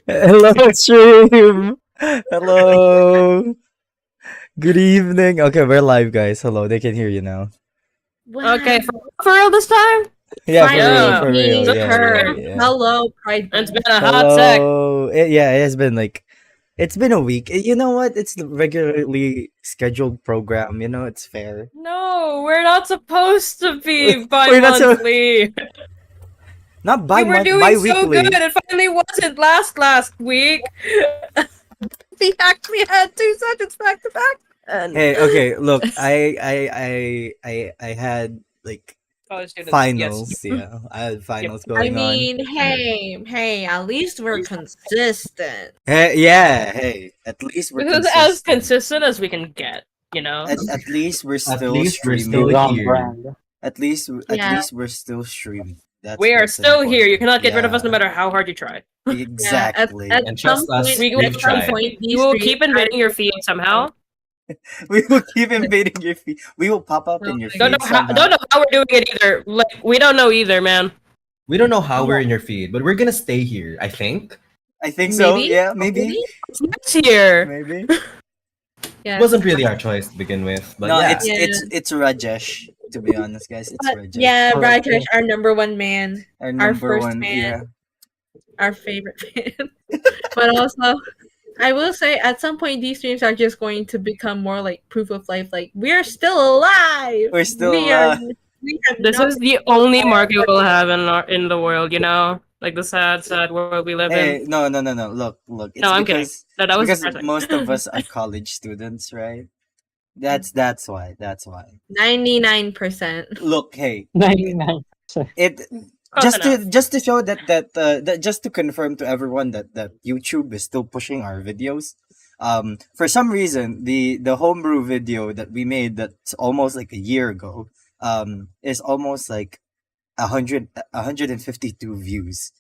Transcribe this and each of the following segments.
Hello, stream. Hello. Good evening. Okay, we're live, guys. Hello, they can hear you now. Okay, Wow. for real this time? Yeah, Finally for real. meeting Yeah, her. yeah. Hello, Pride It's Bunny. been a hot sec. Hello. It has been like, it's been a week. You know what? It's the regularly scheduled program. You know, it's fair. No, we're not supposed to be We're not so, bi-monthly. not We were doing so good. bi-weekly. It finally wasn't last week. We actually had 2 sessions back to back. And Hey, okay, look, I had like college students, yes. finals. Yeah, I had finals I going on. mean, hey, at least we're consistent. Hey, yeah, hey, at least we're This is as consistent. consistent as we can get, you know? At least we're At still least we're streaming. still on here. brand. At least Yeah. we're still streaming. That's We are what's still here. You important. cannot get rid of us no Yeah, matter how hard you try. exactly. At And some trust us, point, We we've will tried. these You will streams keep invading your feed somehow. We will keep invading your feed. We will pop up in your feed Don't know how we're doing it either. Like we don't know either, man. We don't know how we're in your feed, but we're gonna stay here, I think. I think so. Maybe? Yeah, maybe. It's next year. Maybe. Yeah. It wasn't really our choice to begin with, but No, yeah. it's Rajesh. To be honest, guys, it's But Rajesh. yeah, Correct. Rajesh, our number one man, Our our number first one. man. Yeah. our favorite fan. But also, I will say at some point these streams are just going to become more like proof of life. Like we're still alive. We're still We alive. we have This not is the only market we'll have in the world, you know? Like the sad world we live Hey, in. no. Look. It's No, I'm kidding. because No, that was because depressing. most of us are college students, right? That's why. 99%. Look, hey, 99. it Close enough. just to show that just to confirm to everyone that YouTube is still pushing our videos. For some reason, the homebrew video that we made that's almost like a year ago, is almost like 152 views,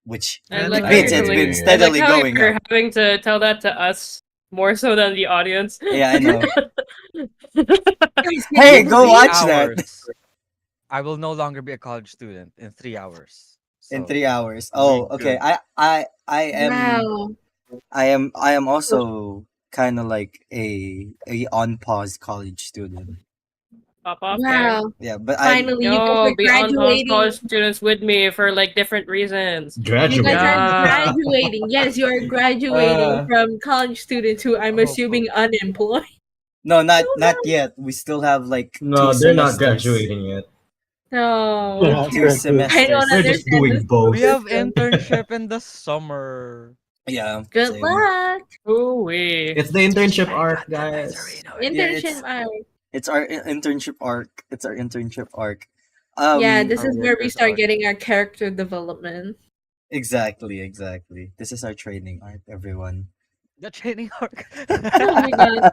which And like means it's literally- been steadily and like how going you're up. having to tell that to us more so than the audience. Yeah, I know. Guys, Hey, did go you watch see- that. I will no longer be a college student in 3 hours. In So, 3 hours. Oh, Very okay. good. I am Wow. I am also kind of like a on pause college student. Pop off there. Wow. Yeah, but I Finally, you guys No, are be on graduating. college students with me for like different reasons. You Graduate. guys are Yeah. graduating. Yes, you are graduating from college students who I'm assuming unemployed. no, not yet. We still have like No, two they're not semesters. graduating yet. No. Yeah, Two correct. semesters. I don't They're just understand doing this. both. we have internship in the summer. Yeah. Good same. luck. Ooh-wee. It's the internship arc, guys. Internship arc. It's our internship arc. It's our internship arc. Yeah, this our is where we workers start arc. getting our character development. exactly. This is our training arc, everyone. The training arc. Oh my god.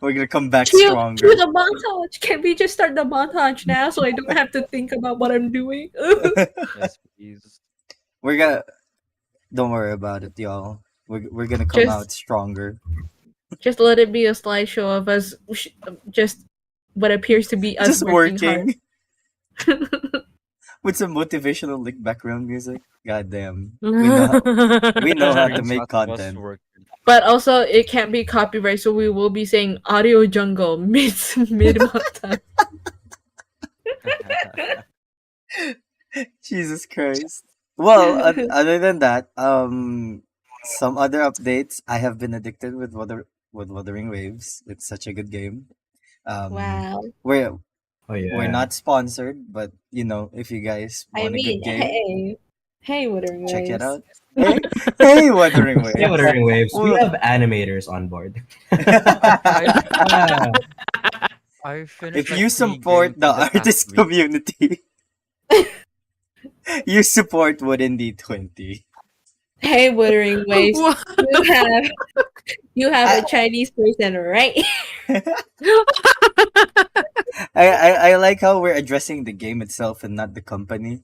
We're gonna come back Cue stronger. the montage. Can we just start the montage now so I don't have to think about what I'm doing? Yes, please. We're gonna. Don't worry about it, y'all. We're gonna come Just- out stronger. Just let it be a slideshow of us just what appears to be us Just working. working. With some motivational like background music. God damn. We know how to make Screenshot was content. working. But also it can't be copyright, so we will be saying audio jungle mid montage. Jesus Christ. Well, other than that, some other updates. I have been addicted with Wuthering Waves. It's such a good game. Wow. We're Oh yeah. we're not sponsored, but you know, if you guys I want a mean, good game, hey, Wuthering check it Waves. out. Hey, Wuthering Waves. Yeah, Wuthering Waves. We Well- have animators on board. I, Ah, I finished If like you 3 support games the in past artist week. community, you support Wooden D20. Hey, Wuthering Waves. You have a Chinese person, right? I like how we're addressing the game itself and not the company.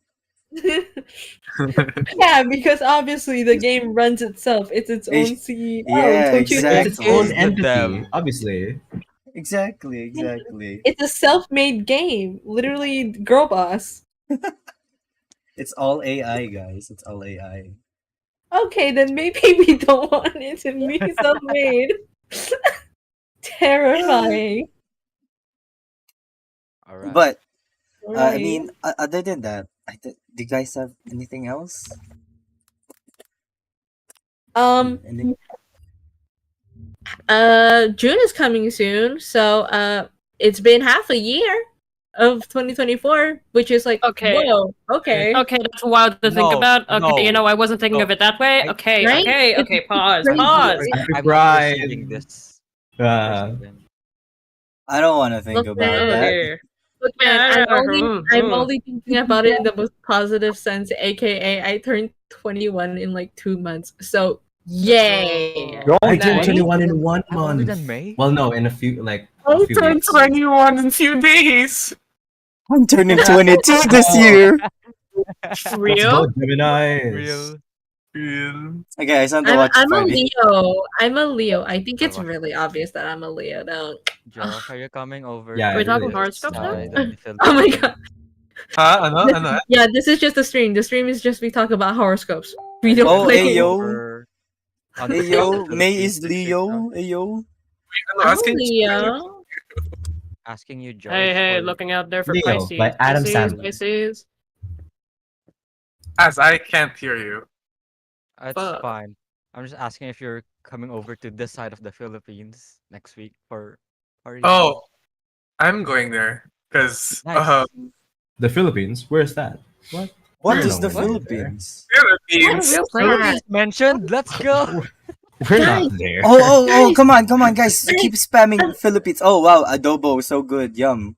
Yeah, because obviously the game runs itself. It's its own CEO. Yeah, don't you know? it's its own Is the entity, dev. obviously. Exactly. It's a self-made game. Literally, girl boss. It's all AI, guys. It's all AI. Okay, then maybe we don't want it to be self-made. Terrifying. All right. But I Right. mean, other than that, do you guys have anything else? Any- June is coming soon, so it's been half a year of 2024, which is like, Okay. whoa, okay, Okay, that's wild to think No, about. Okay, no, I wasn't thinking no. of it that way. I- Okay, Right? okay, It's okay. Pause, crazy, pause. right? Happy I'm not Pride. receiving this. Uh, person. I don't want to think Look, about Oh man, that. dear. look, man, Yeah, I'm only thinking about it in the most positive sense, aka I turned 21 in like 2 months, so yay! Oh. I turned Nice. 21 in 1 I'm older month. than May. Well, no, in a few like I a few turned weeks. 21 in a few days. I'm turning 22 this year. Let's Real? go, Gemini. Real. Okay, I time to watch I'm a Funny. Leo. I'm a Leo. I think it's Watch really obvious that I'm a Leo, though. Josh, are you coming over? Yeah, to it We're talking really is. horoscopes now? side of the Oh my Philippines? god. Ano? Yeah, this is just a stream. The stream is just we talk about horoscopes. We don't Oh, play. hey, yo. Over on the Hey yo, Philippines May is this week, Leo. Hey yo. I'm a Leo. asking you, Josh. Hey, for- looking out there for Leo Pisces. by Adam Pisces, Sandler. Pisces. As I can't hear you. It's Fuck. fine. I'm just asking if you're coming over to this side of the Philippines next week for party. Oh, I'm going there because Nice. The Philippines? Where's that? What? What We're is the nowhere Philippines? Philippines. Real Philippines mentioned. Let's go. We're not there. Oh, come on, guys. Keep spamming Philippines. Oh, wow. Adobo, so good. Yum.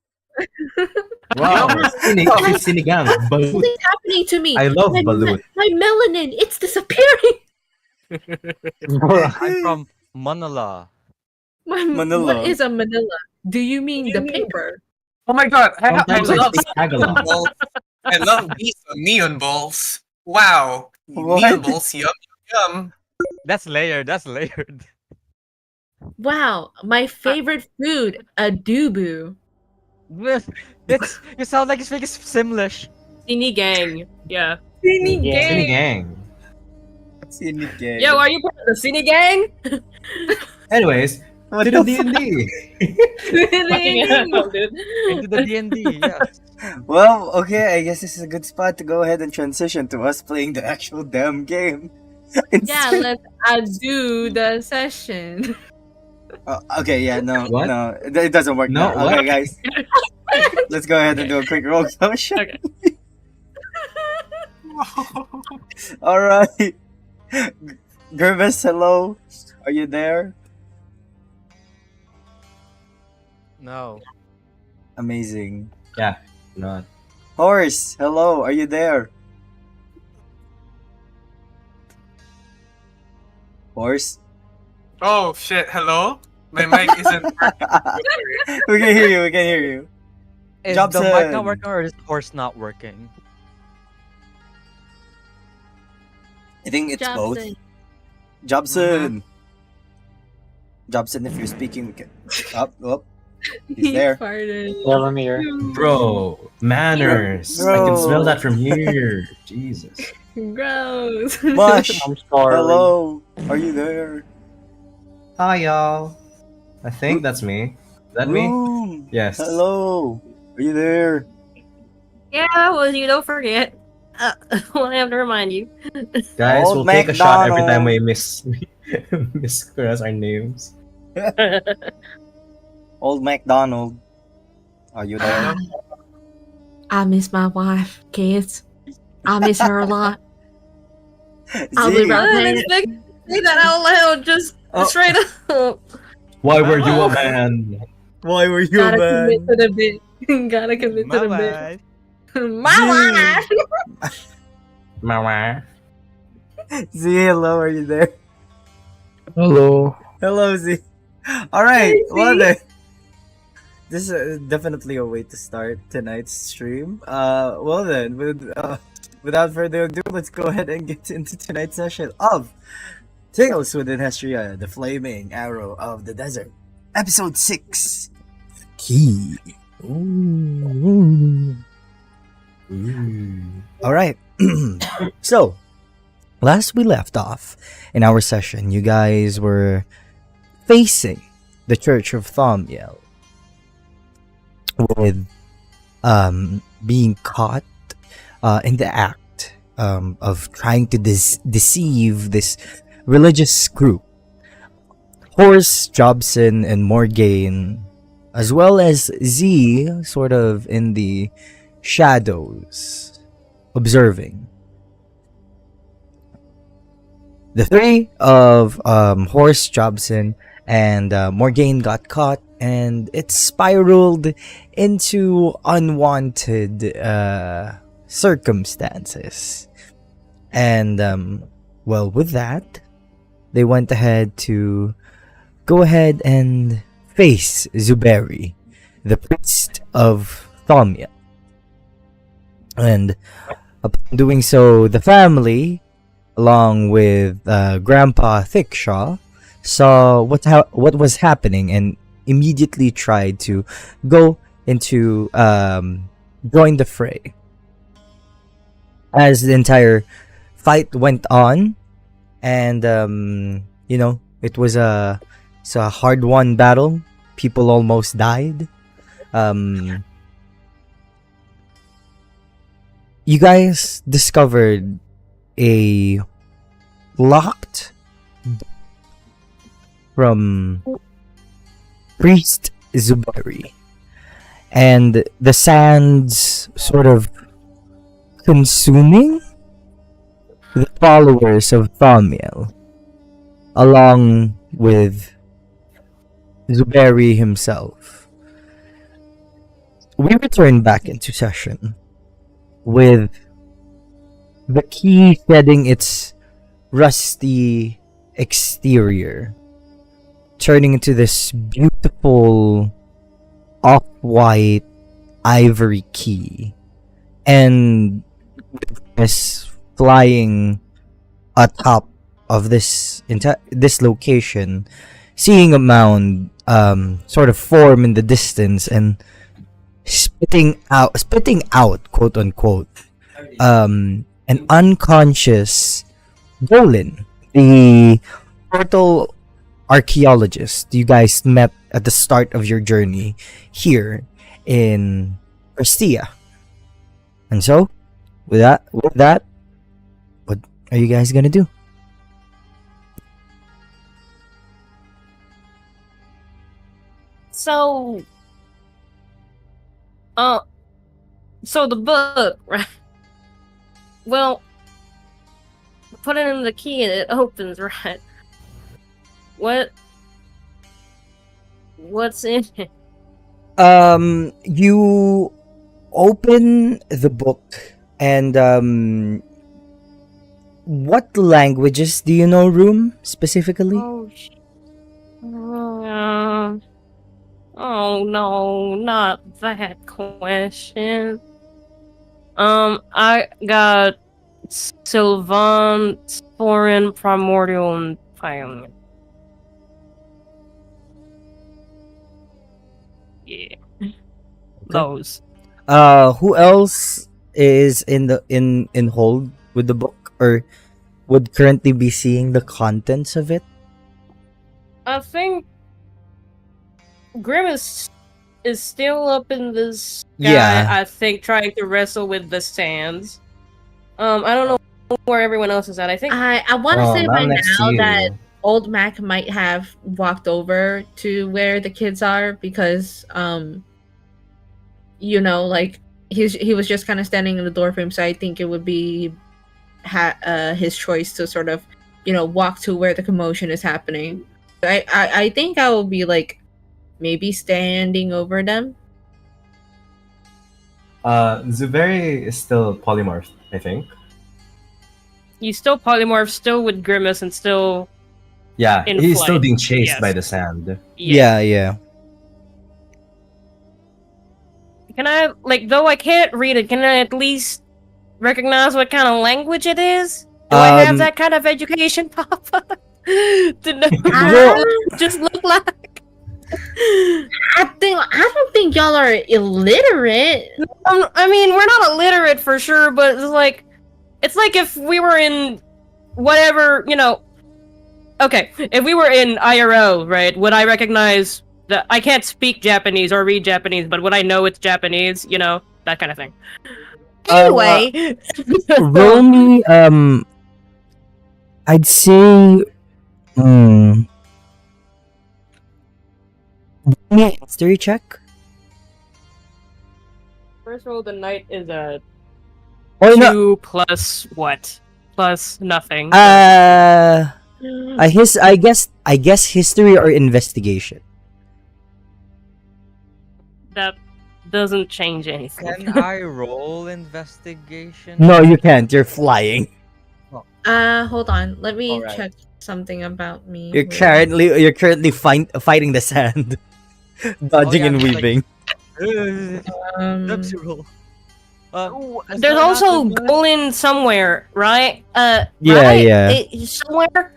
Wow. Sinigang. Balut. Something's happening to me. I love balut. My melanin, it's disappearing. I'm from Manila. Manila. What is a Manila? Do you mean the paper? Oh my god, I Sometimes I love speak Tagalog. balls. I love these neon balls. Wow. What? Neon balls, yum, yum. That's layered. That's layered. Wow, my favorite food, adobo. It's you sound like you speak Simlish. Sini gang. Yeah. Sinigang. Sinigay. Yo, are you part of the Sini gang? Anyways, What to the the D&D. Fucking hell, dude. Into the D&D, yes. Well, okay, I guess this is a good spot to go ahead and transition to us playing the actual damn game. Yeah, let's do the session. Okay, yeah, no, What? no, it doesn't work No, now. what? Okay, guys, let's go ahead and do a quick roll call. Okay. All right, Gervis, hello, are you there? No. Amazing. Not. Horse, hello, are you there? Horse, Oh shit, hello? My mic isn't we can hear you. We can hear you. Is the mic Jobson. not working or is the horse not working? I think it's both. Jobson. Jobson. Jobson, if you're speaking, we can. Up. He's there. Farted. Yeah, I'm here. Bro, manners. I can smell that from here. Jesus. Gross. Mush, I'm sorry. hello, are you there? Hi, y'all. I think that's me. Is that me? Room, Yes. hello, are you there? Yeah, well, you don't forget. Well, I have to remind you. Guys, Old we'll take a shot every time MacDonald. we mispronounce our names. Old MacDonald, are you there? I miss my wife, kids. I miss her a lot. I'll be Z, right I there. didn't expect you to say that out loud, just Oh. straight up. Why were you a man? why were you Gotta man? commit to the bit. Gotta commit to the bit. wife. My wife. Mama. Z, hello, are you there? Hello. Hello, Z. All right, Hey, well Z. then. This is definitely a way to start tonight's stream. Well then, without further ado, let's go ahead and get into tonight's session of Tales within Hestria, the Flaming Arrow of the Desert, Episode 6. Key. All right. So, last we left off in our session, you guys were facing the Church of Thaumiel with being caught in the act of trying to deceive this religious group. Horse, Jobson, and Morgaine, as well as Z, sort of in the shadows, observing. The three of Horse, Jobson, and Morgaine got caught, and it spiraled into unwanted circumstances. And, well, with that, they went ahead to go ahead and face Zuberi, the priest of Thaumiel. And upon doing so, the family, along with Grandpa Thickshaw, saw what was happening and immediately tried to go into join the fray. As the entire fight went on, and it was a hard-won battle. People almost died. You guys discovered a locked from Priest Zuberi, and the sands sort of consuming the followers of Thaumiel, along with Zuberi himself. We return back into session with the key shedding its rusty exterior, turning into this beautiful off-white ivory key, and this flying atop of this location, seeing a mound sort of form in the distance and spitting out, quote unquote, an unconscious Bolin, the portal archaeologist you guys met at the start of your journey here in Prestiyah. And so, with that, what are you guys gonna do? So, so the book, right? Well, put it in the key and it opens, right? What's in it? You open the book, and what languages do you know, Room, specifically? Oh no, not that question. I got Sylvan, Foreign, Primordial, and Pioneer. Yeah. Those. Who else is in hold with the book, or would currently be seeing the contents of it? I think Grimace is still up in this guy, Yeah. I think, trying to wrestle with the sands. I don't know where everyone else is at. I think I want to Oh, say by not next to now you. that Old Mac might have walked over to where the kids are because like he was just kind of standing in the doorframe, so I think it would be his choice to sort of walk to where the commotion is happening. I think I will be like maybe standing over them. Zuberi is still polymorphed, I think. he's still polymorph, still with Grimace, and still Yeah, In he's still flight, being chased yes. by the sand. Yeah. Can I, like, though I can't read it, can I at least recognize what kind of language it is? Do I have that kind of education, Papa? To know Well- what it just look like? I don't think y'all are illiterate. I mean, we're not illiterate for sure, but it's like if we were in whatever, okay, if we were in IRL, right, would I recognize that I can't speak Japanese or read Japanese, but would I know it's Japanese, that kind of thing. Anyway, Roll me, I'd say, roll me a history check. first roll of the night is a Oh, 2 no. plus what? Plus nothing. I guess history or investigation. That doesn't change anything. Can I roll investigation? No, you can't. You're flying. Hold on. Let me Alright. check something about me. You're Wait. currently fighting the sand, dodging yeah, and just like- weaving. Let's roll. Is There's that also not the- Golin somewhere, right? Yeah, right? yeah. Somewhere.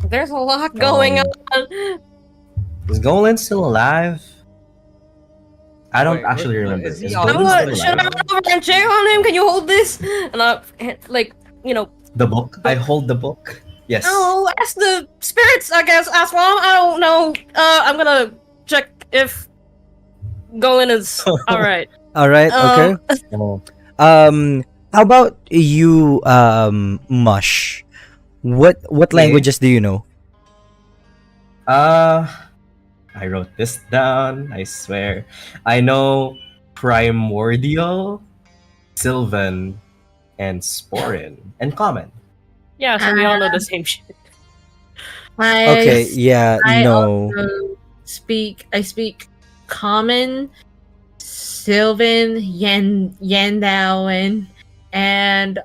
There's a lot going on. Is Golan still alive? I don't Wait, actually wait, remember. is he Is on- Golan Should still I alive? run over and check on him? Can you hold this? And The book. I hold the book. Yes. oh, ask the spirits, I guess. Ask mom. I don't know. I'm gonna check if Golin is all right. All right. Okay. Oh. How about you, Mush? What languages do you know? I wrote this down. I swear. I know Primordial, Sylvan, and Sporin, and Common. Yeah, so we all know the same shit. Okay. Yeah. I No. also I speak Common, Sylvan, Yandaoan, and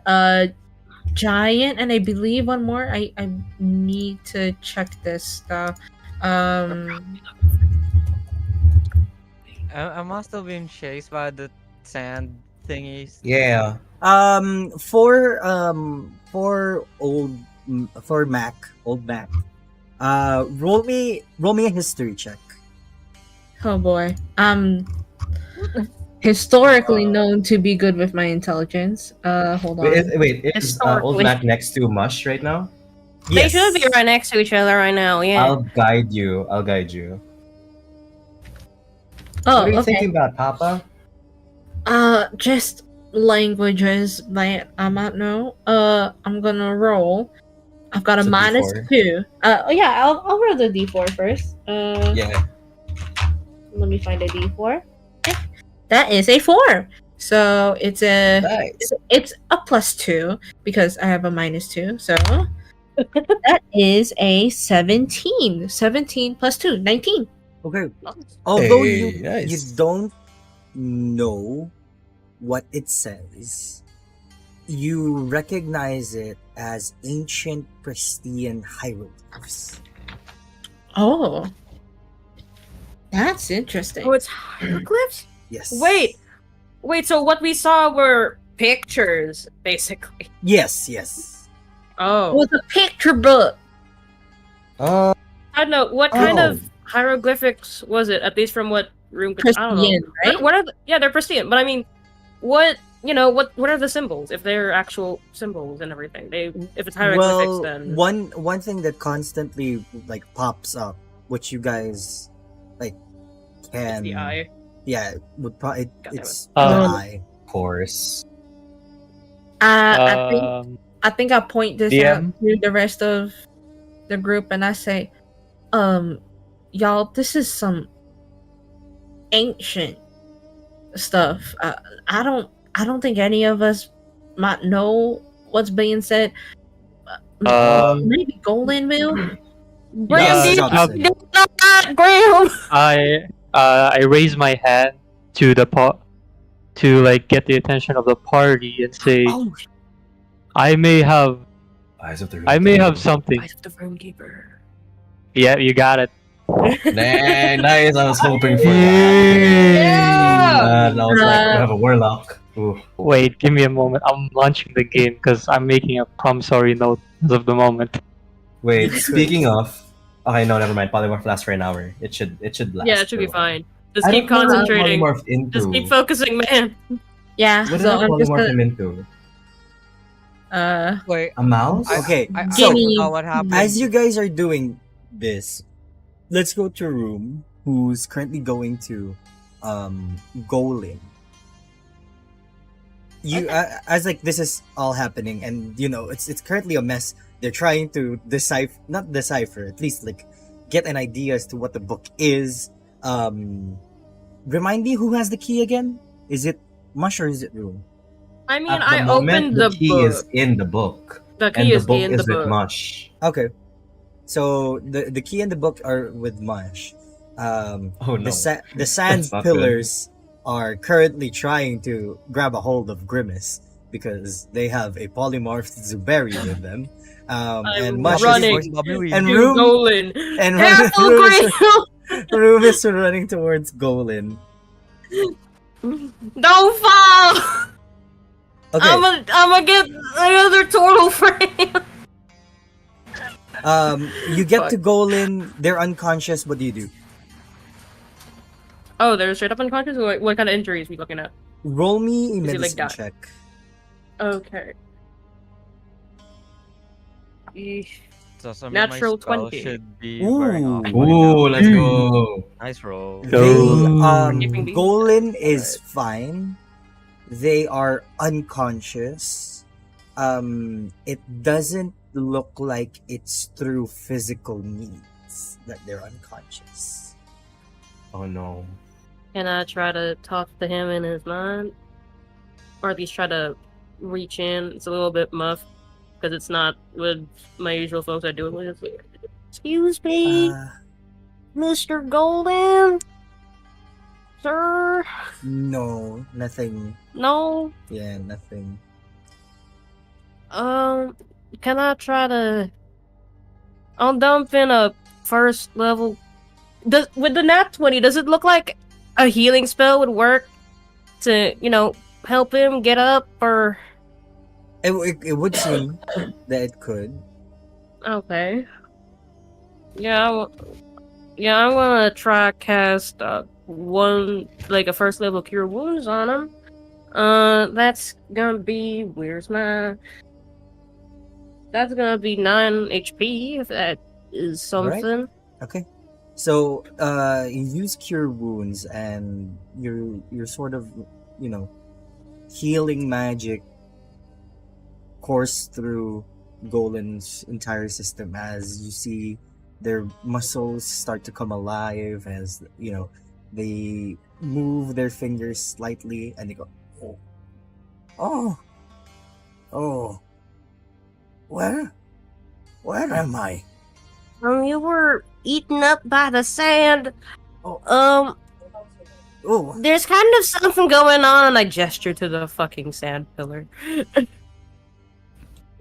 Giant, and I believe one more. I need to check this stuff. I must have been chased by the sand thingies. Yeah. For old Mac. Roll me a history check. Oh boy. Historically known to be good with my intelligence. Hold on. Wait, is Old Historically. Mac next to Mush right now? They should be right next to each other right now. Yeah. I'll guide you. Oh, What are you okay. thinking about, Papa? Just languages that I might know. I'm gonna roll. I've got a It's a minus D4. 2. Yeah, I'll roll the D4 first. Yeah. Let me find a D4. That is a 4. So it's a Nice. it's a plus 2 because I have a minus 2. So that is a 17. 17 plus 2, 19. Okay. Although Hey, you nice. don't know what it says, you recognize it as ancient Prestiyah hieroglyphs. Oh. That's interesting. Oh, it's hieroglyphs? Yes. Wait, so what we saw were pictures, basically. Yes. It Oh. was a picture book. Uh, I don't know. What kind Oh. of hieroglyphics was it? At least from what room could I don't know. Pristine, right? What are yeah, they're pristine, but I mean, what what are the symbols? If they're actual symbols and everything, if it's hieroglyphics, Well, then one thing that constantly like pops up, which you guys like it's can the eye. yeah would probably God damn it's it. the Um, eye. of course. I think I point this out DM? to the rest of the group and I say, y'all, this is some ancient stuff. I don't think any of us might know what's being said. Maybe Golden will. Graham, Yeah, do you Johnson. know that, Graham? I raise my hand to the to like get the attention of the party and say, Oh, I may have Eyes of the something. Eyes of the Roomkeeper. Yeah, you got it. Nice. I was hoping for that. Yeah! And I was like, we have a warlock. Ooh. Wait, give me a moment. I'm launching the game because I'm making a promissory note as of the moment. Wait, speaking of, okay, no, never mind. Polymorph lasts for an hour. It should last. Yeah, it should for be a while. fine. Just I keep don't know what concentrating. polymorphed into. Just keep focusing, man. Yeah, What did so I I'm just polymorph him gonna into? Wait, A mouse? Okay, I so Gimme. forgot what happened. as you guys are doing this, let's go to a room who's currently going to Golin. You as like this is all happening, and you know it's currently a mess. They're trying to not decipher, at least like get an idea as to what the book is. Remind me who has the key again? Is it Mush or is it Room? I mean, At the I moment, opened the the key is book. in the book. The And key the is book in is the with book. Mush. Okay, so the key and the book are with Mush. Oh no. The sand That's not pillars are currently trying to grab a hold of Grimace because they have a polymorphed Zuberi with them. And I'm Mush running. is Bubbly. and To Room Golan. and Careful, Room is, Grail! Room is running towards Golin. Don't fall! Okay, I'm gonna get another turtle frame. you get to Golin. They're unconscious. What do you do? Oh, they're straight up unconscious? What kind of injuries are we looking at? Roll me a Is he, like, medicine die? check. Okay. Eesh. So some Natural of my spells 20. should be wearing off by now. Ooh, let's go. Nice roll. They Keeping these? Golin is fine. They are unconscious. It doesn't look like it's through physical needs that they're unconscious. Oh no. Can I try to talk to him in his mind? Or at least try to reach in? It's a little bit muff. Because it's not what my usual folks I do it with. Excuse me, Mr. Golden? Sir? No, nothing. No? Yeah, nothing. Can I try to... I'll dump in a first level... with the nat 20, does it look like a healing spell would work to, help him get up, or... It would seem that it could. Okay. Yeah, I'm gonna try cast a first level cure wounds on him. That's gonna be that's gonna be 9 HP if that is something. Okay. So you use cure wounds and you're sort of healing magic course through Golan's entire system as you see their muscles start to come alive as they move their fingers slightly and they go oh where am I? You were eaten up by the sand. Oh There's kind of something going on, and I gesture to the fucking sand pillar.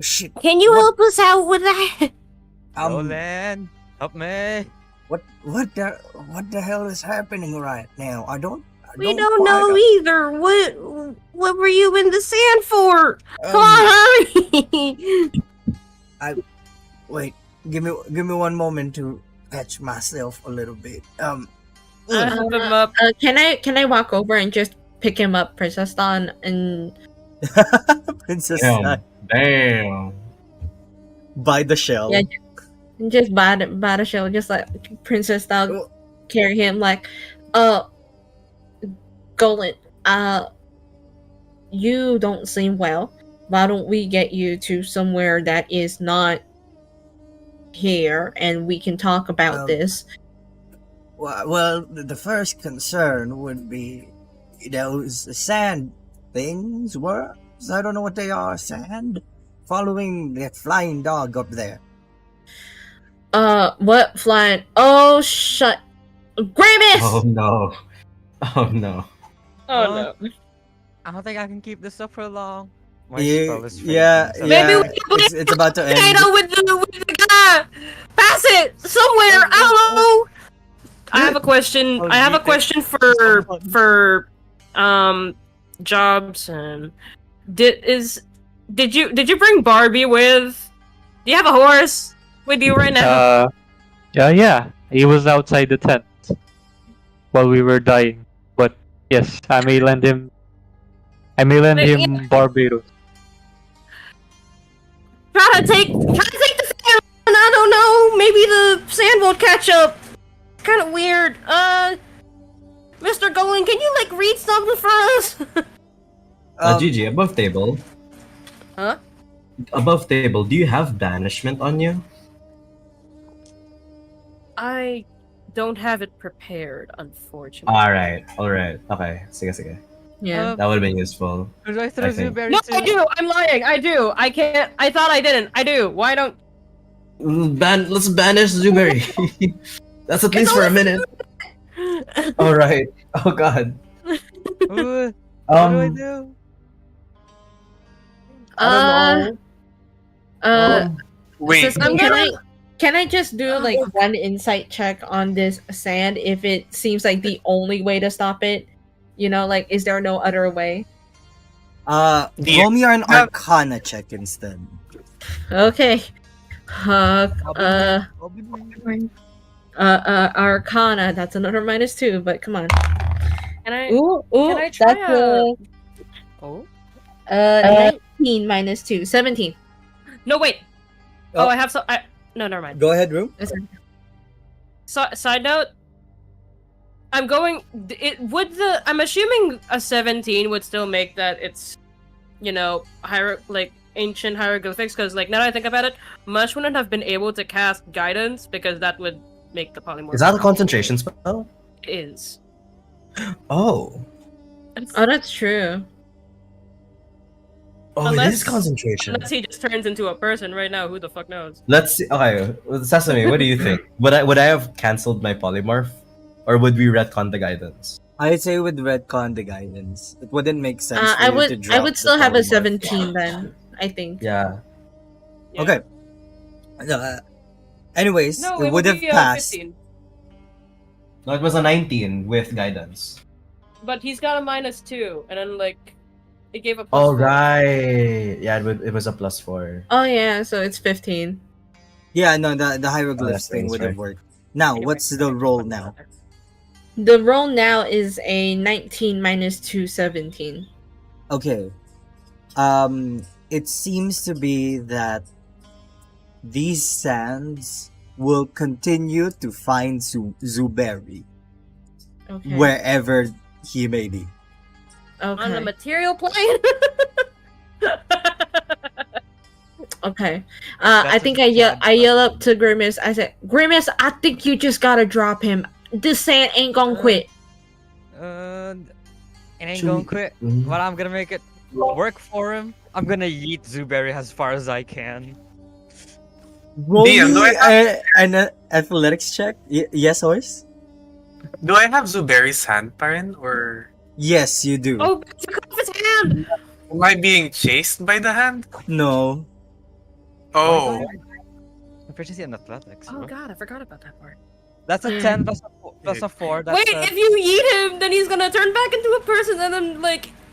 shit. Can you help us out with that? Roland, help me. What the hell is happening right now? We don't know either. What were you in the sand for? Come on, hurry! Wait, give me one moment to catch myself a little bit. I help him up. Can I walk over and just pick him up, Princess Dawn, and Princess Damn. by the shell. Yeah, and just by the shell, just like Princess Dawn carry him like, Golan, you don't seem well. Why don't we get you to somewhere that is not here and we can talk about this? Well, the first concern would be those sand things. Worms? I don't know what they are. Sand? Following that flying dog up there. What flying? Oh, shut. Grimace! Oh no. Oh no. Oh no. I don't think I can keep this up for long. My Yeah, spell is yeah, fading, so- Maybe yeah. we It's about to end. potato with the guy. Pass it somewhere. I don't know. I have a question. I have a question for Jobs and did you bring Barbie with? Do you have a horse with you right now? Yeah. He was outside the tent while we were dying. But yes, I may lend him I may lend Wait, him Barbados. Try to take the sand. I don't know. Maybe the sand will catch up. It's kind of weird. Mr. Golan, can you like read something for us? Gigi, above table. Huh? Above table, do you have banishment on you? I don't have it prepared, unfortunately. Alright. Okay. Sige. Yeah. That would have been useful. Should I throw I think. Zooberry No, too? I do. I'm lying. I do. I can't. I thought I didn't. I do. Why don't? Let's banish Zooberry. That's at least for a minute. Alright. Oh god. Ooh, what do I Um, do? Uh, Wait, Sis, I'm can I just do like one insight check on this sand if it seems like the only way to stop it? You know, like is there no other way? Dear. Roll me an Arcana check instead. Okay. Goblin. Arcana, that's another -2, but come on. Can I? Ooh, Can I try that's Oh. 19 -2, 17. No, wait. Oh. Oh, I have some. No, never mind. Go ahead, Room. Side note. I'm going. I'm assuming a 17 would still make that it's, ancient hieroglyphics. Because now that I think about it, Mush wouldn't have been able to cast guidance because that would make the polymorph. is that a concentration spell? It is. Oh. Oh, that's true. Oh, it Unless- is concentration. Unless he just turns into a person right now. Who the fuck knows? Let's see. Okay, Sesame, what do you think? Would I have cancelled my polymorph, or would we retcon the guidance? I'd say with retcon the guidance, it wouldn't make sense. For I you to would drop the still have a polymorph. 17 then, I think. Yeah. Yeah. Okay. Anyways, No, it would have be, passed. 15. No, it was a 19 with guidance. But he's got a -2, and then it gave a. Oh +4. right. Yeah, it was a +4. Oh yeah, so it's 15. Yeah, no, the hieroglyphs that's thing right, would that's have worked. Now, Anyway, what's the roll now? The roll now is a 19 -2, 17. Okay. It seems to be that these sands will continue to find Zooberry Okay. wherever he may be. On the Okay. material plane. Okay. I That's think a I bad yell up to Grimace. I said, Grimace, I think you just gotta drop him. This sand ain't gonna quit. It ain't Should gonna we- quit, Mhm. but I'm gonna make it work for him. I'm gonna yeet Zooberry as far as I can. Roll DM, do me I an athletics check. Yes, horse. do I have Zooberry's hand, Parin, or Yes, you do. Oh, took off his hand. am I being chased by the hand? No. Oh, I'm proficiency in athletics. Oh bro. god, I forgot about that part. That's a Hmm. 10 plus a 4. That's Wait, if you eat him, then he's gonna turn back into a person, and then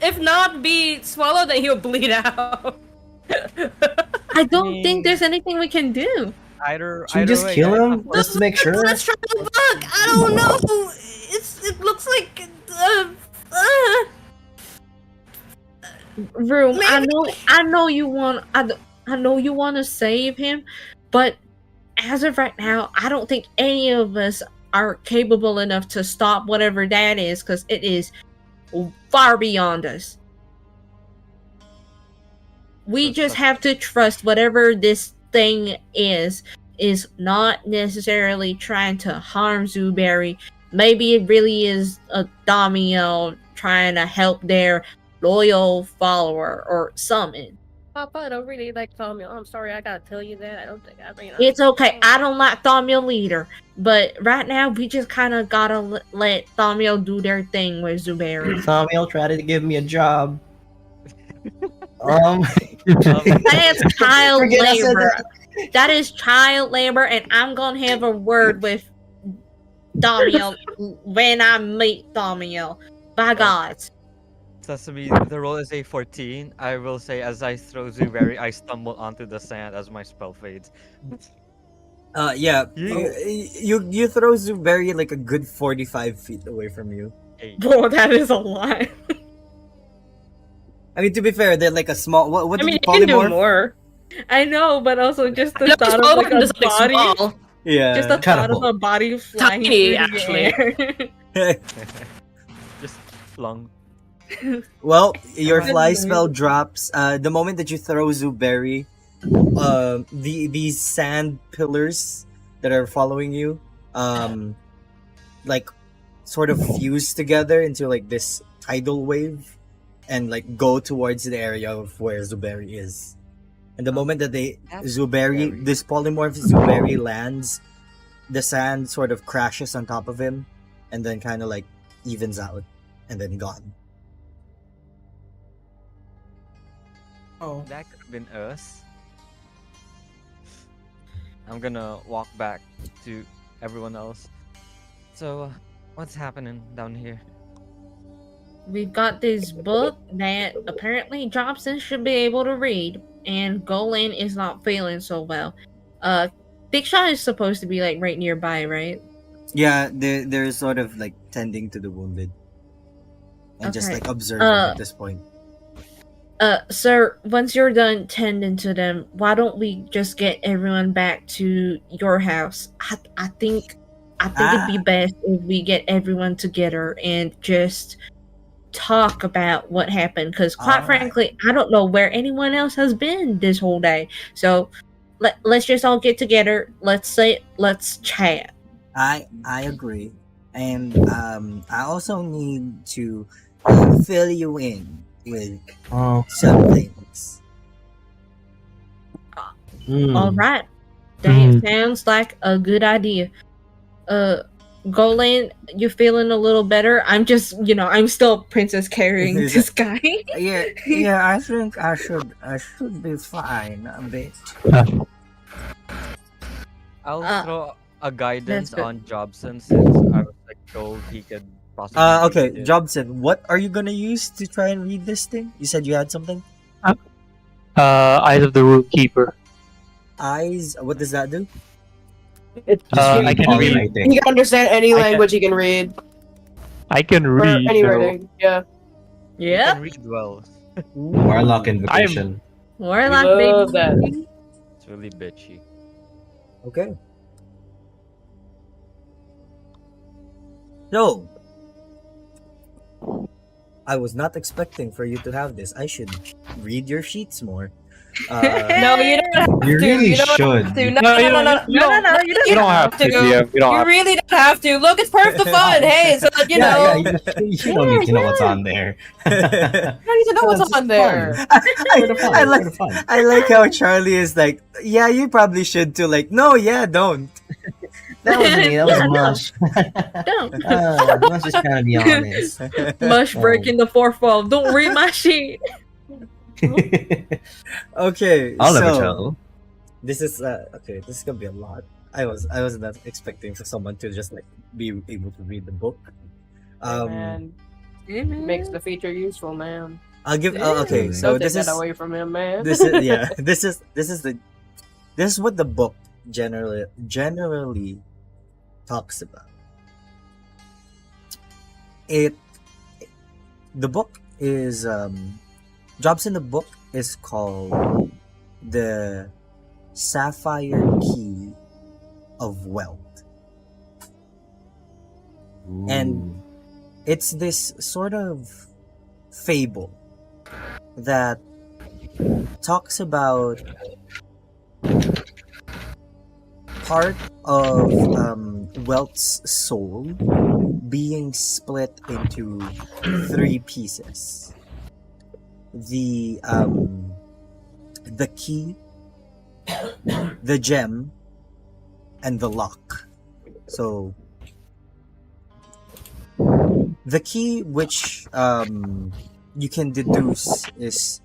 if not be swallowed, then he'll bleed out. I don't think there's anything we can do. either. Should we either just way, kill guys, him just to make sure? Let's try the book. I don't know. It looks like. Room, Maybe- I know you want to save him, but as of right now, I don't think any of us are capable enough to stop whatever that is, because it is far beyond us. We just have to trust whatever this thing is not necessarily trying to harm Zooberry. Maybe it really is a Damiel trying to help their loyal follower or something. Papa, I don't really like Tommy. I'm sorry, I gotta tell you that. I don't think I mean. It's okay. I don't like Thamiel either. But right now, we just kind of gotta let Thamiel do their thing with Zooberry. Samuel tried to give me a job. That's child Forget I said labor. That is child labor, and I'm gonna have a word with Thamiel when I meet Thamiel. By God. Sesame, the roll is a 14. I will say, as I throw Zooberry, I stumble onto the sand as my spell fades. Yeah. You- You throw Zooberry like a good 45 feet away from you. Hey, Bro, that is a lot. I mean, to be fair, they're like a small. What I did mean, you you can do polymorph? more. I know, but also just the No, thought small of like one a is like body, small. Yeah. just the thought of Catapult. a body flying Tiny, through the actually. air. Just flung. Well, your Good fly lord. spell drops. The moment that you throw Zuberry, these sand pillars that are following you, like sort of fuse together into like this tidal wave, and like go towards the area of where Zuberry is. And the moment that That's Zuberry, scary. this polymorph Zuberry lands, the sand sort of crashes on top of him, and then kind of like evens out, and then gone. Oh. That could have been us. I'm gonna walk back to everyone else. So, what's happening down here? We've got this book that apparently Jobson should be able to read, and Golan is not feeling so well. Diksha is supposed to be like right nearby, right? Yeah, they're sort of like tending to the wounded, and just Okay. like observing at this point. Sir, once you're done tending to them, why don't we just get everyone back to your house? I think it'd be best if we get everyone together and just talk about what happened. Because quite Alright. frankly, I don't know where anyone else has been this whole day. So let's just all get together. Let's chat. I agree, and I also need to fill you in with Oh. some things. All right, that Hmm. sounds like a good idea. Golan, you feeling a little better? I'm just, I'm still princess carrying Is this guy. Yeah, I think I should be fine a bit. I'll throw a that's guidance good. on Jobson since I was like told he could possibly. Okay, read it. Jobson, what are you gonna use to try and read this thing? You said you had something. Eyes of the Rune Keeper. Eyes. What does that do? It's I can he, read. he can understand any I can- language he can read. I can Or read. any though. writing. Yeah. You Yeah, can read well. Warlock invocation. Warlock Love baby. It's really bitchy. Okay. So, I was not expecting for you to have this. I should read your sheets more. No, you don't have You to. really You don't should. have to. No, No, no, you no, no, don't- no, no, You don't have to. Yeah, you don't You have to. really don't have to. Look, it's part of the fun. Hey, so that you know. You don't need to know what's on there. You don't need to know what's on there. For the fun. I For like the fun. I like how Charlie is like, yeah, you probably should too. Like, no, yeah, don't. That wasn't me. That was Yeah, no. Mush. Don't. Let's just kind of be honest. Mush breaking the fourth wall. Don't read my sheet. Okay, I'll never so tell. this is okay. This is gonna be a lot. I was not expecting for someone to just like be able to read the book. Man, makes the feature useful, man. I'll give. Yeah. Okay, so Don't take this is that away from him, man. this is yeah. This is what the book generally talks about. The book is jobs in the book is called the Sapphire Key of Wealth, and it's this sort of fable that talks about part of Wealth's soul being split into three pieces. The key, the gem, and the lock. So the key, which you can deduce is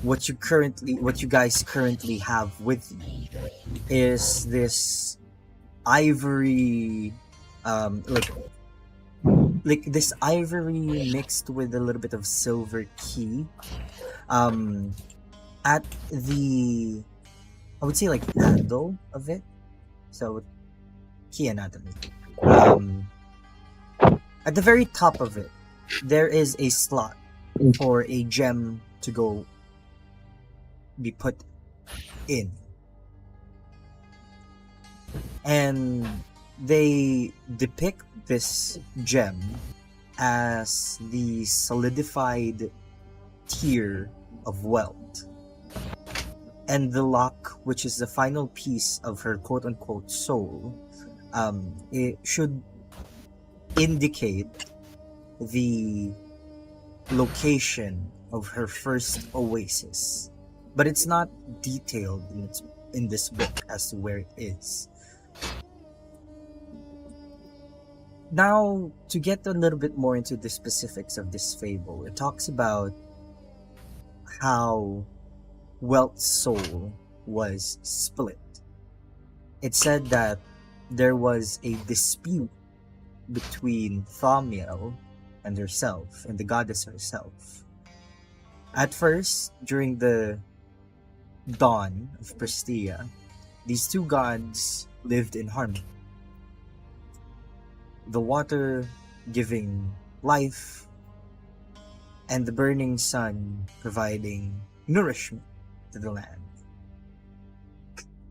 what you guys currently have with you, is this ivory, like this ivory mixed with a little bit of silver key, at the, I would say, like, handle of it. So key anatomy. At the very top of it, there is a slot for a gem to go be put in. And they depict this gem as the solidified tier of wealth. And the lock, which is the final piece of her quote-unquote soul, it should indicate the location of her first oasis. But it's not detailed in this book as to where it is. Now, to get a little bit more into the specifics of this fable, it talks about how Welt's soul was split. It said that there was a dispute between Thaumiel and herself, and the goddess herself. At first, during the dawn of Prestiyah, these two gods lived in harmony. The water giving life, and the burning sun providing nourishment to the land.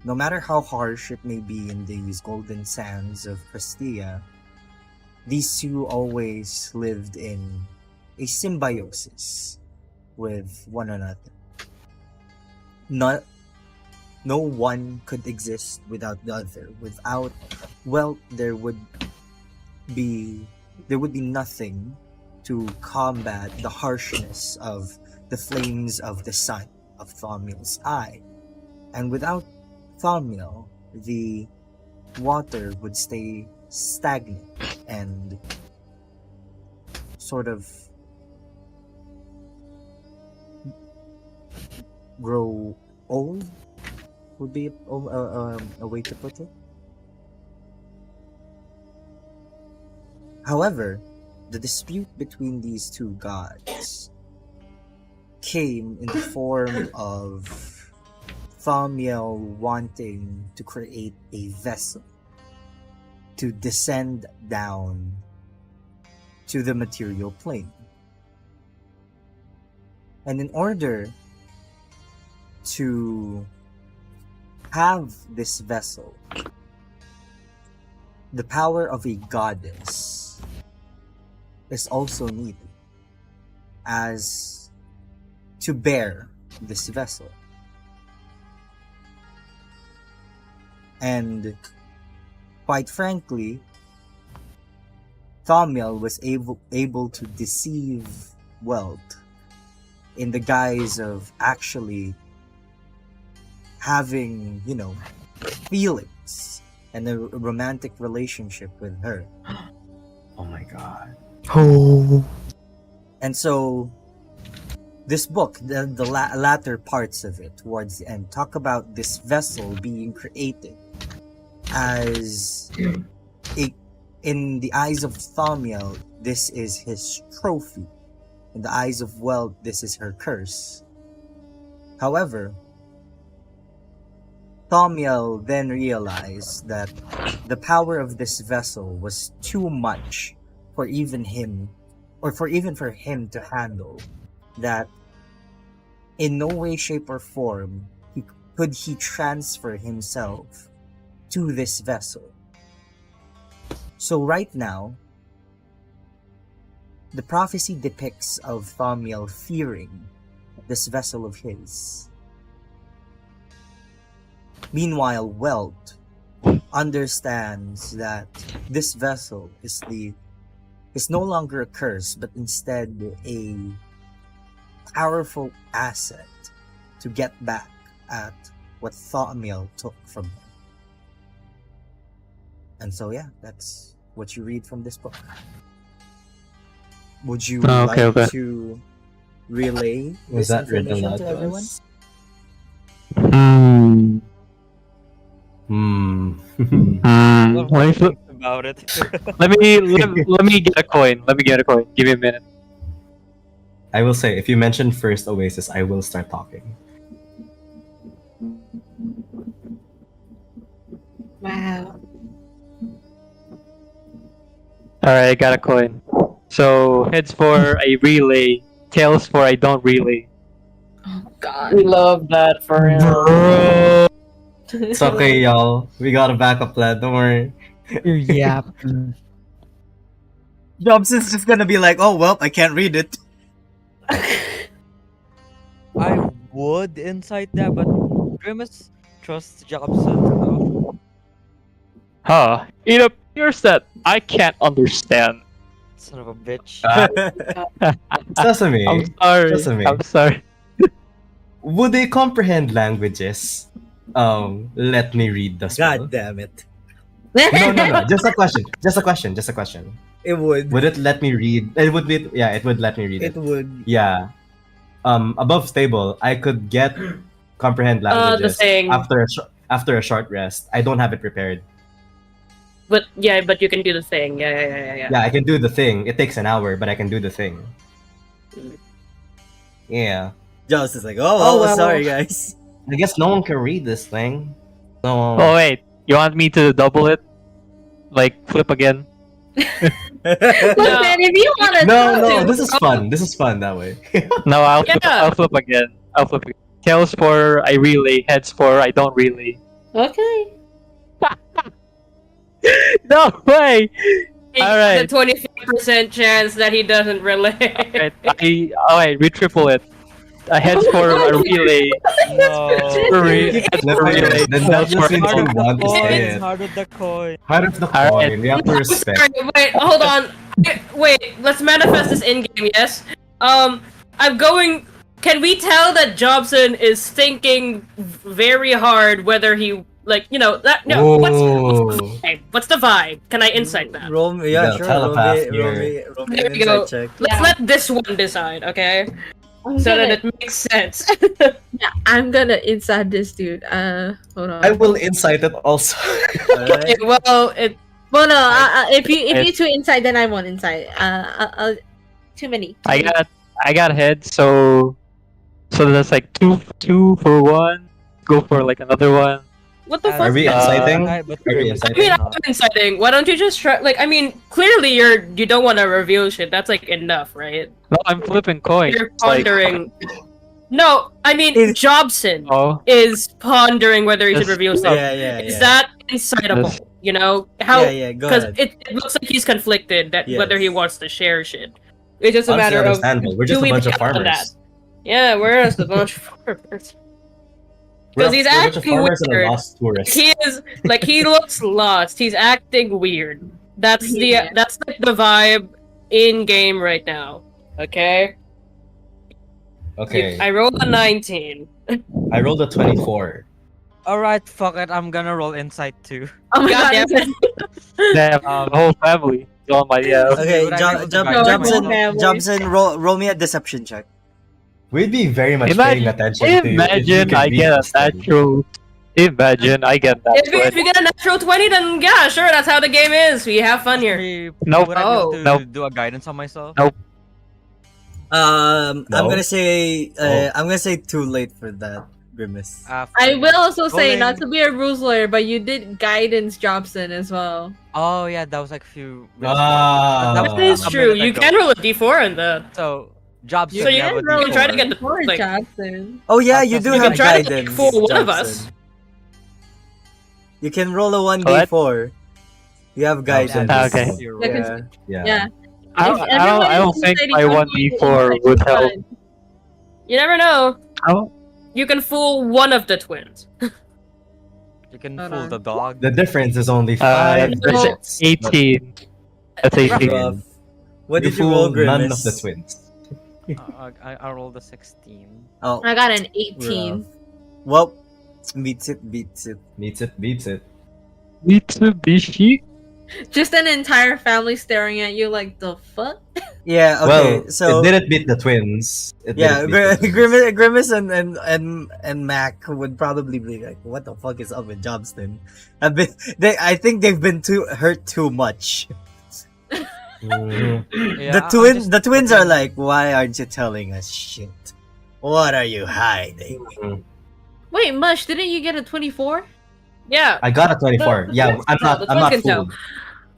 No matter how harsh it may be in these golden sands of Prestiyah, these two always lived in a symbiosis with one another. No one could exist without the other. Without wealth, there would be nothing to combat the harshness of the flames of the sun of Thaumiel's eye. And without Thaumiel, the water would stay stagnant and sort of grow old, would be a way to put it. However, the dispute between these two gods came in the form of Thaumiel wanting to create a vessel to descend down to the material plane. And in order to have this vessel, the power of a goddess is also needed as to bear this vessel. And quite frankly, Thaumiel was able to deceive Welt in the guise of actually having, feelings and a romantic relationship with her. Oh my god. Oh. And so this book, the latter parts of it towards the end, talk about this vessel being created as in the eyes of Thaumiel, this is his trophy. In the eyes of Welt, this is her curse. However, Thaumiel then realized that the power of this vessel was too much for even him, or for him to handle. That in no way, shape, or form could he transfer himself to this vessel. So right now, the prophecy depicts of Thaumiel fearing this vessel of his. Meanwhile, Welt understands that this vessel is no longer a curse, but instead a powerful asset to get back at what Thaumiel took from him. And so yeah, that's what you read from this book. Would you okay. to relay Was this that written information aloud to to everyone? us? Let me flip. About it. Let me get a coin. Let me get a coin. Give me a minute. I will say, if you mention first Oasis, I will start talking. Wow. Alright, I got a coin. So heads for a relay Tails for I don't really. Oh God. We love that for him. Bro. It's okay, y'all. We got a backup plan. Don't worry. Yeah. Jobson's just gonna be like, oh well, I can't read it. I would incite that, but Grimace trusts Jobson. So Huh. It appears that I can't understand. son of a bitch. Sesame. I'm sorry. Sesame. I'm sorry. Would they comprehend languages? Let me read the spell. God damn it. No. Just a question. Just a question. It would. Would it let me read? It would be. Yeah, it would let me read it. It would. Yeah. Above stable, I could get comprehend languages saying. after a short rest. I don't have it prepared. But but you can do the thing. Yeah. Yeah, I can do the thing. It takes an hour, but I can do the thing. Yeah. Jobson's like, oh well, well. sorry guys. I guess no one can read this thing. So. Oh wait, you want me to double it? Like flip again? Look, man, if you want to. No, this is fun. This is fun that way. No, I'll flip again. Tails for I relay, heads for I don't relay. Okay. No way! Alright. The 25% chance that he doesn't relate. Alright, we triple it. Heads for a relay. Heads for relay. Then that just means you want to say it. Heart of the coin. Heart of the Alright. coin. We have to respect. Sorry, wait, hold on. Wait, let's manifest this in game, yes? I'm going. Can we tell that Jobson is thinking very hard whether he, like, you know, that. No, what's the vibe? Can I insight that? Roll me, yeah, sure. Roll me There an we go. insight check. Let's let this one decide, okay? So that it makes sense. Yeah, I'm gonna inside this dude. Hold on. I will incite it also. Okay, well, Well, no. If you two inside, then I won't inside. Too many. I got heads, so that's like two for one. Go for like another one. What the fuck? Are we inciting? But Are we I inciting? mean, I'm inciting. Why don't you just try? Like, I mean, clearly you don't want to reveal shit. That's like enough, right? No, I'm flipping coins. You're pondering. No, I mean Jobson Oh, is pondering whether he should reveal something. Yeah. Is that incitable? Yes. You know how? Yeah, go Because ahead. it looks like he's conflicted that Yes. whether he wants to share shit. It's just a Honestly, matter of understandable. We're just do a we bunch of pick up on farmers. yeah, we're just a bunch of farmers. We're 'Cause he's a bunch of acting farmers and a weird. lost tourist. He is like he looks lost. He's acting weird. That's like the vibe in game right now. Okay. Okay. I rolled a 19. I rolled a 24. Alright, fuck it. I'm gonna roll insight too. Oh my God god. damn damn, the whole family. Oh my yeah. Okay, Would I be able to guide Jobson, myself? Jobson, roll me a deception check. We'd be very much Imagine- paying attention to you. if you Imagine could I read get a this thing. natural. Imagine I get that. If you get a natural 20, then yeah, sure, that's how the game is. We have fun here. Nope. Would I be able to Nope. do a guidance on myself? Nope. I'm No? gonna say Oh. I'm gonna say too late for that, Grimace. I will also say, Rolling- not to be a rules lawyer, but you did guidance Jobson as well. Oh yeah, that was like few. Ah. That is a true. minute You ago. can roll a d4 in that. So Jobson. So you have can a roll- try to D4. get the Poor like. Jobson. Oh yeah, you do You have can try to guidance. fool one of Jobson. us. You can roll a 1d4. You have guidance. Ah, okay. Yeah. Yeah. I If don't everyone is think deciding my on 1d4 going would to help. fun. You never know. Oh, You can fool one of the twins. You can Hold fool on. the dog. The difference is only 5 that's digits. 18. That's 18. Rough. What You did you roll, fool none Grimace? of the twins. I rolled a 16. Oh, I got an 18. rough. Well, beats it. Meets it, beats it. Mitsubishi? Just an entire family staring at you like, the fuck? Yeah. Okay. Well, so it didn't beat the twins. It yeah, didn't beat the twins. Grimace and Mac would probably be like, "What the fuck is up with Jobston?" I think they've been hurt too much. Mhm. Yeah, The twins are like, "Why aren't you telling us shit? What are you hiding?" Wait, Mush, didn't you get a 24? Yeah. I got a 24. The Yeah, twins I'm can tell, not. the I'm not twins can fooled.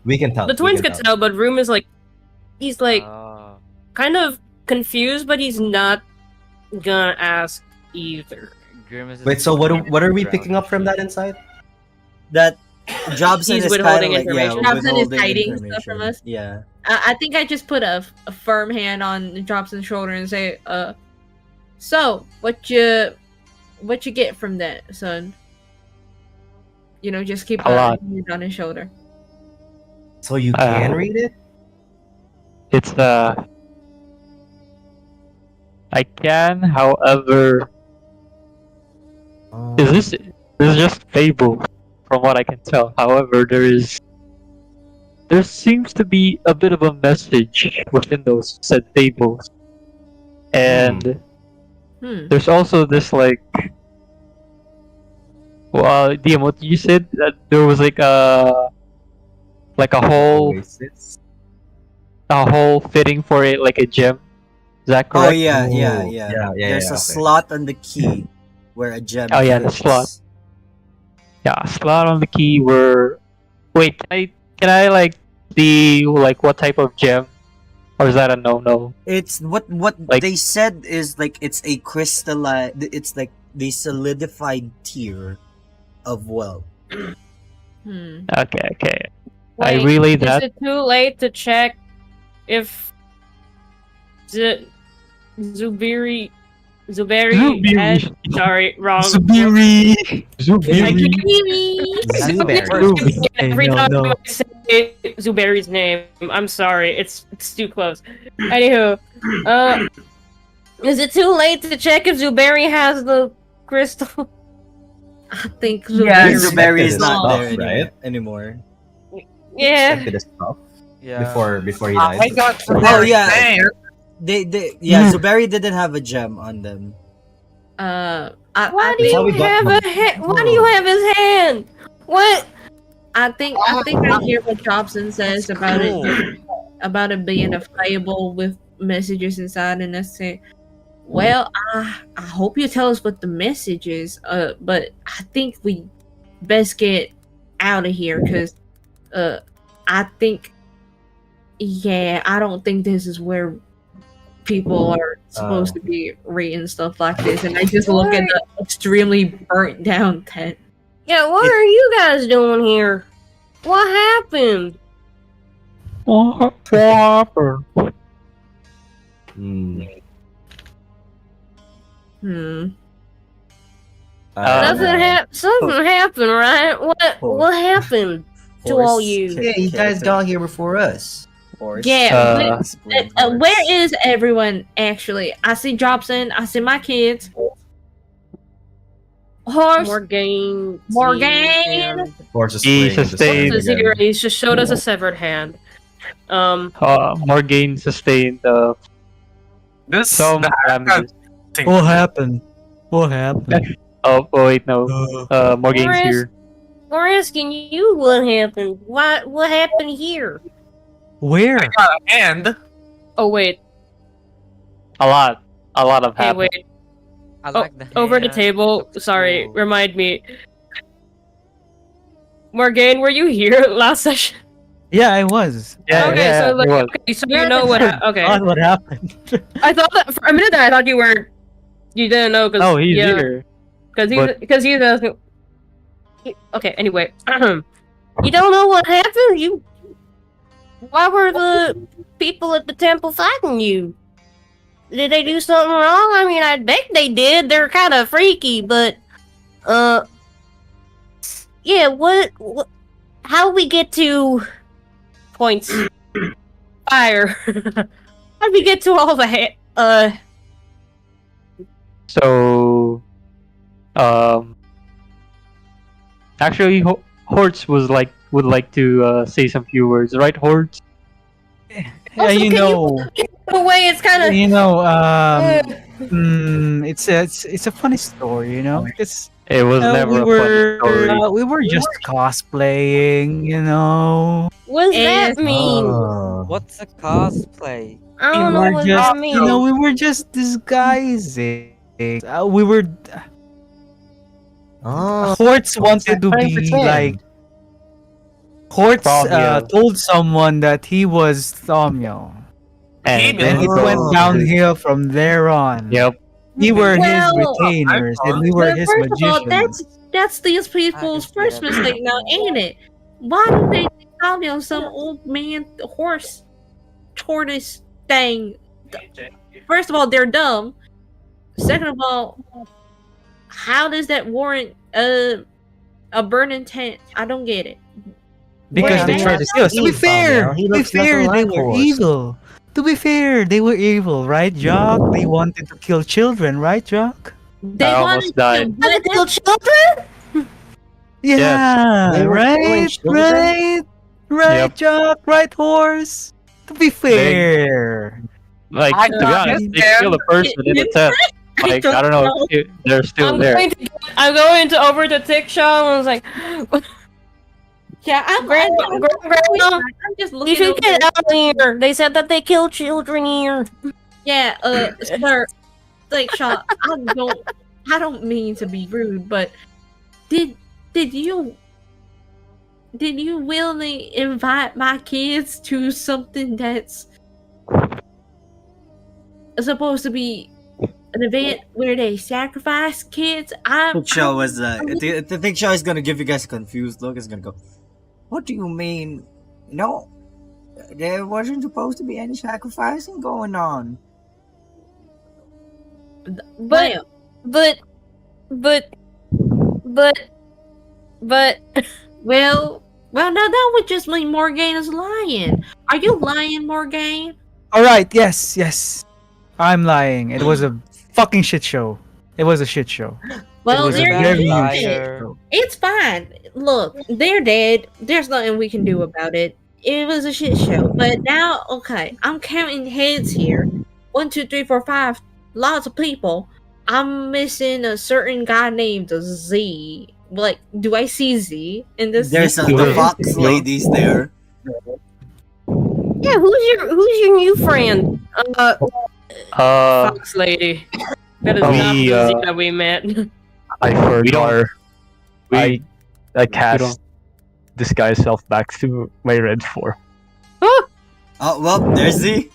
We can tell. The twins could tell, but Room is like, he's like Ah. kind of confused, but he's not gonna ask either. Grimace is Wait, so what are we proud picking up from shit. that inside? That Jobson He's is withholding kind of like, information. Jobson is withholding hiding stuff from information. us. Yeah. I think I just put a firm hand on Jobson's shoulder and say, so what you get from that, son? You know, just keep A lot. hand on his shoulder. So you can read it? It's I can, however, Oh. this is just fable, from what I can tell. However, there seems to be a bit of a message within those said fables, and there's also this like, well, DM, what you said that there was like a hole, Oasis? a hole fitting for it, like a gem. Is that Oh correct? yeah. Yeah, There's a okay. slot on the key where a gem. Oh, yeah, the fits. slot. Yeah, slot on the key where. Wait, can I like see like what type of gem, or is that a no? It's what Like- they said is like it's a crystalline. It's like the solidified tier of wealth. Okay. I Wait, relay is that. it too late to check if Zuberi Zuberi. had... Sorry, wrong. Zuberi. Every No, time no. I say Zuberi's name, I'm sorry, it's too close. Anywho, is it too late to check if Zuberi has the crystal? I think Yeah, Zuberi- Zuberi is not Stuff, there right? anymore. Yeah. Expected his stuff Yeah. before he I died. got Oh yeah, there. Zuberi didn't have a gem on them. I Why do think- how we you got have them. a hand? Why do you have his hand? What? I think I hear what Jobson says about it being a fable with messages inside, and I say, well, I hope you tell us what the message is. But I think we best get out of here because, I think, yeah, I don't think this is where people are supposed to be reading stuff like this. And I just look at the extremely burnt down tent. Yeah, what are you guys doing here? What happened? What happened? Something happened, right? What happened to all you? Yeah, you guys got here before us. Yeah, where is everyone actually? I see Jobson, I see my kids. Horse. Morgaine. Horse is He playing the sustained- song Is here. again. He's just showed us a severed hand. Morgaine sustained This some damages. What happened? What happened? Oh wait, no. Morgaine's Where is- here. We're asking you what happened. What happened here? Where? and Oh wait. A lot of Hey, happened. wait. I like the Over the hand. table. Looks Sorry, cool. remind me. Morgaine, were you here last session? Yeah, I was. Yeah, okay, yeah, so like, it was. okay, so you know what? Okay, God, what happened? I thought that for a minute there, I thought you weren't. You didn't know because Oh, he's here. because he's asking. Okay, anyway, you don't know what happened. Why were the people at the temple fighting you? Did they do something wrong? I mean, I bet they did. They're kind of freaky, but yeah. What? How we get to points? Fire. How'd we get to all the So, actually, Hortz would like to say some few words, right, Hortz? Yeah, Also, you can know, the way it's kind of. you know, it's a funny story, you know, because It was never a funny story. we were just cosplaying, you know. What does that mean? What's a cosplay? I don't know we were what just, that means. you know, we were just disguising. We were. Hortz wanted to be like. Hortz Thomyo. told someone that he was Thomyo. And He then he It did. went downhill from there on. Yep. We were his Well, retainers, and we were But his first of all, magicians. that's these people's see first that. mistake now, ain't it? Why do they call on some old man horse tortoise thing? First of all, they're dumb. Second of all, how does that warrant a burning tent? I don't get it. Because Wait, they man. tried to kill us. To be fair, He to be looks nothing fair, they like were horse. evil. To be fair, they were evil, right, Jock? They wanted to kill children, right, Jock? They I wanted almost died. to kill children. Yeah, They were killing right, children? right, Yep. Jock, right, horse. To be fair, Like, I to be got honest, it, they man. killed a person in the tent. Like, I don't know if they're still there. I'm going to over to Tickshaw and I was like, Yeah, I'm just you looking should over get out of here. They said that they kill children here. Yeah, sir, like Shaw, I don't mean to be rude, but did you willingly invite my kids to something that's supposed to be an event where they sacrifice kids? I think Shaw is gonna give you guys a confused look. It's gonna go, what do you mean? No, there wasn't supposed to be any sacrificing going on. But well, now that would just mean Morgane is lying. Are you lying, Morgane? all right, yes, I'm lying. It was a fucking shit show. It was a shit show. Well, was a they're very dead. shit show. It's fine. Look, they're dead. There's nothing we can do about it. It was a shit show. But now, okay, I'm counting heads here. 1, 2, 3, 4, 5. Lots of people. I'm missing a certain guy named Z. Like, do I see Z in this? There's the fox ladies there. yeah, who's your new friend? Fox lady. That is not we, the Z that we met. I forgot. I don't- cast disguise self back to my red form. Oh well, there's Z.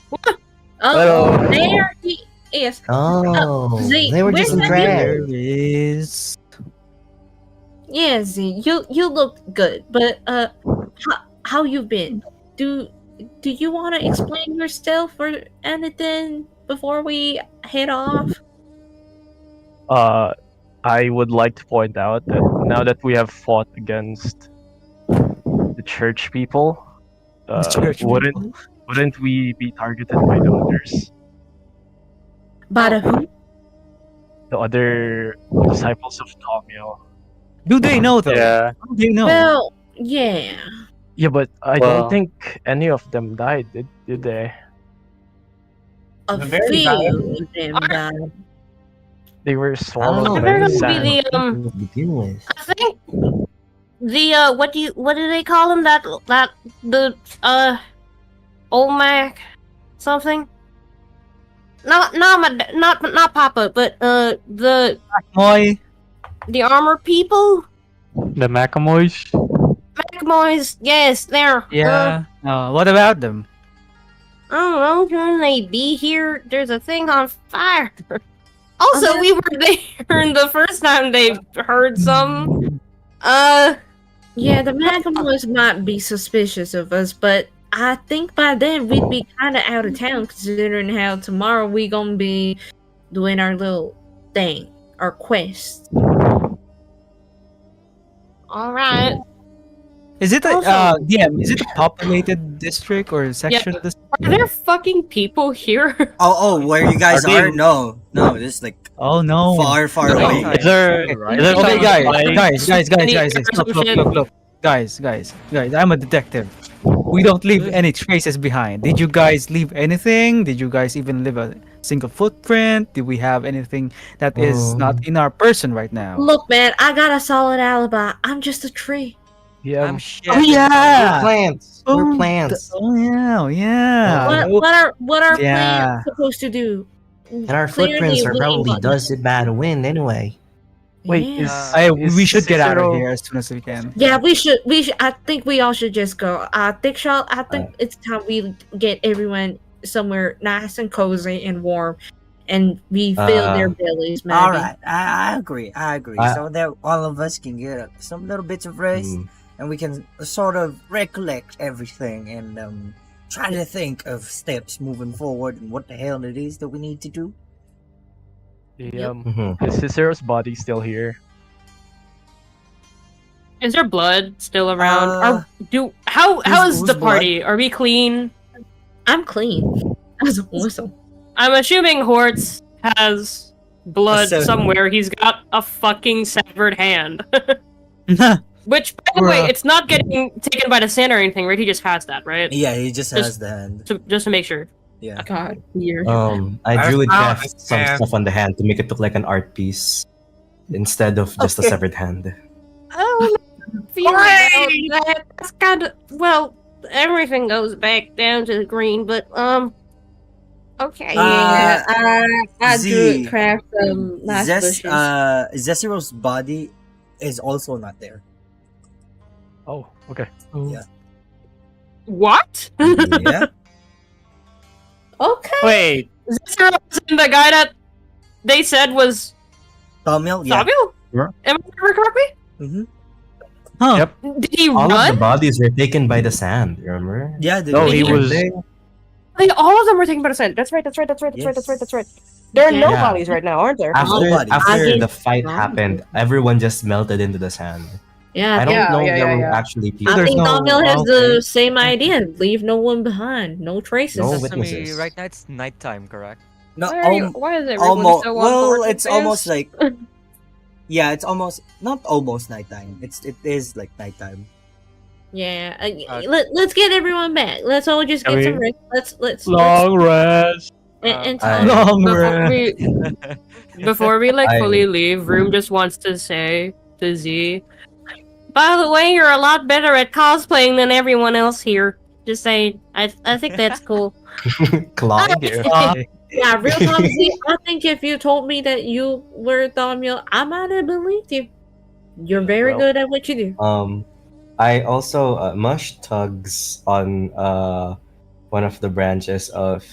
Oh, there he is. Oh, Z, they were where's just in that drag. There is. Yeah, Z, you look good, but how you been? Do you want to explain yourself or anything before we head off? I would like to point out that now that we have fought against the church people, wouldn't we be targeted by the others? By the who? The other disciples of Tomio. Do they know though? Yeah. Do they know? Well, yeah. Yeah, but I Well- don't think any of them died, did they? A The very few bad. of them died. They were I don't swallowed know. by They're the gonna sand. be To begin with. I think the what do they call him? That the Olmec something? Not Papa, but the Moy. armor people. The Macamoys? Macmoys, yes, they're Yeah. What about them? I don't know, shouldn't they be here? There's a thing on fire. Also, we were there the first time they heard some. Yeah, the Macamoys might be suspicious of us, but I think by then we'd be kind of out of town, considering how tomorrow we gonna be doing our little thing, our quest. All right. Is it a Also- DM? Is it a populated district or section? Are there fucking people here? Oh, where you guys Are they- are? No, this is like Oh no! far No, away. outside. Is there, Right. is there Okay, some, guys, like- look, guys, I'm a detective. We don't leave any traces behind. Did you guys leave anything? Did you guys even leave a single footprint? Did we have anything that is not in our person right now? Look, man, I got a solid alibi. I'm just a tree. Yeah, I'm shit. Oh yeah! We're plants. We're plants. Oh yeah. What are Yeah. plants supposed to do? And our Clearly footprints are we probably want- dusted by the wind anyway. Wait, Yeah. We should get out of Cicero- here as soon as we can. Yeah, we should. I think we all should just go. I think it's time we get everyone somewhere nice and cozy and warm, and we fill their bellies. Maybe. All right, I agree. I agree. I- So that all of us can get some little bits of rest, and we can sort of recollect everything and try to think of steps moving forward and what the hell it is that we need to do. Is Cicero's body still here? Is there blood still around? How is whose the party? Are we clean? I'm clean. That's awesome. I'm assuming Hortz has blood So- somewhere. He's got a fucking severed hand. Which, by the way, it's not getting taken by the sand or anything, right? He just has that, right? Yeah, he just has the hand. Just to make sure. Yeah. God, weird. I druid found craft it, some man. stuff on the hand to make it look like an art piece instead of just a Okay. severed hand. Oh, that's kind of everything goes back down to the green, but okay. Yeah, I Z- drew craft some nice Zes- bushes. Zesiro's body is also not there. Oh, okay. Yeah. What? Yeah. Okay. Wait. Zero wasn't the guy that they said was Tamil, yeah. Samuel? Yeah. Am I remember correctly? Mm-hmm. Huh. Yep. Did he All of the run? bodies were taken by the sand, remember? Yeah, No, he was. All of them were taken by the sand. That's right. That's right. There are no Yeah. bodies right now, aren't there? After, Nobody. after the fight Nobody. happened, everyone just melted into the sand. Yeah, I don't know if yeah, there were yeah. actually people. I There's think no- Daniel has okay. the same idea. Leave no one behind. No traces. No Sesame, witnesses. right now it's nighttime, correct? No, Why is everyone almost. so on Well, board with it's almost this? like. Yeah, it's almost not almost nighttime. It is like nighttime. Yeah. Let's get everyone back. Let's all just I get some mean, rest. Let's Long rest. and I- talk. Long Before rest. before we I- fully leave, Room just wants to say to Z, by the way, you're a lot better at cosplaying than everyone else here. Just saying, I think that's cool. Claw. Yeah, real talk. Z, I think if you told me that you were Daniel, I might have believed you. You're very Well, good at what you do. I also Mush tugs on one of the branches of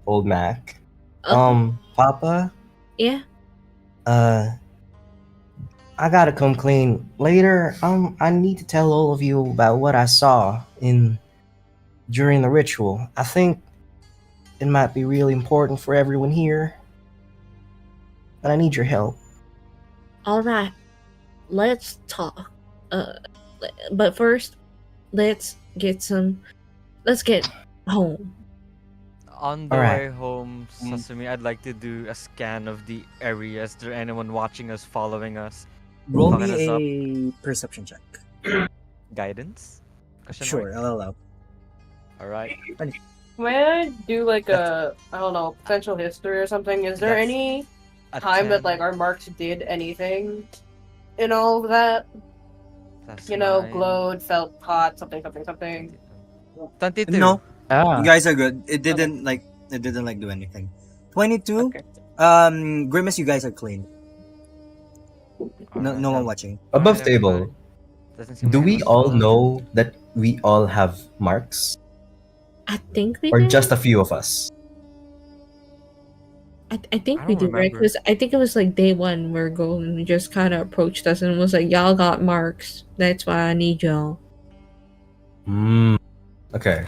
Old Mac. Papa, Yeah. I gotta come clean later. I need to tell all of you about what I saw during the ritual. I think it might be really important for everyone here, but I need your help. All right. Let's talk. But first, let's get home. On the Alright. way home, Sesame, I'd like to do a scan of the area. Is there anyone watching us, following us? Roll Fucking us up. me a perception check. Guidance? Question Sure, I'll allow. Alright. May I do like a, I don't know, potential history or something? Is there That's any a time that 10. like our marks did anything in all of that? That's You know, 9. glowed, felt hot, something. 22. No, Ah. you guys are good. It didn't do anything. 22. Okay. Grimace, you guys are clean. No, Alright, no one then. watching. Above Alright, table, everybody. Doesn't seem do like we anyone's all following. know that we all have marks? I think we Or do. just a few of us? I think I we don't do, right? remember. Because I think it was like day one where Golden just kind of approached us and was like, "Y'all got marks. That's why I need y'all." Okay.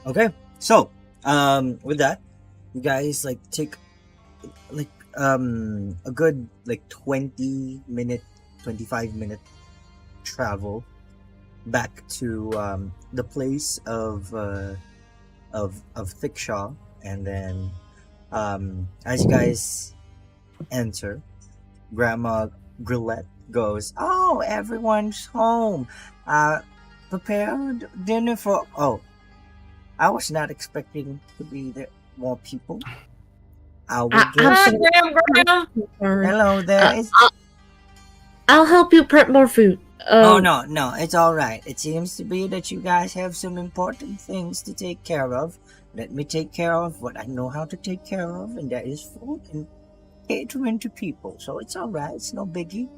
Okay, so with that, you guys like take like a good like 20-minute, 25-minute travel back to the place of Thickshaw, and then as you guys enter, Grandma Grillette goes, "Oh, everyone's home. Prepared dinner for I was not expecting to be there more people. I will get Graham. hello there. I'll help you prep more food. Oh no, it's all right. It seems to be that you guys have some important things to take care of. Let me take care of what I know how to take care of, and that is food and catering to people. So it's all right. It's no biggie.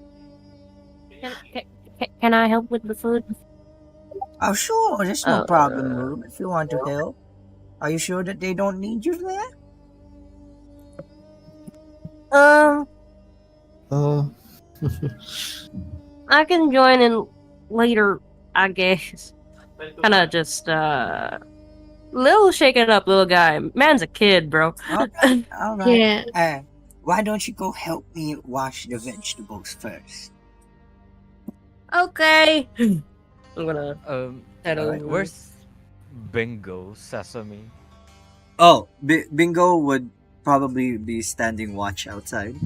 Can I help with the food? Oh, sure, there's no problem, Rube, if you want to help. Are you sure that they don't need you there? I can join in later, I guess. Kind of just, little shaken up little guy. Man's a kid, bro. All right. Yeah. Why don't you go help me wash the vegetables first? Okay. I'm gonna head over. Where's Bingo Sesame? Oh, Bingo would probably be standing watch outside.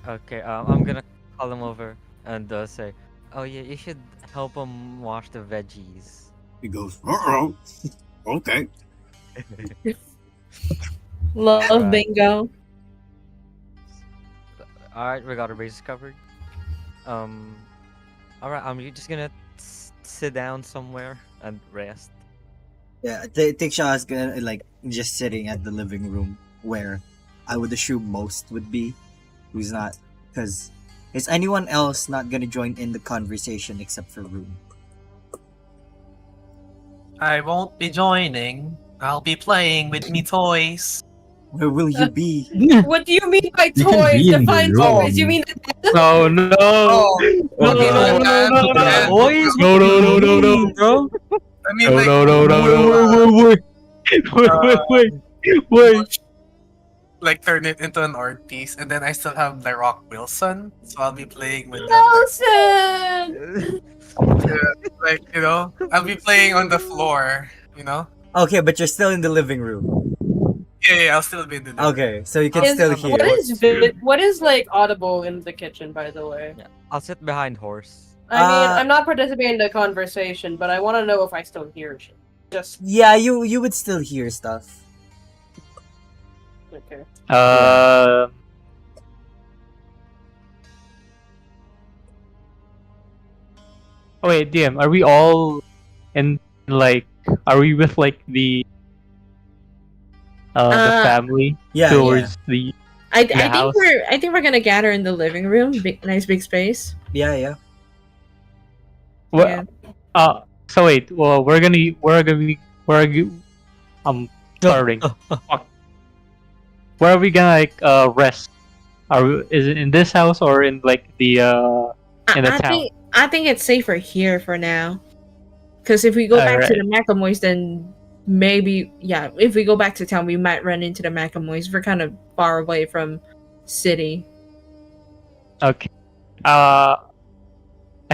Okay, I'm gonna call him over and say, "Oh yeah, you should help him wash the veggies." He goes, "Uh-oh, okay." Love Alright. bingo. All right, we got our bases covered. All right, you just gonna sit down somewhere and rest. Yeah, Tiksha is gonna like just sitting at the living room where I would assume most would be. Who's not? Because is anyone else not gonna join in the conversation except for Room? I won't be joining. I'll be playing with me toys. Where will you be? What do you mean by You can toys? be in the Define room. toys. You mean No, no, Oh, no, yeah. Boys, no, bro. I mean, like, wait. like turn it into an art piece, and then I still have the Rock Wilson, so I'll be playing with that. Wilson? Like, I'll be playing on the floor. Okay, but you're still in the living room. Yeah, I'll still be in the. Okay, so you can still hear. What is like audible in the kitchen, by the way? Yeah, I'll sit behind horse. I mean, I'm not participating in the conversation, but I want to know if I still hear shit. Just Yeah, you would still hear stuff. okay. Oh wait, DM, are we all in like? Are we with like the family Yeah, towards the? I house? think we're gonna gather in the living room. Nice big space. Yeah. Well, so wait. Well, we're gonna. I'm starting. Fuck. Where are we gonna like rest? Is it in this house or in like the in the town? I think it's safer here for now. Because if we go back to the Macamoys, then maybe if we go back to town, we might run into the Macamoys. We're kind of far away from city. Okay. I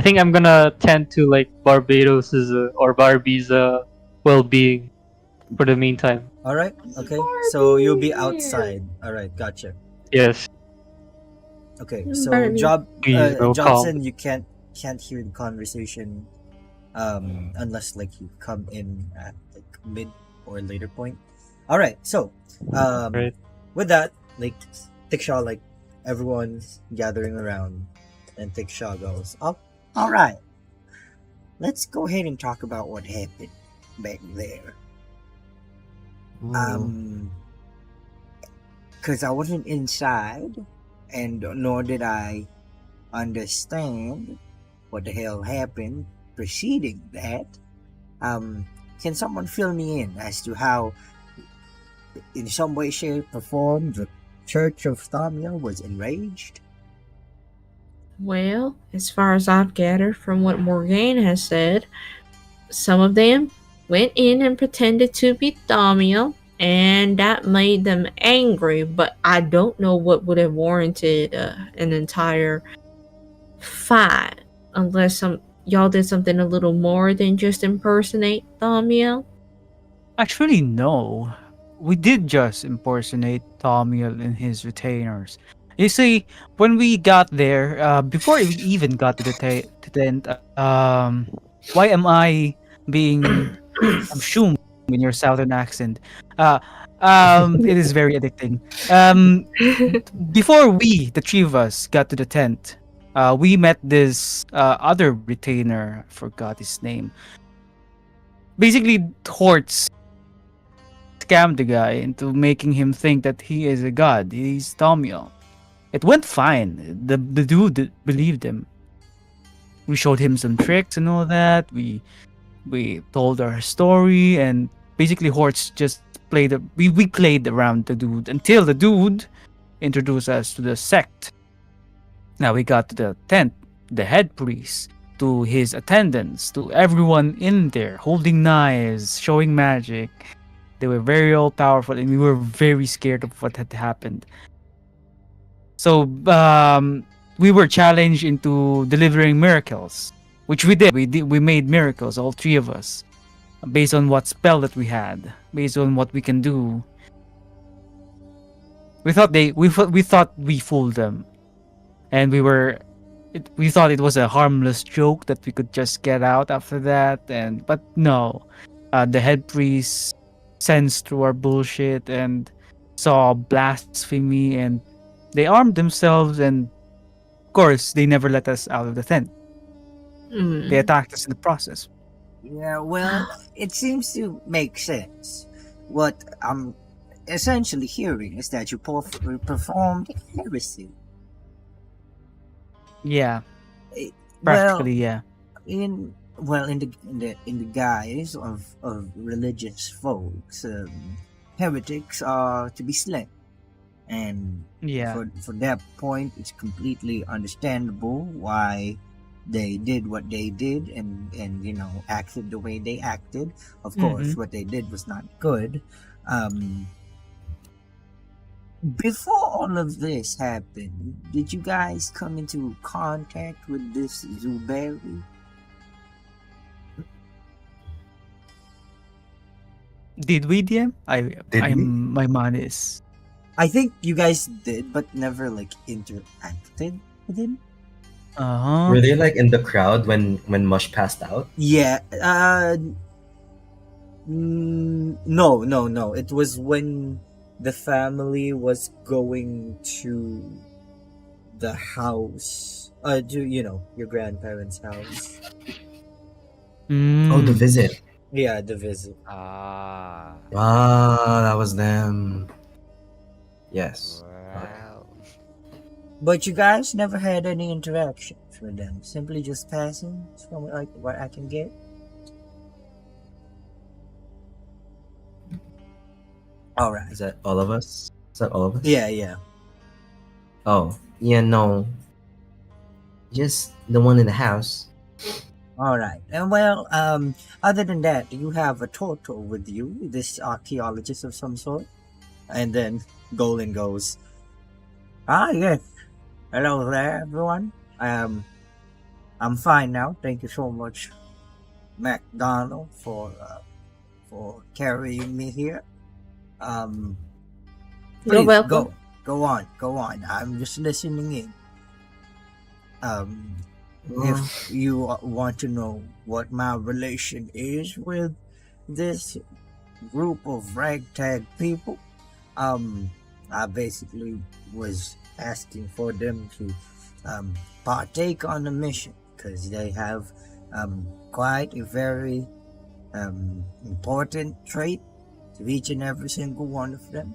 think I'm gonna tend to like Barbados's or Barbie's well-being for the meantime. All right. Okay. So you'll be outside. All right. Gotcha. Yes. Okay. So Barbie. Johnson, you can't hear the conversation, unless like you come in at like mid or later point. All right. So, with that, like Tiksha, like everyone's gathering around, and Tiksha goes, "Oh, all right. Let's go ahead and talk about what happened back there." Because I wasn't inside, and nor did I understand what the hell happened preceding that. Can someone fill me in as to how, in some way, shape, or form, the Church of Thamiel was enraged? Well, as far as I've gathered from what Morgane has said, some of them went in and pretended to be Thamiel, and that made them angry, but I don't know what would have warranted an entire fight, unless y'all did something a little more than just impersonate Thamiel. Actually, no. We did just impersonate Thamiel and his retainers. You see, when we got there, before we even got to the tent, why am I being assumed in your southern accent? It is very addicting. Before the three of us, got to the tent, we met this other retainer. I forgot his name. Basically, Torts scammed the guy into making him think that he is a god. He's Thamiel. It went fine. The dude believed him. We showed him some tricks and all that. We We told our story, and basically Hortz just we played around the dude until the dude introduced us to the sect. Now we got to the tent, the head priest, to his attendants, to everyone in there holding knives, showing magic. They were very all powerful, and we were very scared of what had happened. So we were challenged into delivering miracles, which we did. We made miracles, all three of us, based on what spell that we had, based on what we can do. We thought we fooled them, and we thought it was a harmless joke that we could just get out after that. But no, the head priest sensed through our bullshit and saw blasphemy, and they armed themselves, and of course they never let us out of the tent. They attacked us in the process. Yeah, well, it seems to make sense. What I'm essentially hearing is that you performed heresy. Yeah, Eh, practically, yeah. in the guise of religious folks, heretics are to be slain, and Yeah. for that point, it's completely understandable why they did what they did and acted the way they acted. Of course, what they did was not good. Before all of this happened, did you guys come into contact with this Zuberi? Did we, DM? Did we? My mind is. I think you guys did, but never interacted with him. Were they in the crowd when Mush passed out? Yeah. No. It was when the family was going to the house, to your grandparents' house. Oh, the visit. Yeah, the visit. Ah, that was them. Yes. Wow. But you guys never had any interactions with them. Simply just passing from what I can get. All right. Is that all of us? Is that all of us? Yeah. Oh, yeah, no. Just the one in the house. All right. And other than that, do you have a turtle with you, this archaeologist of some sort? And then Golan goes, yes. Hello there, everyone. I'm fine now. Thank you so much, MacDonald, for carrying me here. You're Please, welcome. Go on. I'm just listening in. If you want to know what my relation is with this group of ragtag people, I basically was asking for them to partake on the mission because they have quite a very important trait to each and every single one of them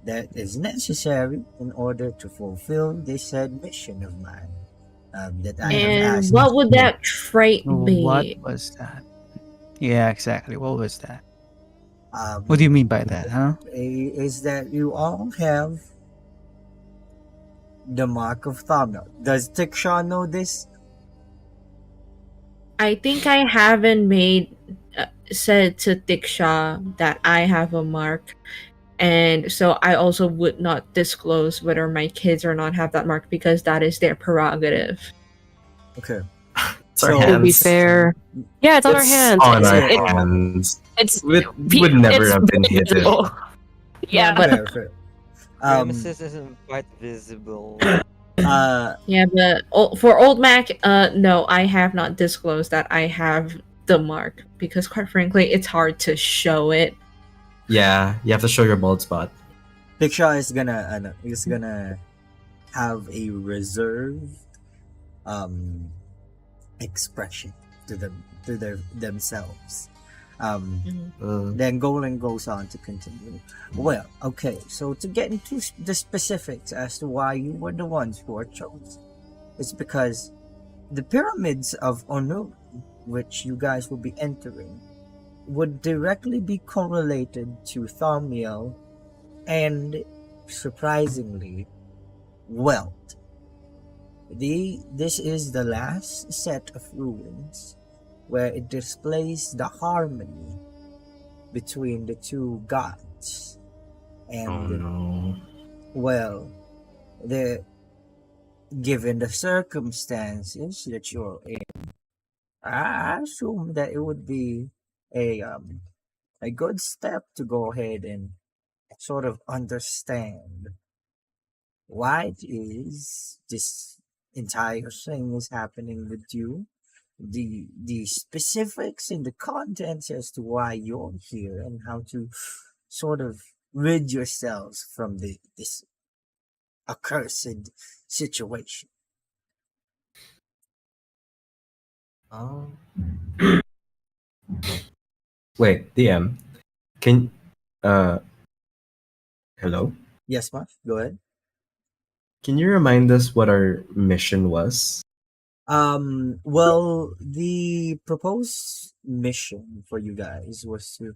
that is necessary in order to fulfill this said mission of mine that I have And asked. what would that trait be? What was that? Yeah, exactly. What was that? Um, What do you mean by that, huh? Is that you all have the mark of Thamna. Does Tikshaw know this? I think I haven't said to Diksha that I have a mark, and so I also would not disclose whether my kids or not have that mark because that is their prerogative. Okay. It's our To be hands. fair, yeah, it's on our hands. On our It- hands. It's Would never it's have been hidden. visible. Yeah, Fair. Nemesis isn't quite visible. Yeah, but for old Mac, no, I have not disclosed that I have the mark because, quite frankly, it's hard to show it. Yeah, you have to show your bald spot. Tikshaw is gonna have a reserved expression to themselves. Then Golan goes on to continue. Well, okay, so to get into the specifics as to why you were the ones who are chosen, it's because the pyramids of Onu which you guys will be entering would directly be correlated to Thaumiel and, surprisingly, wealth. This is the last set of ruins where it displays the harmony between the two gods. And, Oh no. well, given the circumstances that you're in, I assume that it would be a good step to go ahead and sort of understand why it is this entire thing is happening with you, the specifics and the contents as to why you're here, and how to sort of rid yourselves from this accursed situation. Um, Wait, DM. Can hello? Yes, Mark, go ahead. Can you remind us what our mission was? Well, the proposed mission for you guys was to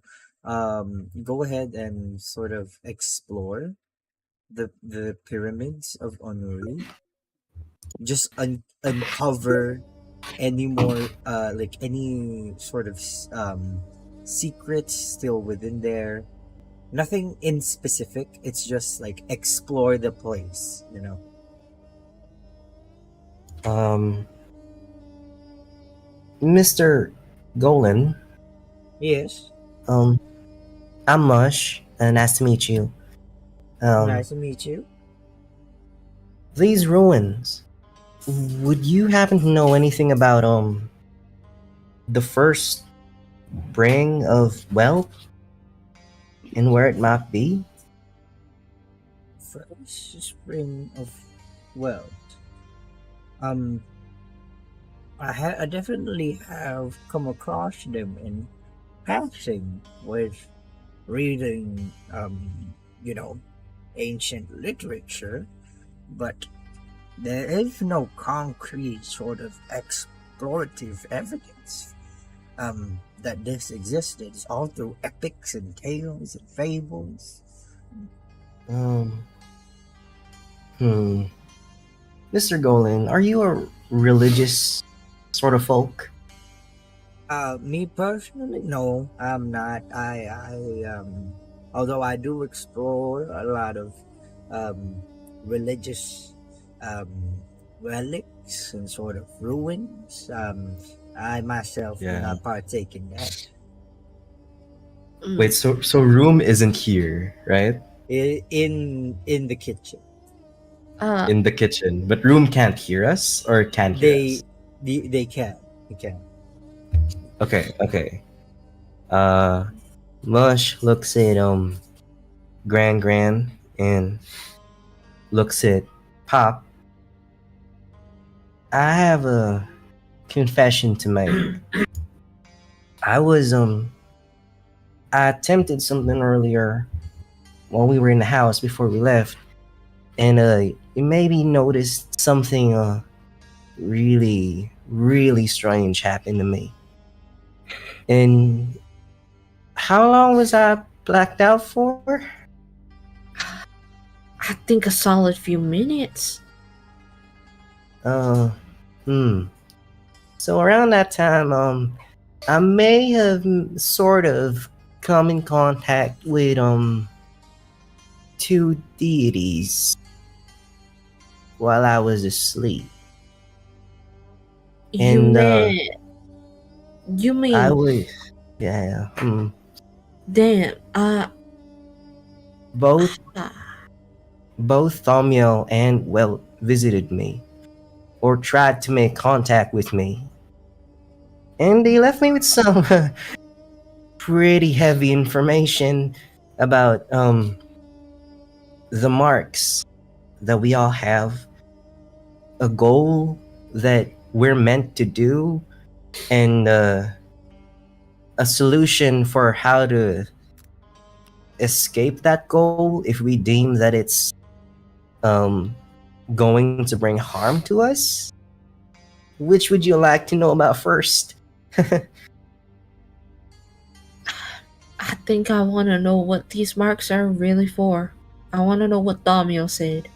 go ahead and sort of explore the pyramids of Onuri. Just uncover any more like any sort of secrets still within there. Nothing in specific. It's just like explore the place, you know. Mr. Golan. Yes. I'm Mush. Nice to meet you. Nice to meet you. These ruins. Would you happen to know anything about the first spring of wealth and where it might be? First spring of wealth. I definitely have come across them in passing with reading, ancient literature, but there is no concrete sort of explorative evidence that this existed. It's all through epics and tales and fables. Mr. Golan, are you a religious sort of folk? Me personally, no, I'm not. Although I do explore a lot of religious relics and sort of ruins, I myself do not partake in that. Wait, so room isn't here, right? In the kitchen. In the kitchen, but room can't hear us or can hear us. They can. They can. Okay. Mush looks at Gran and looks at Pop. I have a confession to make. I attempted something earlier while we were in the house before we left, and you maybe noticed something really, really strange happened to me. And how long was I blacked out for? I think a solid few minutes. So around that time, I may have sort of come in contact with two deities while I was asleep. You mean I was, yeah. Damn. Both Thaumiel and Well visited me, or tried to make contact with me, and they left me with some pretty heavy information about the marks that we all have, a goal that we're meant to do, and a solution for how to escape that goal if we deem that it's going to bring harm to us. Which would you like to know about first? I think I want to know what these marks are really for. I want to know what Thamiel said.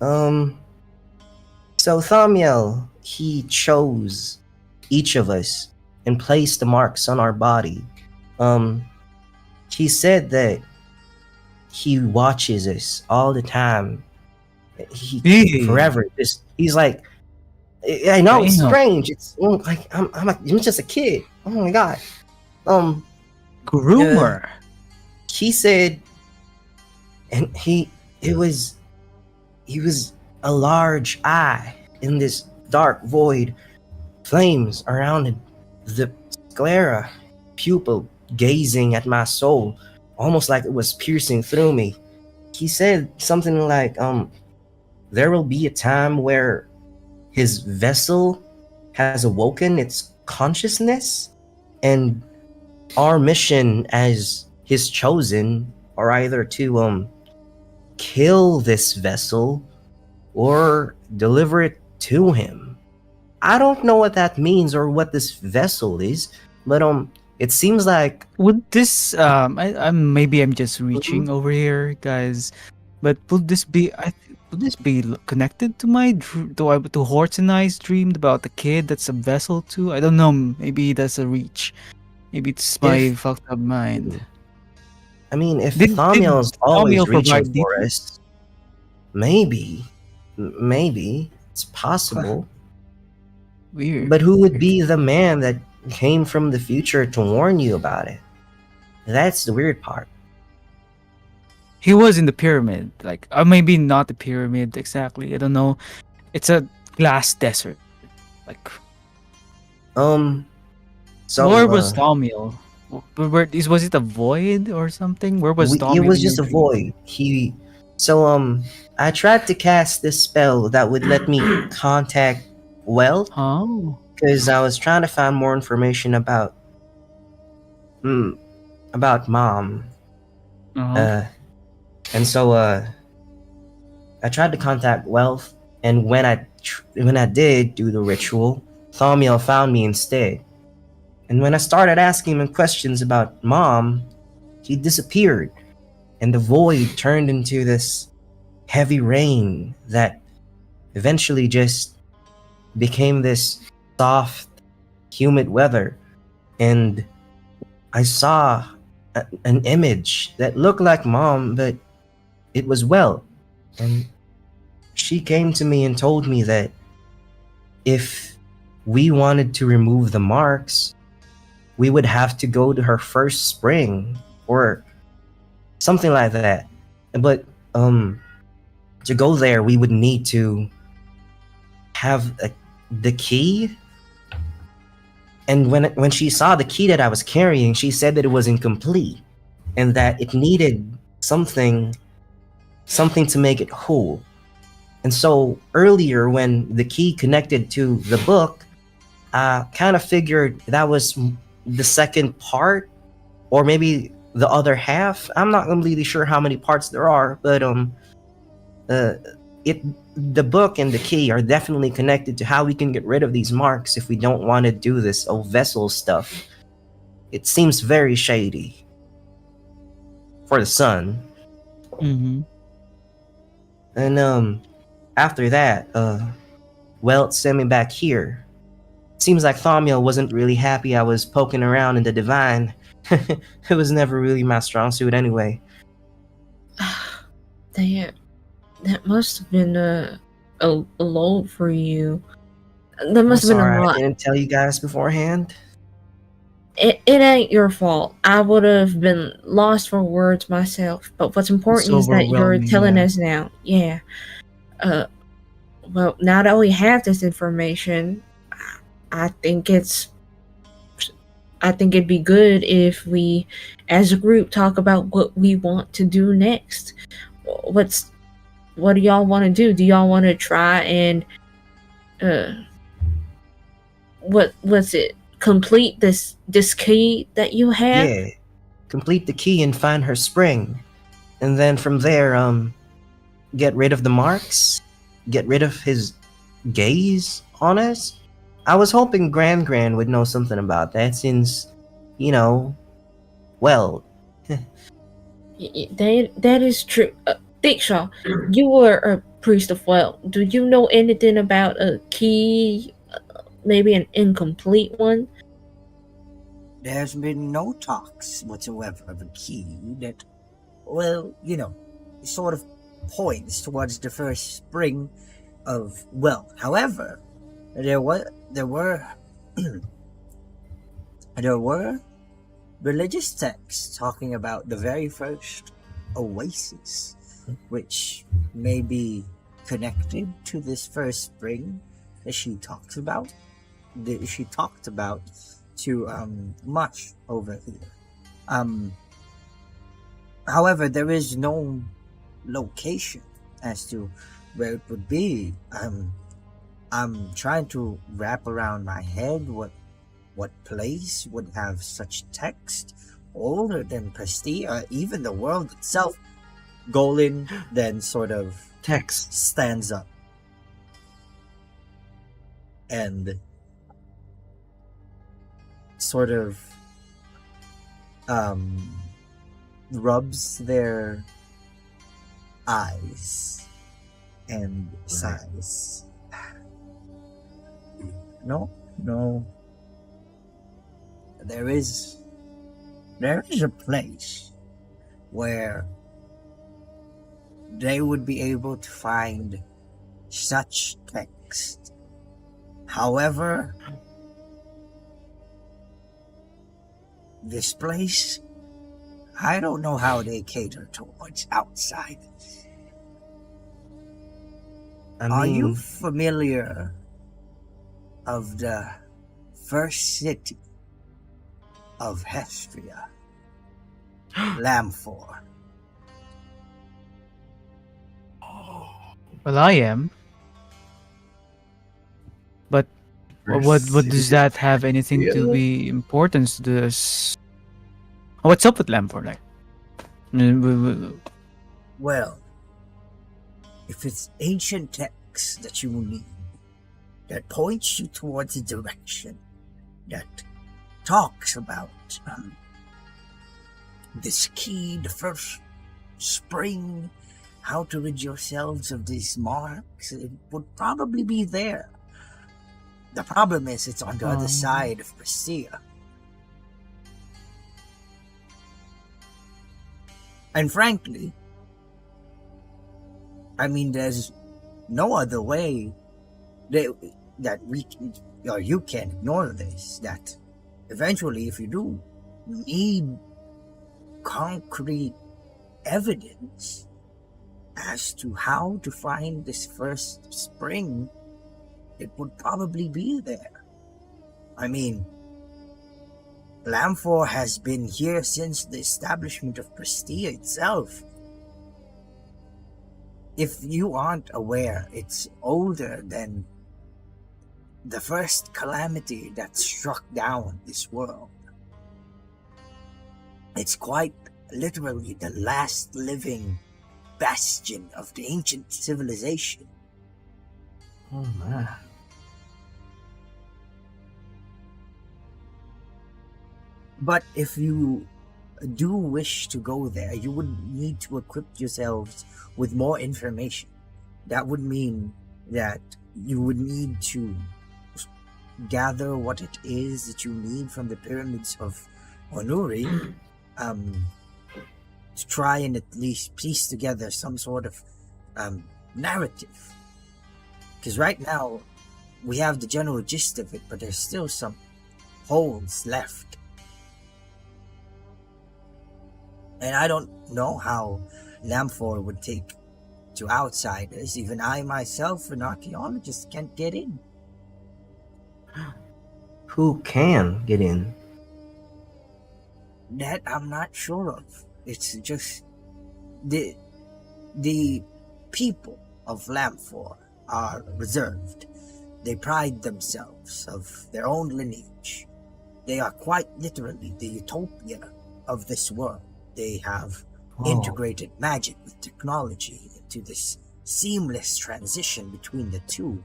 So Thamiel, he chose each of us and placed the marks on our body. He said that he watches us all the time. He forever. He's like, I know it's Damn. strange. It's like I'm just a kid. Oh my god. Groomer. He said, and he was a large eye in this dark void, flames around the sclera, pupil gazing at my soul, almost like it was piercing through me. He said something like, there will be a time where his vessel has awoken its consciousness, and our mission as his chosen are either to kill this vessel or deliver it to him. I don't know what that means or what this vessel is, but it seems like Would this maybe I'm just reaching over here, guys, but would this be connected to my to Hortz and I's dream about the kid that's a vessel too? I don't know. Maybe that's a reach. Maybe it's my fucked up mind. I mean, if Did Thamiel's always Thamiel reaching provide for details? us, maybe it's possible. Weird. But who would be the man that came from the future to warn you about it? That's the weird part. He was in the pyramid, like maybe not the pyramid exactly. I don't know. It's a glass desert, like. So where was Thamiel? Was it a void or something? Where was Thamiel? It was in just a your dream? void. I tried to cast this spell that would let me contact Wealth. Oh. Because I was trying to find more information about Mom. Uh-huh. And so I tried to contact Wealth, and when I did do the ritual, Thamiel found me instead. And when I started asking him questions about Mom, he disappeared, and the void turned into this heavy rain that eventually just became this soft, humid weather. And I saw an image that looked like Mom, but it was Well. And she came to me and told me that if we wanted to remove the marks, we would have to go to her first spring or something like that. But to go there, we would need to have the key. And when she saw the key that I was carrying, she said that it was incomplete and that it needed something to make it whole. And so earlier, when the key connected to the book, I kind of figured that was the second part, or maybe the other half. I'm not completely sure how many parts there are, but the book and the key are definitely connected to how we can get rid of these marks if we don't want to do this vessel stuff. It seems very shady for the sun. Mm-hmm. And after that, Welt sent me back here. Seems like Thamiel wasn't really happy I was poking around in the divine. It was never really my strong suit anyway. Damn, that must have been a load for you. That must have been a lot. I didn't tell you guys beforehand. It ain't your fault. I would have been lost for words myself. But what's important is that you're telling us now. Yeah. Well, now that we have this information, I think it'd be good if we, as a group, talk about what we want to do next. What do y'all want to do? Do y'all want to try and what's it? Complete this key that you have? Yeah. Complete the key and find her spring. And then from there, get rid of the marks, get rid of his gaze on us. I was hoping Grand would know something about that since, you know, well, That is true. Dikshaw, you were a priest of well. Do you know anything about a key, maybe an incomplete one? There's been no talks whatsoever of a key that, well, sort of points towards the first spring of wealth. However, there were there were religious texts talking about the very first oasis, which may be connected to this first spring that she talks about. She talked about to much over here. However, there is no location as to where it would be. I'm trying to wrap around my head what place would have such text older than Prestiyah, even the world itself. Golin then sort of text stands up and sort of rubs their eyes and sighs. No. There is a place where they would be able to find such text. However, this place, I don't know how they cater towards outsiders. Are you familiar of the first city of Hestria, Lamfor? Well, I am. But what does that have anything to be importance to this? What's up with Lamfor, like? Well, if it's ancient texts that you need, that points you towards a direction, that talks about this key, the first spring, how to rid yourselves of these marks, it would probably be there. The problem is it's on the other side of Prestiyah. And frankly, I mean, there's no other way that we can, or you can ignore this, that eventually, if you do need concrete evidence as to how to find this first spring, it would probably be there. I mean, Lamfor has been here since the establishment of Prestiyah itself. If you aren't aware, it's older than the first calamity that struck down this world. It's quite literally the last living bastion of the ancient civilization. Oh my. But if you do wish to go there, you would need to equip yourselves with more information. That would mean that you would need to gather what it is that you need from the pyramids of Onuri, to try and at least piece together some sort of narrative. Because right now, we have the general gist of it, but there's still some holes left. And I don't know how Lamfor would take to outsiders. Even I myself, an archaeologist, can't get in. Who can get in? That I'm not sure of. It's just the people of Lamfor are reserved. They pride themselves of their own lineage. They are quite literally the utopia of this world. They have integrated magic with technology into this seamless transition between the two.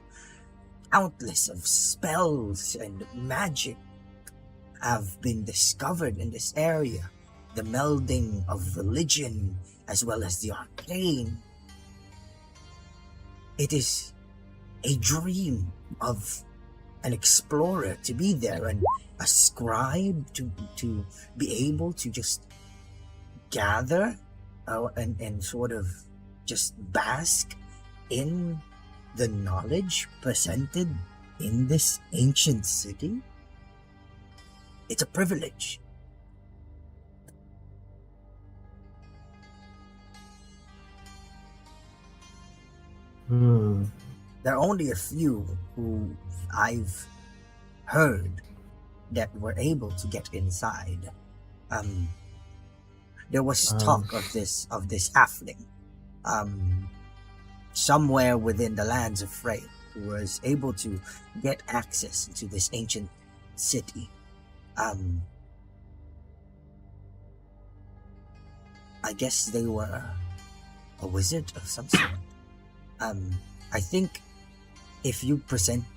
countless of spells and magic have been discovered in this area. The melding of religion as well as the arcane. It is a dream of an explorer to be there, and a scribe to be able to just gather and sort of just bask in the knowledge presented in this ancient city. It's a privilege. There are only a few who I've heard that were able to get inside. There was talk of this halfling, somewhere within the lands of Frey, who was able to get access to this ancient city. I guess they were a wizard of some sort. I think if you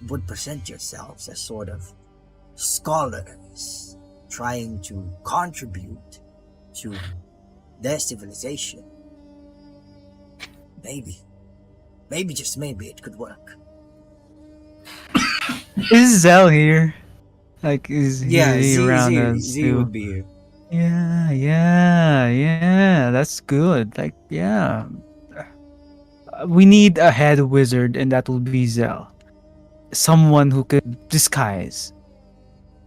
would present yourselves as sort of scholars trying to contribute to their civilization, maybe just maybe it could work. Is Zell here? Like, is he Z, around Z, us Z too? would be here. Yeah. That's good. Like, yeah. We need a head wizard, and that will be Zell. Someone who could disguise.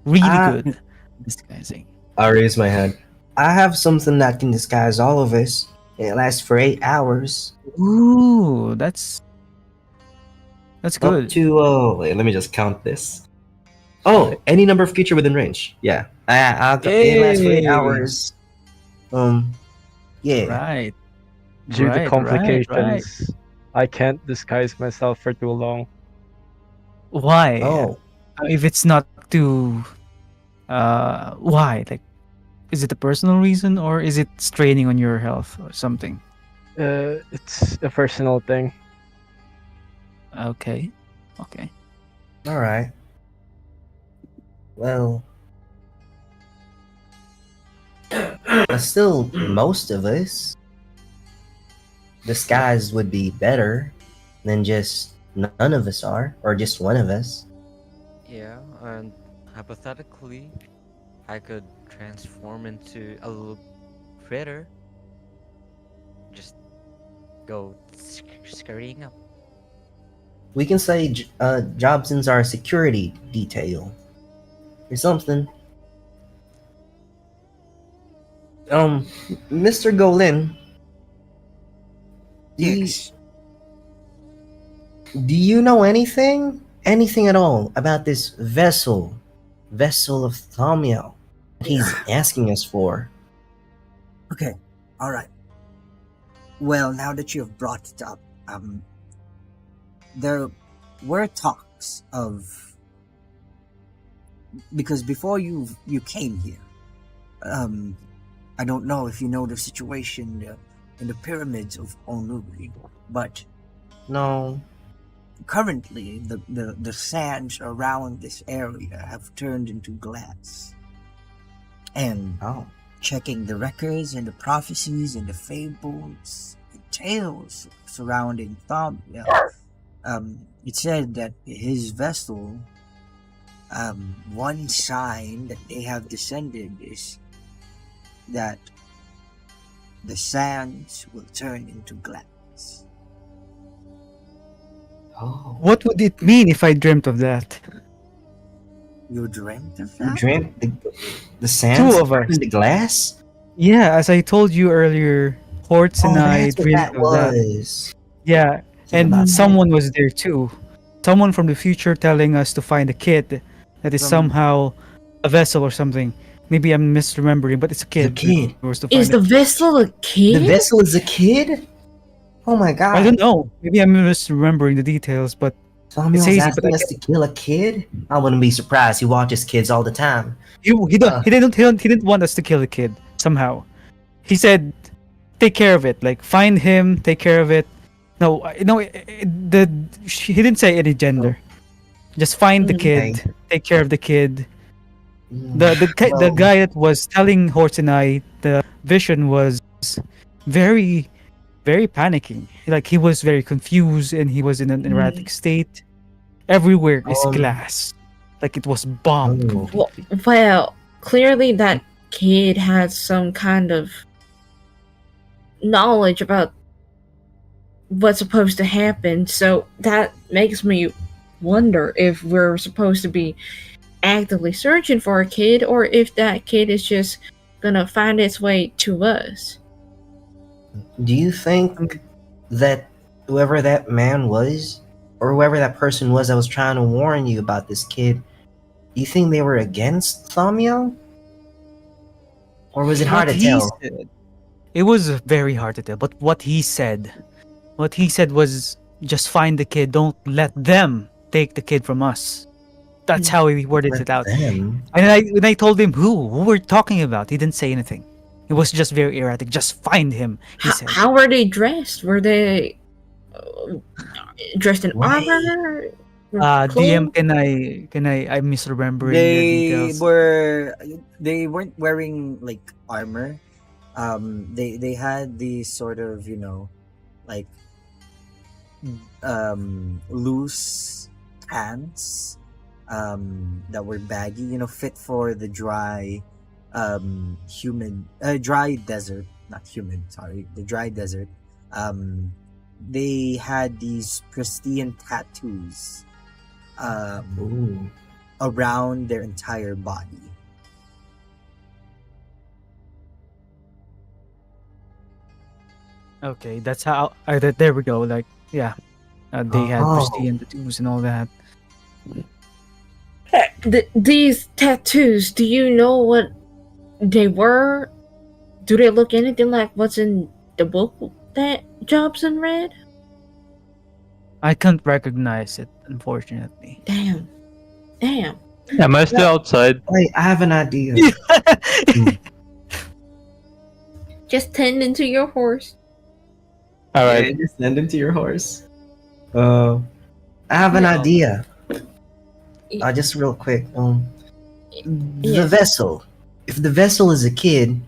Really good disguising. I raise my hand. I have something that can disguise all of us. It lasts for 8 hours. Ooh, that's good. Up to wait, let me just count this. Oh, any number of creature within range. Yeah, it lasts for 8 hours. Yeah. Right. Due to Right. complications, I can't disguise myself for too long. Why? Oh, If it's not too, why? Like, is it a personal reason, or is it straining on your health or something? It's a personal thing. Okay. all right. Well, still, most of us disguise would be better than just none of us are, or just one of us. Yeah, and hypothetically, I could transform into a little critter. Just go scurrying up. We can say Jobson's our security detail or something. Mr. Golin, Yes. do you know anything at all about this vessel of Thamiel that he's asking us for? Okay. All right. Well, now that you have brought it up, there were talks of, because before you came here, I don't know if you know the situation in the pyramids of Onuri, but No. currently the sands around this area have turned into glass. And checking the records and the prophecies and the fables and tales surrounding Thamiel, it said that his vessel, one sign that they have descended is that the sands will turn into glass. Oh. What would it mean if I dreamt of that? You dreamt of You that? dreamt the sands Two of us. turned to glass? Yeah, as I told you earlier, Hortz and I that's what dreamed that of that. was. Yeah, Think about and that. someone was there too. Someone from the future telling us to find a kid that is somehow a vessel or something. Maybe I'm misremembering, but it's a kid. kid. We're supposed to Is find the it. vessel a kid? The vessel is a kid? Oh my god. I don't know. Maybe I'm misremembering the details, but Thamiel's it's hazy. But asking us to kill a kid? I wouldn't be surprised. He watches kids all the time. he didn't want us to kill the kid somehow. He said, "Take care of it. Like find him, take care of it." No, he didn't say any gender. Just find the Okay. kid, take care of the kid. The Well, guy that was telling Horse and I the vision was very very panicking. Like he was very confused and he was in an erratic state. Everywhere is Um, glass, like it was bombed. oh, Well, clearly that kid had some kind of knowledge about what's supposed to happen, so that makes me wonder if we're supposed to be actively searching for a kid or if that kid is just gonna find its way to us. do you think that whoever that man was, or whoever that person was that was trying to warn you about this kid, do you think they were against Thamiel? Or was it hard to What he tell? said, it was very hard to tell. But what he said was just find the kid. Don't let them take the kid from us. That's how he worded Let it out. them? And when I told him who we're talking about, he didn't say anything. It was just very erratic. Just find him, he said. How were they dressed? Were they dressed in Why? armor? DM, I'm misremembering the details. They weren't wearing like armor. They had these sort of, like loose pants that were baggy, fit for the dry dry desert, not humid, sorry, the dry desert. They had these Prestiyah tattoos Ooh. around their entire body. Okay, that's how. There we go. Like, yeah, they had Oh. Prestiyah tattoos and all that. These tattoos, do you know what they were? Do they look anything like what's in the book that Jobson read? I can't recognize it, unfortunately. Damn. Am I still outside? Wait, I have an idea. Just tending to your horse. All right. Just send him to your horse. I have an No. idea. Just real quick. The vessel. If the vessel is a kid,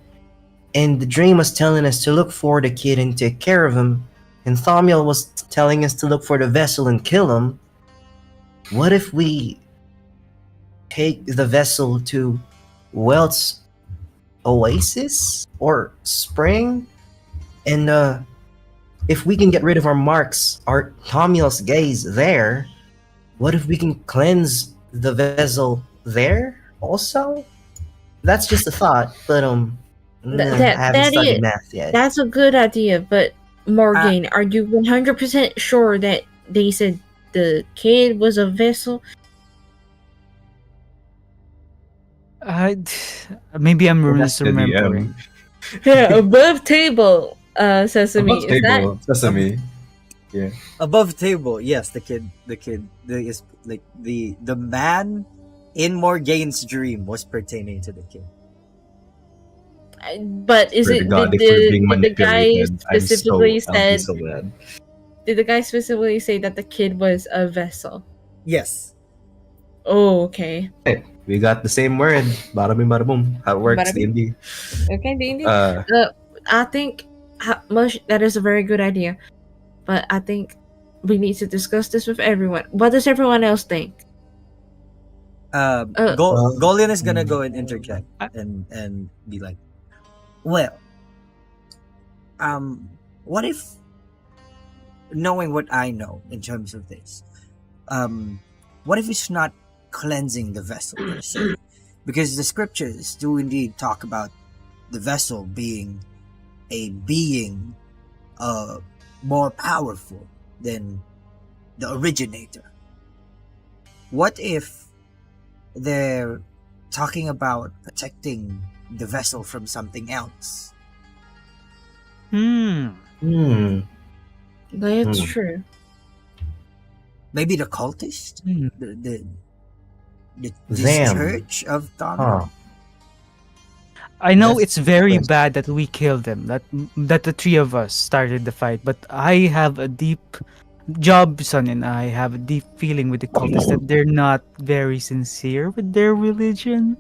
and the dream was telling us to look for the kid and take care of him, and Thamiel was telling us to look for the vessel and kill him, what if we take the vessel to Welt's oasis or spring, and if we can get rid of our marks, our Thamiel's gaze there, what if we can cleanse the vessel there also? That's just a thought, but I haven't studied math yet. That's a good idea, but Morgan, are you 100% sure that they said the kid was a vessel? Maybe I'm That's the misremembering. Yeah, above table, Sesame. Above table, Sesame. Yeah. Above table, yes, the kid is like the man in Morgane's dream was pertaining to the kid. But is Swear it to God, did if we're being the guy manipulated, I'll be specifically said? so bad. Did the guy specifically say that the kid was a vessel? Yes. Oh, okay. Hey, we got the same word. Bada bing, bada boom. How it works, Bada bing. D&D. Okay, Dandy. Uh, I think that is a very good idea, but I think we need to discuss this with everyone. What does everyone else think? Golan is gonna go and interject and be like, well, what if, knowing what I know in terms of this, what if it's not cleansing the vessel per se? Because the scriptures do indeed talk about the vessel being a being more powerful than the originator. What if they're talking about protecting the vessel from something else? That's true. Maybe the cultist? This Them. church of Thom? Huh. I know That's it's very interesting. bad that we killed them, that the three of us started the fight, but I have a deep Jobson and I have a deep feeling with the cultists that they're not very sincere with their religion.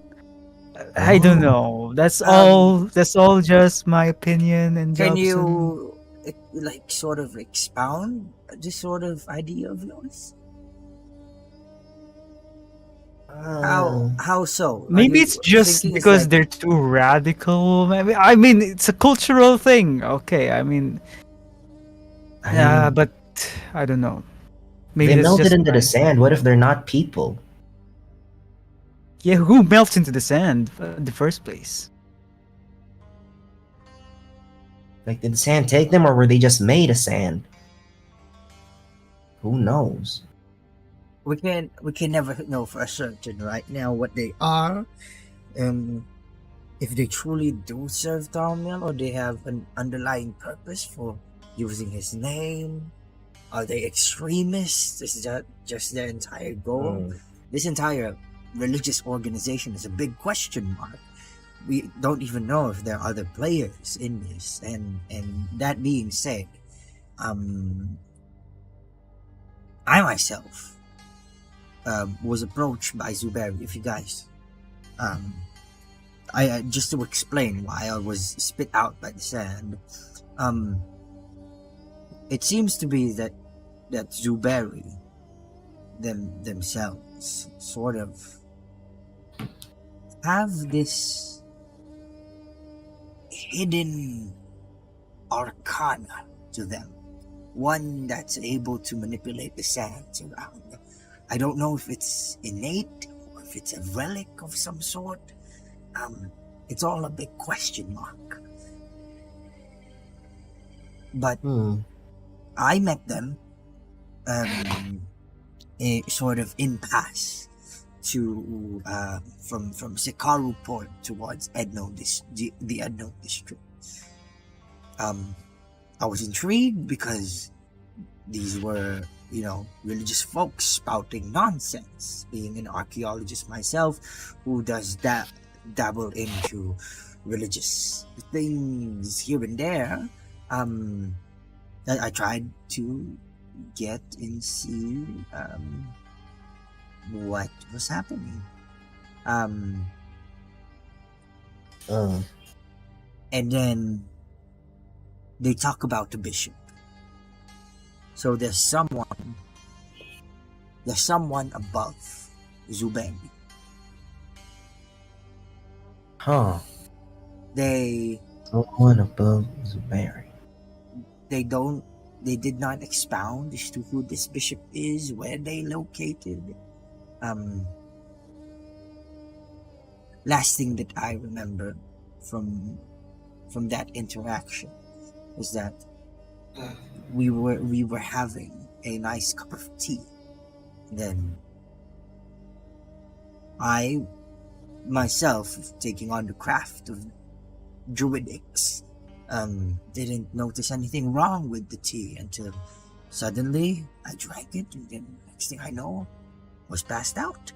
I don't know. That's all. That's all. Just my opinion. And Can Jobson. you like sort of expound this sort of idea of yours? How so? Are Maybe you it's just thinking it's because like- they're too radical. Maybe I mean it's a cultural thing. Okay, I mean, yeah, but I don't know. Maybe they that's melted just into my- the sand. What if they're not people? Yeah, who melts into the sand in the first place? Like, did the sand take them, or were they just made of sand? Who knows? we can never know for certain right now what they are, if they truly do serve Talmiel, or they have an underlying purpose for using his name. Are they extremists? Is that just their entire goal? This entire religious organization is a big question mark. We don't even know if there are other players in this. And that being said, I myself was approached by Zubair. If you guys, I just to explain why I was spit out by the sand. It seems to be that Zuberi themselves sort of have this hidden arcana to them, one that's able to manipulate the sands around. I don't know if it's innate or if it's a relic of some sort. It's all a big question mark. But I met them a sort of impasse to from Sikaru Port towards the Edno district. I was intrigued because these were, religious folks spouting nonsense. Being an archaeologist myself, who does dabble into religious things here and there, I tried to get and see what was happening. And then they talk about the bishop. So there's someone above Zuberi. Huh. Someone above Zuberi. They did not expound as to who this bishop is, where they located. Last thing that I remember from that interaction was that we were having a nice cup of tea. Then I myself, taking on the craft of druidics, didn't notice anything wrong with the tea until suddenly I drank it, and then next thing I know, was passed out.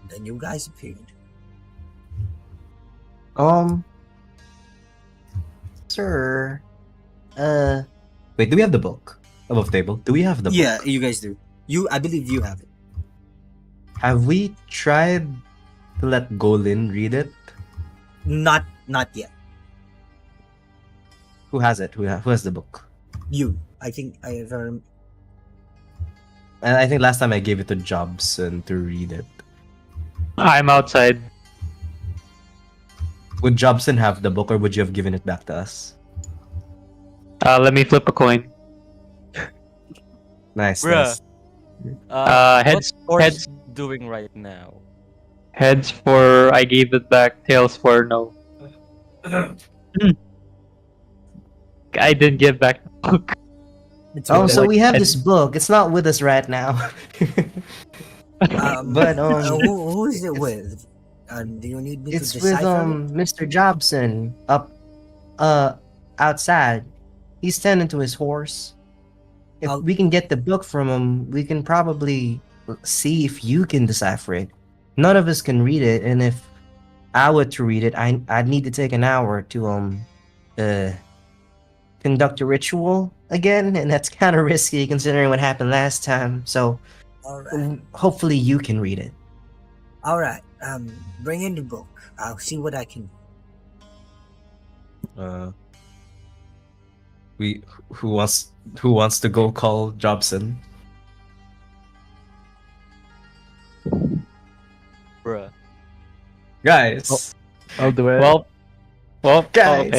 Then you guys appeared. Sir, wait, do we have the book above table? Do we have the book? Yeah, you guys do. I believe you have it. Have we tried to let Golin read it? Not yet. Who has it? Who has the book? You. I think I have. And I think last time I gave it to Jobson to read it. I'm outside. Would Jobson have the book, or would you have given it back to us? Let me flip a coin. Nice. Bruh. Nice. Heads. What's Heads. doing right now? Heads for I gave it back. Tails for no. I didn't give back the book. So we have this book. It's not with us right now. But who is it with? Do you need me to it's with decipher it? Mr. Jobson up outside. He's tending to his horse. If we can get the book from him, we can probably see if you can decipher it. None of us can read it, and if I were to read it, I'd need to take an hour to conduct a ritual again, and that's kind of risky considering what happened last time. So Alright. hopefully you can read it. Alright. Bring in the book. I'll see what I can. Who wants to go call Jobson? Bruh. Guys. I'll do it. Well, Guys.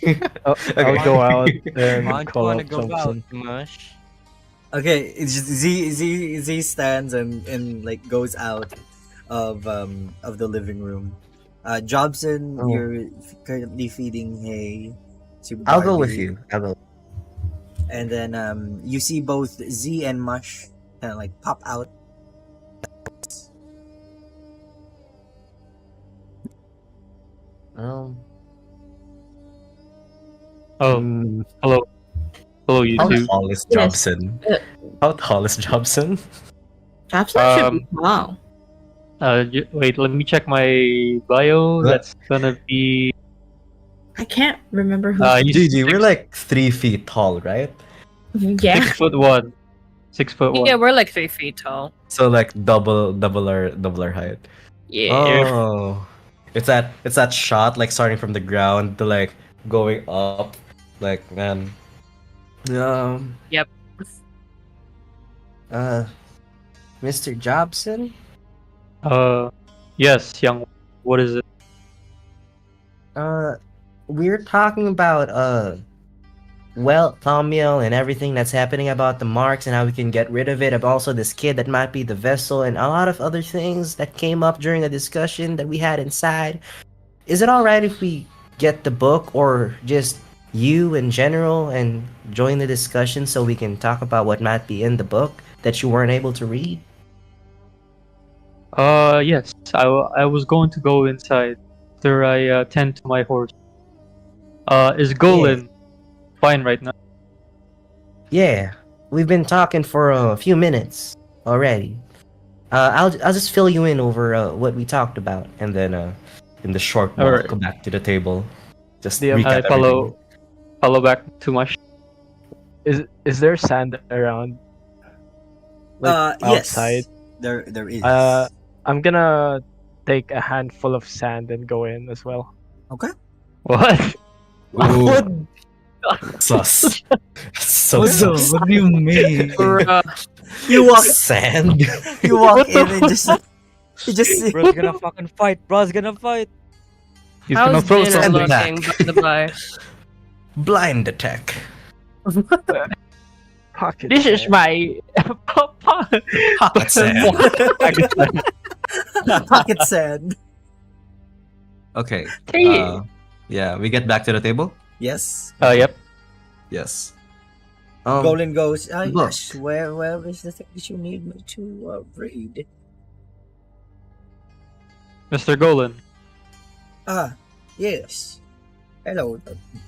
okay. I'll go out and Why don't you call wanna up go out, Jobson. Mush? Okay, it's just Z stands and like goes out of the living room. Jobson, Oh. you're currently feeding hay to I'll go with Barbie. you. I'll go. And then you see both Z and Mush kind of like pop out. Um, Oh, hello. Hello, you How two. tall is Yes. Jobson? How tall is Jobson? Jobson should be tall. Wait, let me check my bio. That's gonna be. I can't remember who. GG, we're like 3 feet tall, right? Yeah. 6'1". 6'1". Yeah, we're like 3 feet tall. So like double our height. Yeah. Oh, it's that shot like starting from the ground to like going up, like man. Yep. Mr. Jobson? Yes, young. What is it? We're talking about Thaumiel and everything that's happening about the marks and how we can get rid of it, and also this kid that might be the vessel, and a lot of other things that came up during a discussion that we had inside. Is it alright if we get the book, or just you in general, and join the discussion so we can talk about what might be in the book that you weren't able to read? Yes. I was going to go inside after I tend to my horse. Is Golan fine right now? Yeah, we've been talking for a few minutes already. I'll just fill you in over what we talked about, and then in the short All walk, right. go back to the table. Just I recap everything. follow back too much. Is there sand around? Outside? Yes, there is. I'm gonna take a handful of sand and go in as well. Okay. What? Ooh. Sus. So sus. What do you mean? You walk Sand. you walk in and just you just see Bro's gonna fucking fight. Bro's gonna fight. He's gonna How's throw dinner sand something. looking, back. by the by? Blind attack. Pocket This is sand. my Pocket sand. pocket sand. Okay. Hey. Yeah, we get back to the table. Yes. Yep. Yes. Golan goes, look. yes, where is the thing that you need me to read? Mr. Golan, Ah, yes. Hello.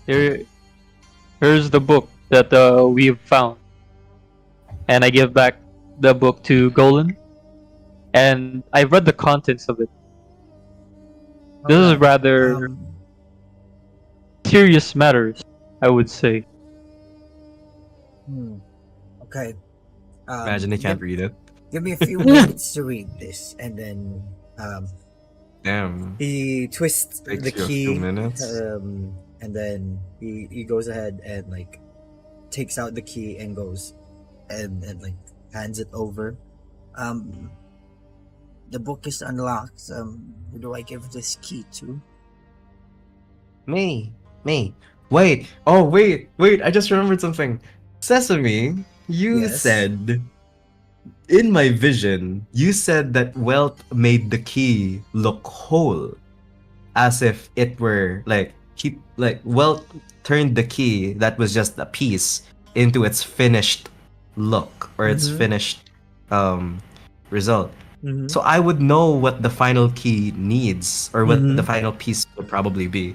here's the book that we've found. And I give back the book to Golan. And I read the contents of it. This is rather serious matters, I would say. Okay. Imagine they can't read it. Give me a few minutes to read this, and then Damn. he twists Takes the you a few key, minutes. and then he goes ahead and like takes out the key and goes and like hands it over. The book is unlocked. Who do I give this key to? Me. Wait. Oh, wait. I just remembered something. Sesame, you Yes? said in my vision, you said that Wealth made the key look whole, as if it were like Wealth turned the key that was just a piece into its finished look or its Mhm. finished result. Mhm. So I would know what the final key needs or what Mhm. the final piece would probably be.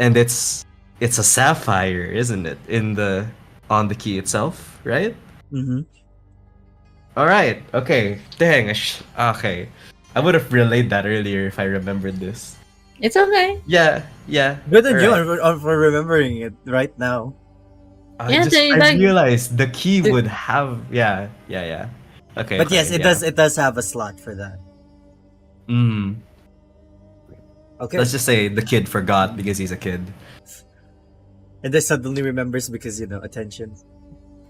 And it's a sapphire, isn't it? On the key itself, right? Mm-hmm. All right. Okay. Dang. Okay. I would have relayed that earlier if I remembered this. It's okay. Yeah, yeah. Good on you alright. for remembering it right now. Yeah, I realized the key would have yeah. Okay. But yes, okay, it does have a slot for that. Mm. Okay. Let's just say the kid forgot because he's a kid. And then suddenly remembers because attention.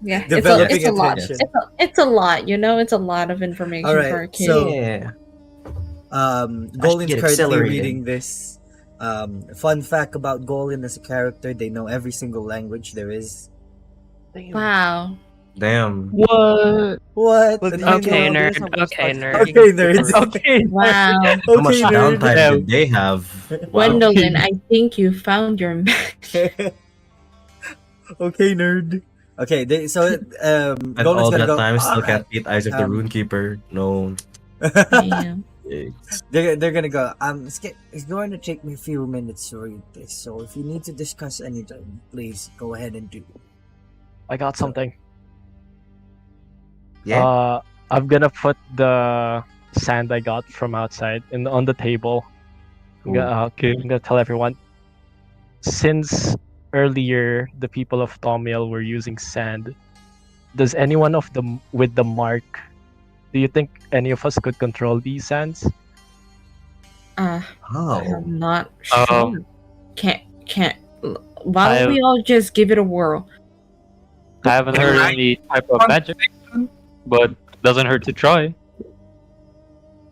Yeah, Developing it's a lot. attention. It's a lot. It's a lot of information Alright, for a kid. so- Yeah. Golin's get currently accelerated. reading this. Fun fact about Golin as a character: they know every single language there is. Wow. Damn. What? What? Okay, nerd. Okay, nerd. Okay, nerds. Okay. Wow. How much Okay, nerd. downtime did they have? Wow. Gwendolyn, I think you found your match. Okay, nerd. Okay, so And Golin's all gonna that go. time still "Alright." can't beat Eyes of the Um, Runekeeper. No. Damn. They're gonna go. It's going to take me a few minutes to read this. So if you need to discuss anything, please go ahead and do. I got something. Yeah. I'm gonna put the sand I got from outside on the table. I'm gonna tell everyone. Since earlier the people of Tomiel were using sand, does anyone of them with the mark? Do you think any of us could control these sands? Oh. I'm not sure. Um, Can't. Why don't we all just give it a whirl? I haven't heard any type of magic, but doesn't hurt to try.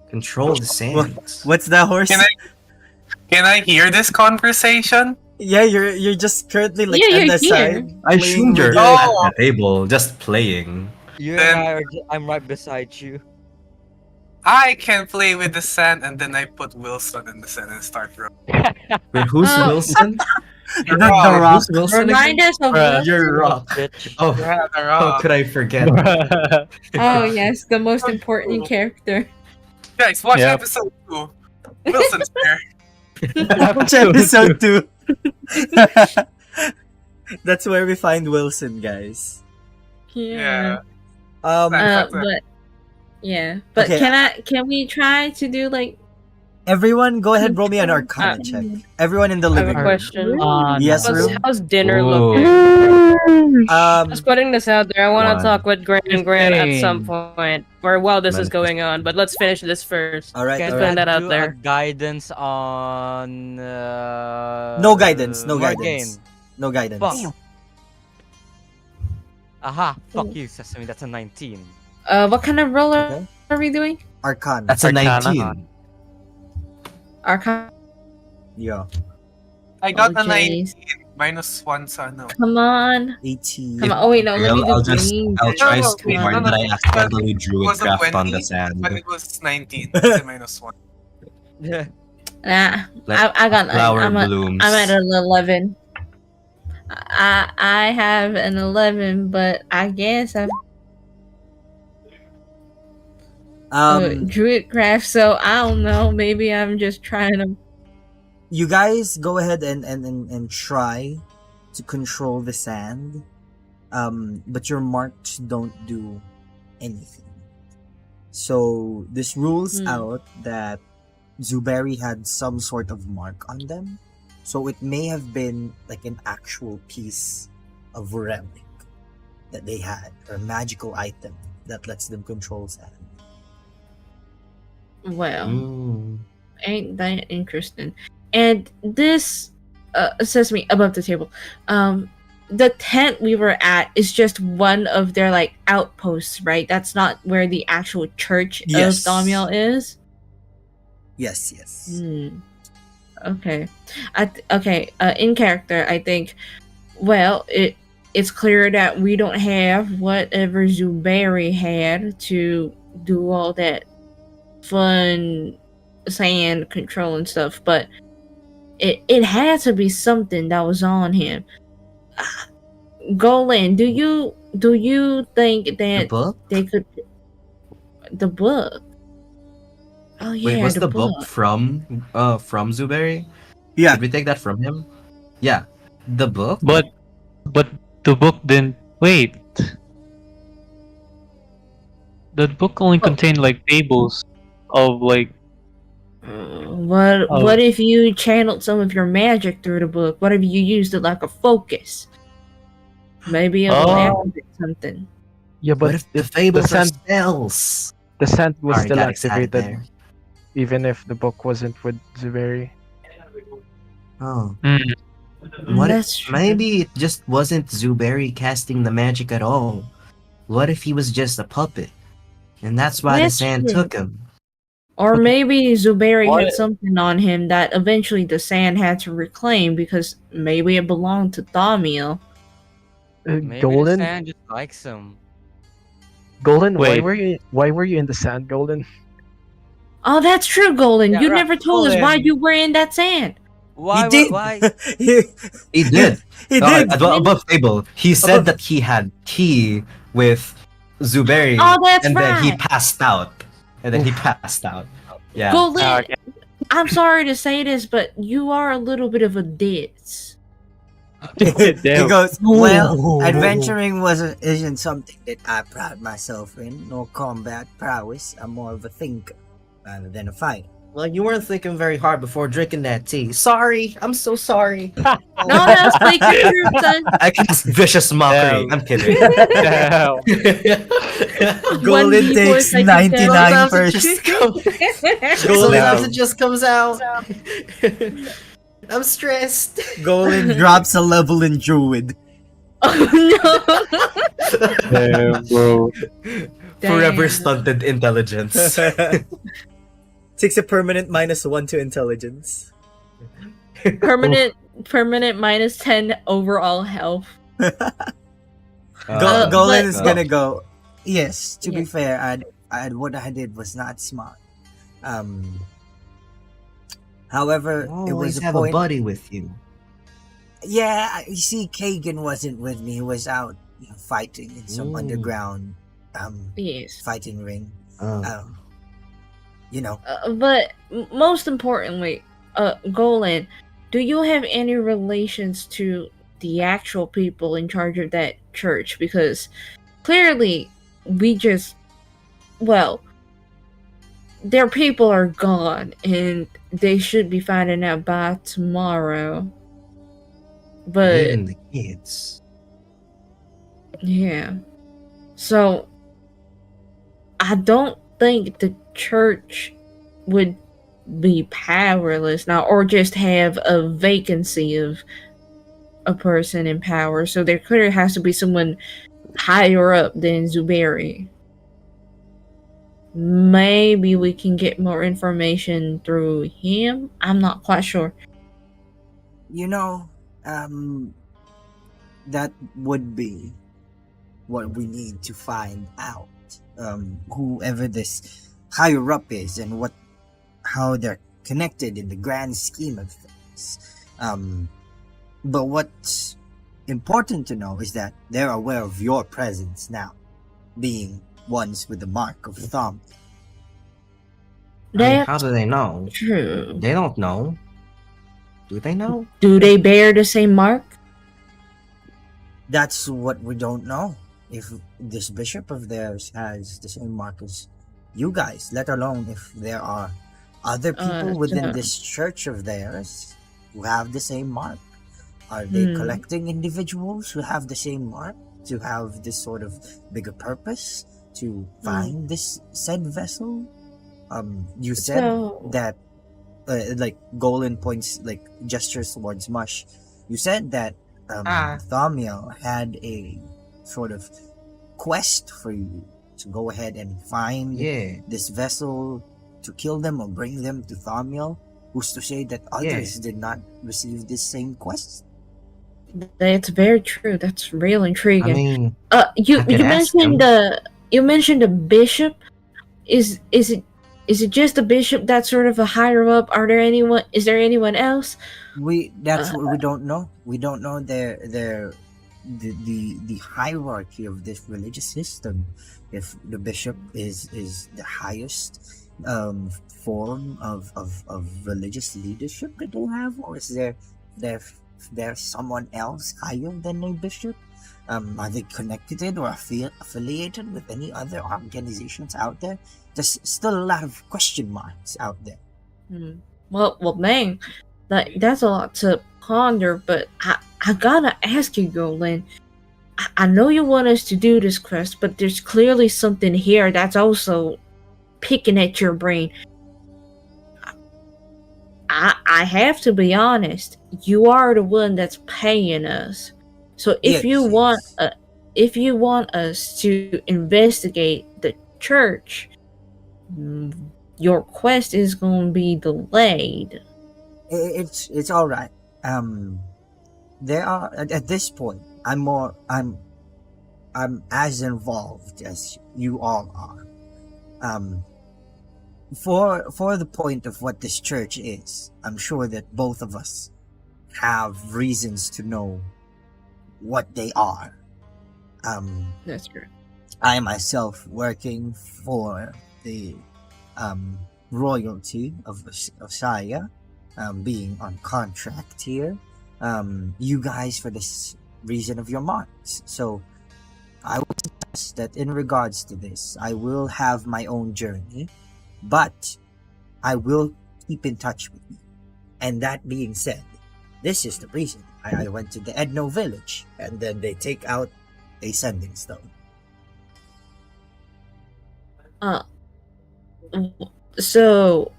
Control the sands. What's that, horse? Can I hear this conversation? Yeah, you're just currently like Yeah, on you're the here. side. I assumed you're Oh. at the table, just playing. You Then- and I I'm right beside you. I can play with the sand, and then I put Wilson in the sand and start rolling. Wait, who's Oh. Wilson? The rock. Who's Wilson Remind again? us of Bruh, this. You're rock. Bitch. Oh, Yeah, the how rock. could I forget? Oh yes, the most important character. Guys, watch Yep. episode 2. Wilson's there. Watch episode 2. That's where we find Wilson, guys. Yeah. Yeah. But yeah. But Okay. can we try to do like Everyone, go ahead, roll me an Arcana check. Everyone in the I have living a room. question. Yes, How's, room. how's dinner Whoa. looking? Um, Just putting this out there. I want One. to talk with Gran and Gran at some Same. point, or while this is Manifest. going on. But let's finish this first. all right. Guys, all putting right. that out Do there. a guidance on. No guidance. No Morgaine. guidance. No guidance. Fuck. Aha! Fuck you, Sesame. That's a 19. what kind of roll Okay. are we doing? Arcana. That's a Arcana. 19. Arcana. Yeah. I got Oh, a 19 jeez. minus 1 sa ano. Come on. 18. Come on. Oh wait, no. Let me do I'll try No, smart, no, but I no. accidentally drew It a was a craft on 20, the sand. But it was 19. Kasi minus 1. Yeah. Nah. Let I got. flower I'm blooms. at an 11. I have an 11, but I guess I've druid craft, so I don't know. Maybe I'm just trying to. You guys go ahead and try to control the sand. But your marks don't do anything. So this rules out that Zuberi had some sort of mark on them. So it may have been like an actual piece of relic that they had, or a magical item that lets them control sand. Well, Mm. ain't that interesting? And this says me above the table. The tent we were at is just one of their like outposts, right? That's not where the actual church Yes. of Damiel is. Yes, yes. Okay. In character, I think. Well, it's clear that we don't have whatever Zuberi had to do all that fun sand control and stuff, but it had to be something that was on him. Golan, do you think that The book? they could the book? Oh yeah, Wait, was the book. book from Zuberi? Yeah. Did we take that from him? Yeah. The book? But the book didn't wait. The book only contained like fables of like What if you channeled some of your magic through the book? What if you used it like a focus? Maybe it'll activate something. Yeah, but What if the fables are sand, spells? the sand was Sorry, still got excited activated, there. even if the book wasn't with Zuberi. Oh. Mm. What if That's true. maybe it just wasn't Zuberi casting the magic at all? What if he was just a puppet? And that's why That's the sand true. took him. Or maybe Zuberi What? had something on him that eventually the sand had to reclaim because maybe it belonged to Thamiel. Maybe the Golden, sand just likes him. Golden, Wait. why were you in the sand, Golden? Oh, that's true, Golden. Yeah, You right. never told us why Golden. you were in that sand. Why? did. Why? He did. He Oh, did. above Fable. He said that he had tea with Zuberi, Oh, that's and then he right. passed out. Yeah. Golden, Okay. I'm sorry to say this, but you are a little bit of a ditz. He Damn. goes, well, adventuring isn't something that I pride myself in, nor combat prowess. I'm more of a thinker rather than a fighter. Well, you weren't thinking very hard before drinking that tea. Sorry, I'm so sorry. No, that's like your truth, son. I cast vicious mockery. Damn. I'm kidding. Damn. Golden 1d4 takes psychic 99 Sometimes it just comes, sometimes it just comes out. I'm stressed. Golden drops a level in Druid. Oh Damn, bro. Forever Damn. stunted intelligence. Takes a permanent -1 to intelligence. no! Permanent minus 10 overall health. Golden is but- gonna go. Yes, to be Yeah. fair, what I did was not smart. However, it Always was a have point. a buddy with you. Yeah, you see, Kagan wasn't with me. He was out fighting in some Ooh. underground Yes. fighting ring. Oh. But most importantly, Golan, do you have any relations to the actual people in charge of that church? Because clearly, their people are gone, and they should be finding out by tomorrow. But Even the kids. yeah, so I don't think the church would be powerless now, or just have a vacancy of a person in power. So there clearly has to be someone higher up than Zuberi. Maybe we can get more information through him. I'm not quite sure. That would be what we need to find out. Whoever this higher up is and how they're connected in the grand scheme of things. But what's important to know is that they're aware of your presence now, being ones with the mark of thumb. How do they know? True. They don't know. Do they know? Do they bear the same mark? That's what we don't know. If this bishop of theirs has the same mark as you guys, let alone if there are other people within this church of theirs who have the same mark. Are they collecting individuals who have the same mark to have this sort of bigger purpose to find this said vessel? You said that, like Golan gestures towards Mush. You said that Thamiel had a sort of quest for you to go ahead and find this vessel to kill them or bring them to Thamiel. Who's to say that others did not receive this same quest? That's very true. That's real intriguing. I mean, you I could ask you mentioned the bishop. Is it just the bishop that's sort of a higher up? Is there anyone else? That's what we don't know. We don't know the hierarchy of this religious system. If the bishop is the highest form of religious leadership that they have, or is there someone else higher than a bishop? Are they connected or affiliated with any other organizations out there? There's still a lot of question marks out there. Well, dang, that's a lot to ponder. But I gotta ask you, Golan. I know you want us to do this quest, but there's clearly something here that's also picking at your brain. I have to be honest. You are the one that's paying us. So if you want us to investigate the church, your quest is going to be delayed. It's all right. There are at this point. I'm as involved as you all are. For the point of what this church is, I'm sure that both of us have reasons to know what they are. That's true. I myself working for the royalty of Shaya, being on contract here. You guys for this reason of your marks. So I would suggest that in regards to this, I will have my own journey, but I will keep in touch with you. And that being said, this is the reason I went to the Edno village, and then they take out a sending stone. So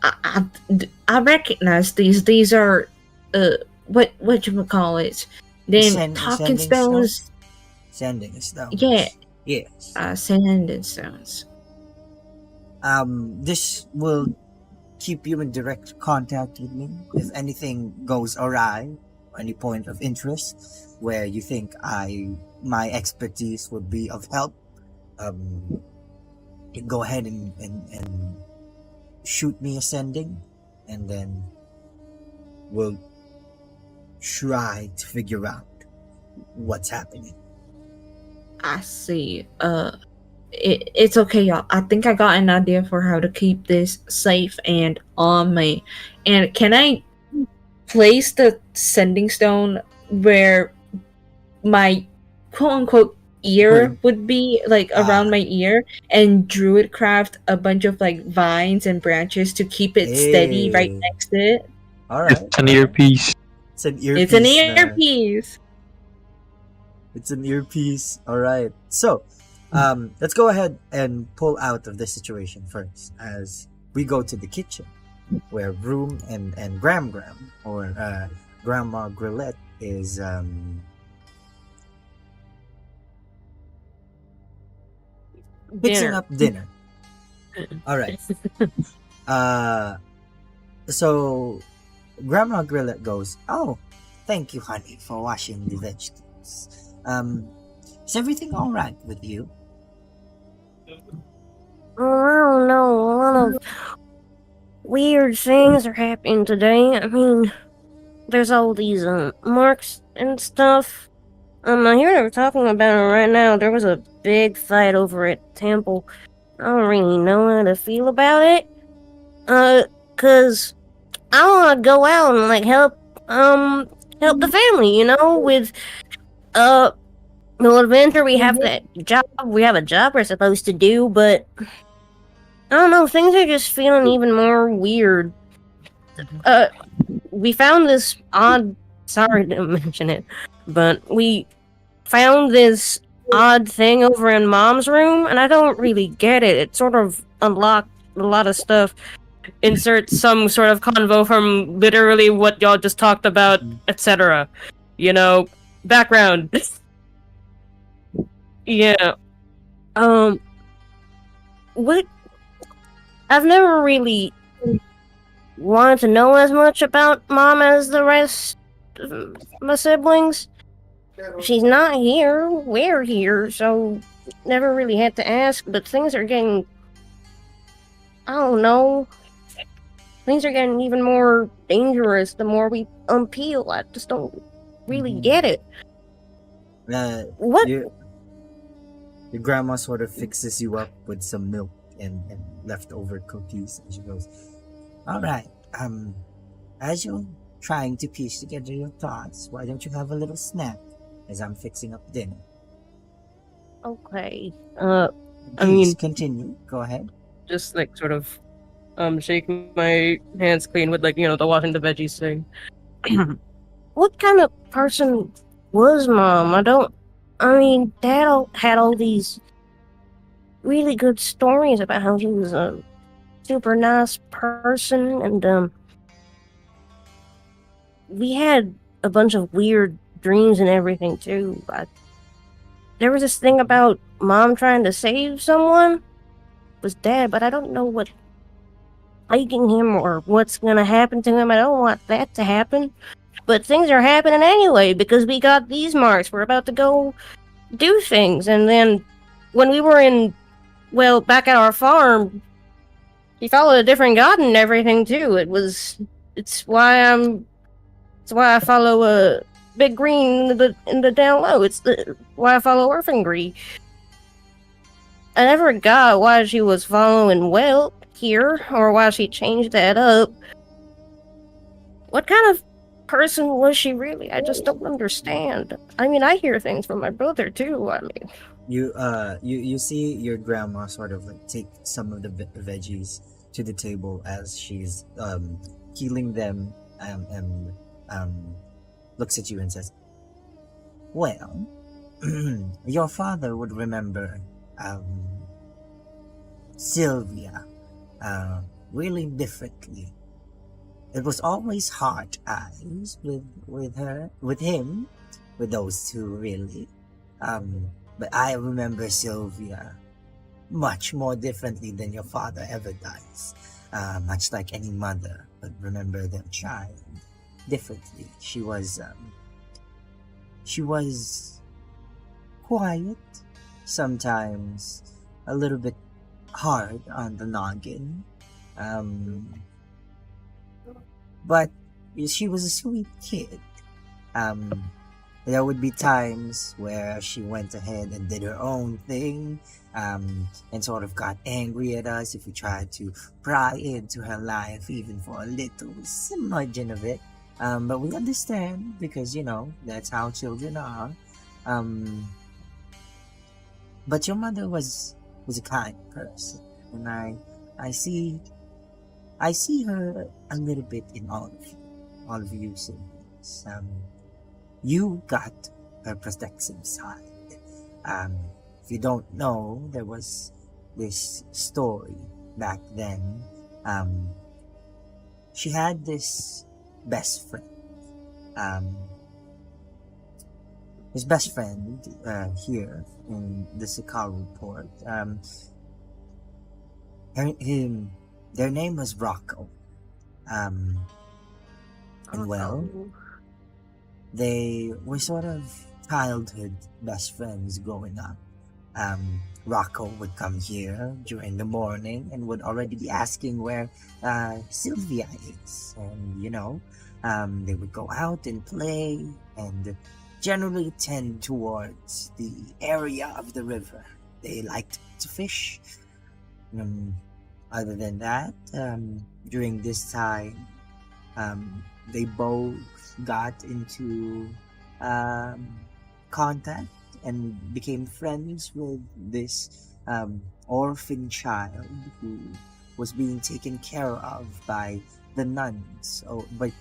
I recognize these. These are what you call it? Then talking stones. Sending stones. Yeah. Yes. Sending stones. This will keep you in direct contact with me if anything goes awry, or any point of interest where you think my expertise would be of help. You go ahead and shoot me a sending, and then we'll try to figure out what's happening. I see. It's okay, y'all. I think I got an idea for how to keep this safe and on me. And can I place the sending stone where my quote-unquote ear would be, like around my ear, and druid craft a bunch of like vines and branches to keep it steady right next to it? Alright. It's an earpiece. It's an earpiece. It's an earpiece. It's an earpiece. Alright. So, let's go ahead and pull out of this situation first as we go to the kitchen where Broom and Gram or Grandma Grillette is fixing up dinner. Alright. So Grandma Grillette goes, "Oh, thank you, honey, for washing the vegetables. Is everything alright with you?" Oh, I don't know. A lot of weird things are happening today. I mean, there's all these marks and stuff. I hear they're talking about it right now. There was a big fight over at Temple. I don't really know how to feel about it. 'Cause I want to go out and like help the family, with no adventure. We have that job. We have a job we're supposed to do, but I don't know. Things are just feeling even more weird. We found this odd. Sorry to mention it, but we found this odd thing over in Mom's room, and I don't really get it. It sort of unlocked a lot of stuff. Insert some sort of convo from literally what y'all just talked about, etc. Background. Yeah. What? I've never really wanted to know as much about Mom as the rest of my siblings. She's not here. We're here, so never really had to ask, but things are getting... I don't know. Things are getting even more dangerous the more we unpeel. I just don't really get it. What? Your grandma sort of fixes you up with some milk and leftover cookies, and she goes, "Alright, as you're trying to piece together your thoughts, why don't you have a little snack as I'm fixing up dinner?" Okay. I mean, continue. Go ahead. Just like sort of Shake my hands clean with like, the washing the veggies thing. What kind of person was Mom? Dad had all these really good stories about how he was a super nice person, and we had a bunch of weird dreams and everything too. But there was this thing about Mom trying to save someone. It was Dad, but I don't know what plaguing him or what's gonna happen to him. I don't want that to happen. But things are happening anyway because we got these marks. We're about to go do things. And then when we were back at our farm, he followed a different god and everything too. It's why I follow a Big Green in the down low. Why I follow Orphangree. I never got why she was following Welt here or why she changed that up. What kind of person was she really? I just don't understand. I hear things from my brother too. You see your grandma sort of like take some of the veggies to the table as she's peeling them and looks at you and says, "Well, your father would remember Sylvia really differently. It was always hard eyes with him, with those two really. But I remember Sylvia much more differently than your father ever does. Much like any mother would remember their child differently. She was quiet, sometimes a little bit hard on the noggin. But she was a sweet kid. There would be times where she went ahead and did her own thing, and sort of got angry at us if we tried to pry into her life even for a little smudging of it. But we understand because, that's how children are. But your mother was a kind person, and I see her a little bit in all of you siblings. You got her protective side. If you don't know, there was this story back then. She had this best friend. His best friend here in the Sikaru port. Their name was Rocco. And well, they were sort of childhood best friends growing up. Rocco would come here during the morning and would already be asking where Sylvia is. And, they would go out and play and generally tend towards the area of the river. They liked to fish. Other than that, during this time, they both got into contact and became friends with this orphan child who was being taken care of by the nuns, or by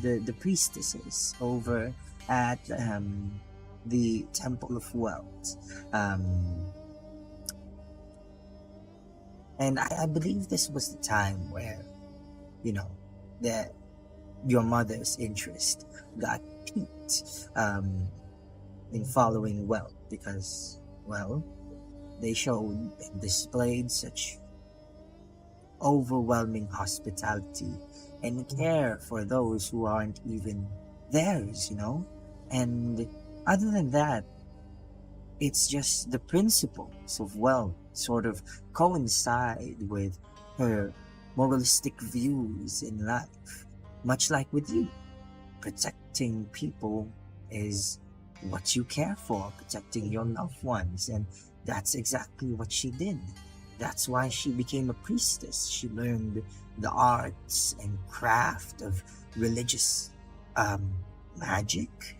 the priestesses over at the Temple of Welt. And I believe this was the time where, your mother's interest got piqued in following Welt because, they showed and displayed such overwhelming hospitality and care for those who aren't even theirs, And other than that, it's just the principles of Welt sort of coincide with her moralistic views in life. Much like with you, protecting people is what you care for, protecting your loved ones, and that's exactly what she did. That's why she became a priestess. She learned the arts and craft of religious magic,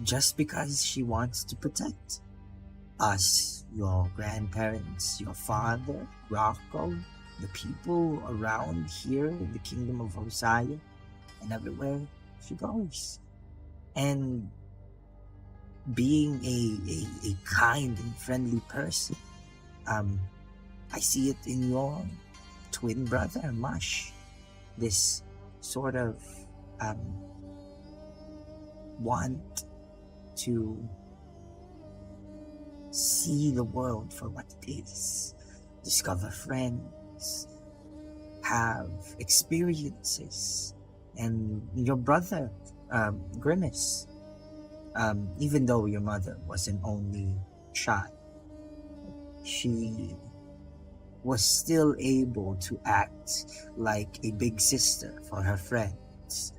just because she wants to protect. us, your grandparents, your father, Rocco, the people around here in the kingdom of Hosea, and everywhere she goes. And being a kind and friendly person, I see it in your twin brother, Mush. This sort of want to see the world for what it is, discover friends, have experiences. And your brother, Grimace, even though your mother was an only child, she was still able to act like a big sister for her friends.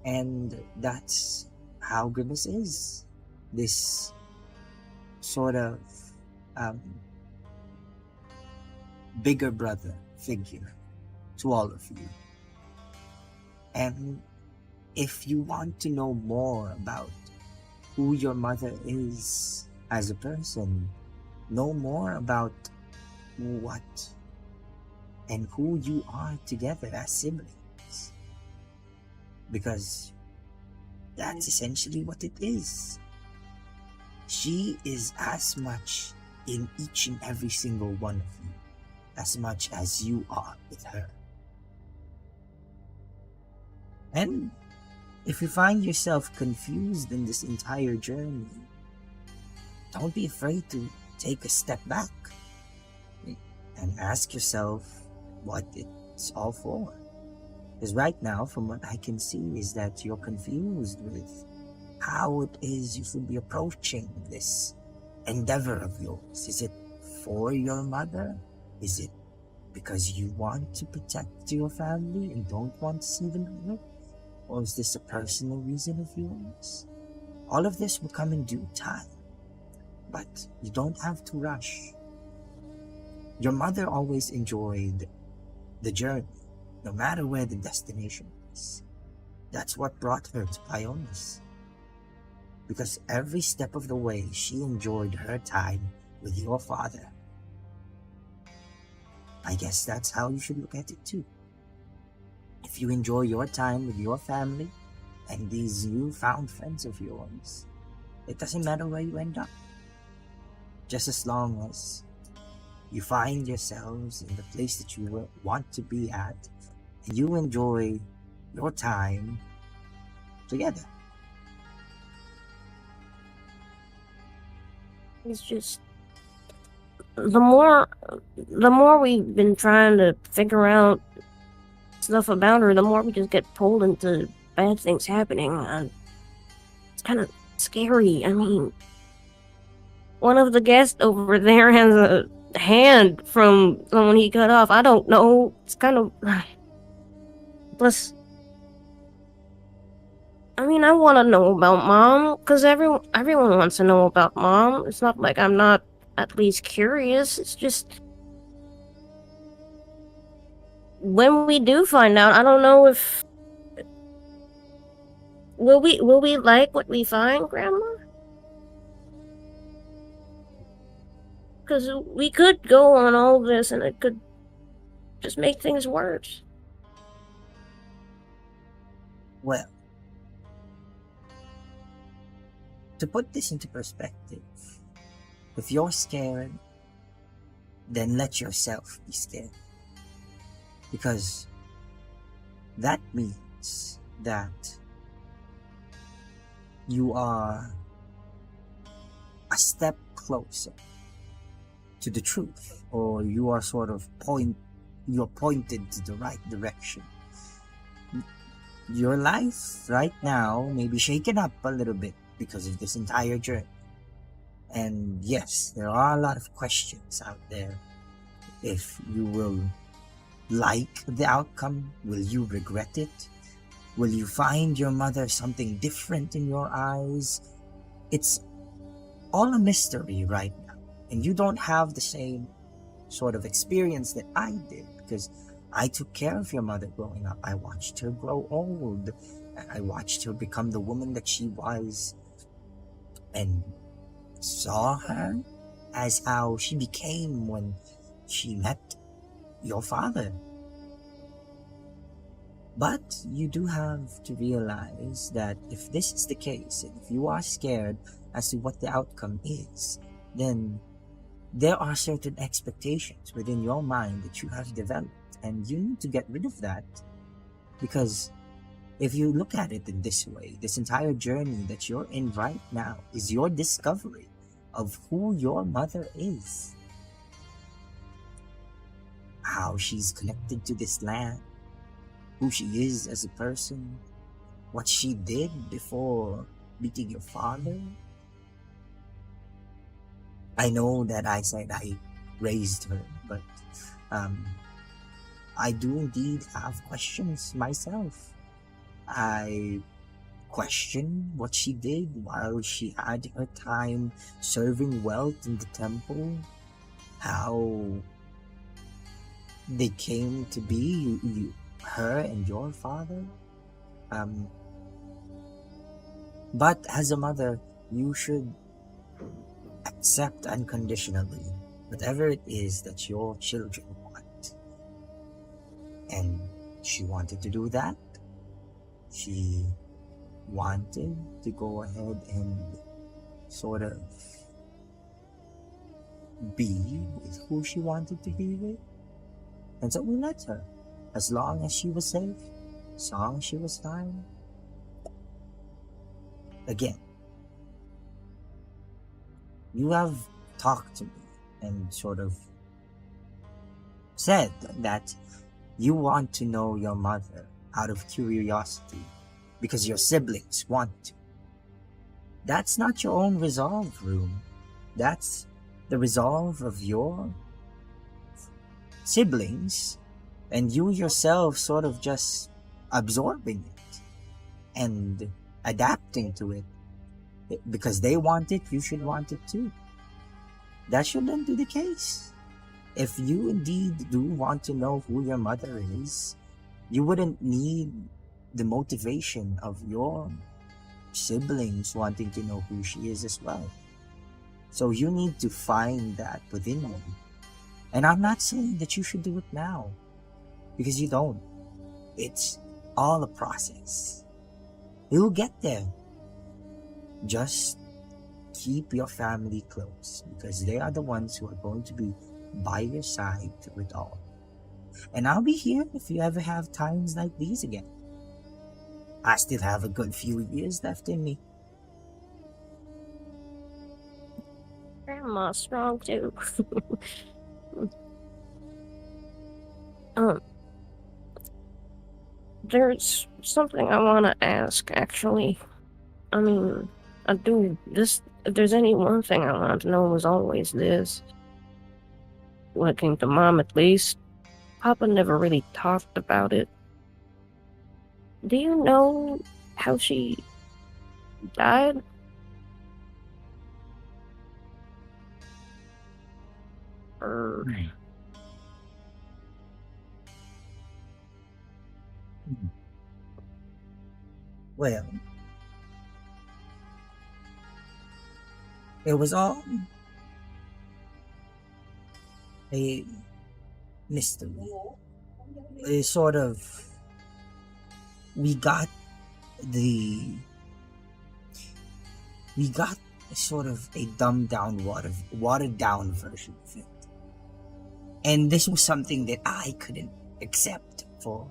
And that's how Grimace is. This sort of bigger brother figure to all of you. And if you want to know more about who your mother is as a person, know more about what and who you are together as siblings. Because that's essentially what it is. She is as much in each and every single one of you as much as you are with her. And if you find yourself confused in this entire journey, don't be afraid to take a step back and ask yourself what it's all for. Because right now, from what I can see, is that you're confused with how it is you should be approaching this endeavor of yours. Is it for your mother? Is it because you want to protect your family and don't want to see them hurt? Or is this a personal reason of yours? All of this will come in due time, but you don't have to rush. Your mother always enjoyed the journey, no matter where the destination is. That's what brought her to Pioneers. Because every step of the way, she enjoyed her time with your father. I guess that's how you should look at it too. If you enjoy your time with your family and these newfound friends of yours, it doesn't matter where you end up. Just as long as you find yourselves in the place that you want to be at, and you enjoy your time together. It's just the more we've been trying to figure out stuff about her, the more we just get pulled into bad things happening. It's kind of scary. I mean, one of the guests over there has a hand from someone he cut off. I don't know. It's kind of... Plus, I mean, I want to know about Mom, because everyone wants to know about Mom. It's not like I'm not at least curious. It's just... when we do find out, I don't know if... Will we like what we find, Grandma? Because we could go on all this and it could just make things worse. Well, to put this into perspective, if you're scared, then let yourself be scared. Because that means that you are a step closer to the truth, or you are sort of you're pointed to the right direction. Your life right now may be shaken up a little bit because of this entire journey. And yes, there are a lot of questions out there. If you will like the outcome, will you regret it? Will you find your mother something different in your eyes? It's all a mystery right now. And you don't have the same sort of experience that I did, because I took care of your mother growing up. I watched her grow old. I watched her become the woman that she was. And saw her as how she became when she met your father. But you do have to realize that if this is the case, and if you are scared as to what the outcome is, then there are certain expectations within your mind that you have developed, and you need to get rid of that. Because if you look at it in this way, this entire journey that you're in right now is your discovery of who your mother is, how she's connected to this land, who she is as a person, what she did before meeting your father. I know that I said I raised her, but I do indeed have questions myself. I question what she did while she had her time serving wealth in the temple, how they came to be, her and your father. But as a mother, you should accept unconditionally whatever it is that your children want. And she wanted to do that. She wanted to go ahead and sort of be with who she wanted to be with. And so we let her. As long as she was safe, as long as she was fine. Again, you have talked to me and sort of said that you want to know your mother out of curiosity because your siblings want to. That's not your own resolve, Room. That's the resolve of your siblings, and you yourself sort of just absorbing it and adapting to it. Because they want it, you should want it too. That shouldn't be the case. If you indeed do want to know who your mother is, you wouldn't need the motivation of your siblings wanting to know who she is as well. So you need to find that within you. And I'm not saying that you should do it now, because you don't. It's all a process. You'll get there. Just keep your family close, because they are the ones who are going to be by your side through it all. And I'll be here if you ever have times like these again. I still have a good few years left in me. Grandma's strong too. There's something I want to ask, actually. I mean, I do this. If there's any one thing I want to know, was always this. When it came to Mom, at least, Papa never really talked about it. Do you know how she died? Or... Well, it was all a mystery. A sort of, we got sort of a dumbed down, watered down version of it. And this was something that I couldn't accept for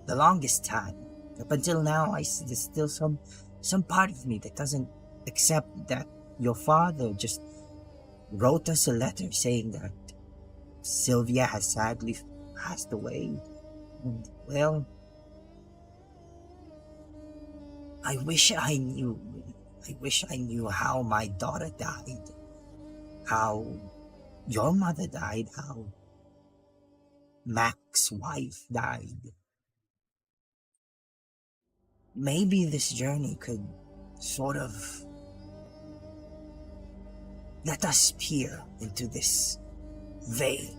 the longest time. Up until now, there's still some part of me that doesn't accept that your father just wrote us a letter saying that Sylvia has sadly passed away. And, well, I wish I knew how my daughter died, how your mother died, how Mac's wife died. Maybe this journey could sort of let us peer into this veil,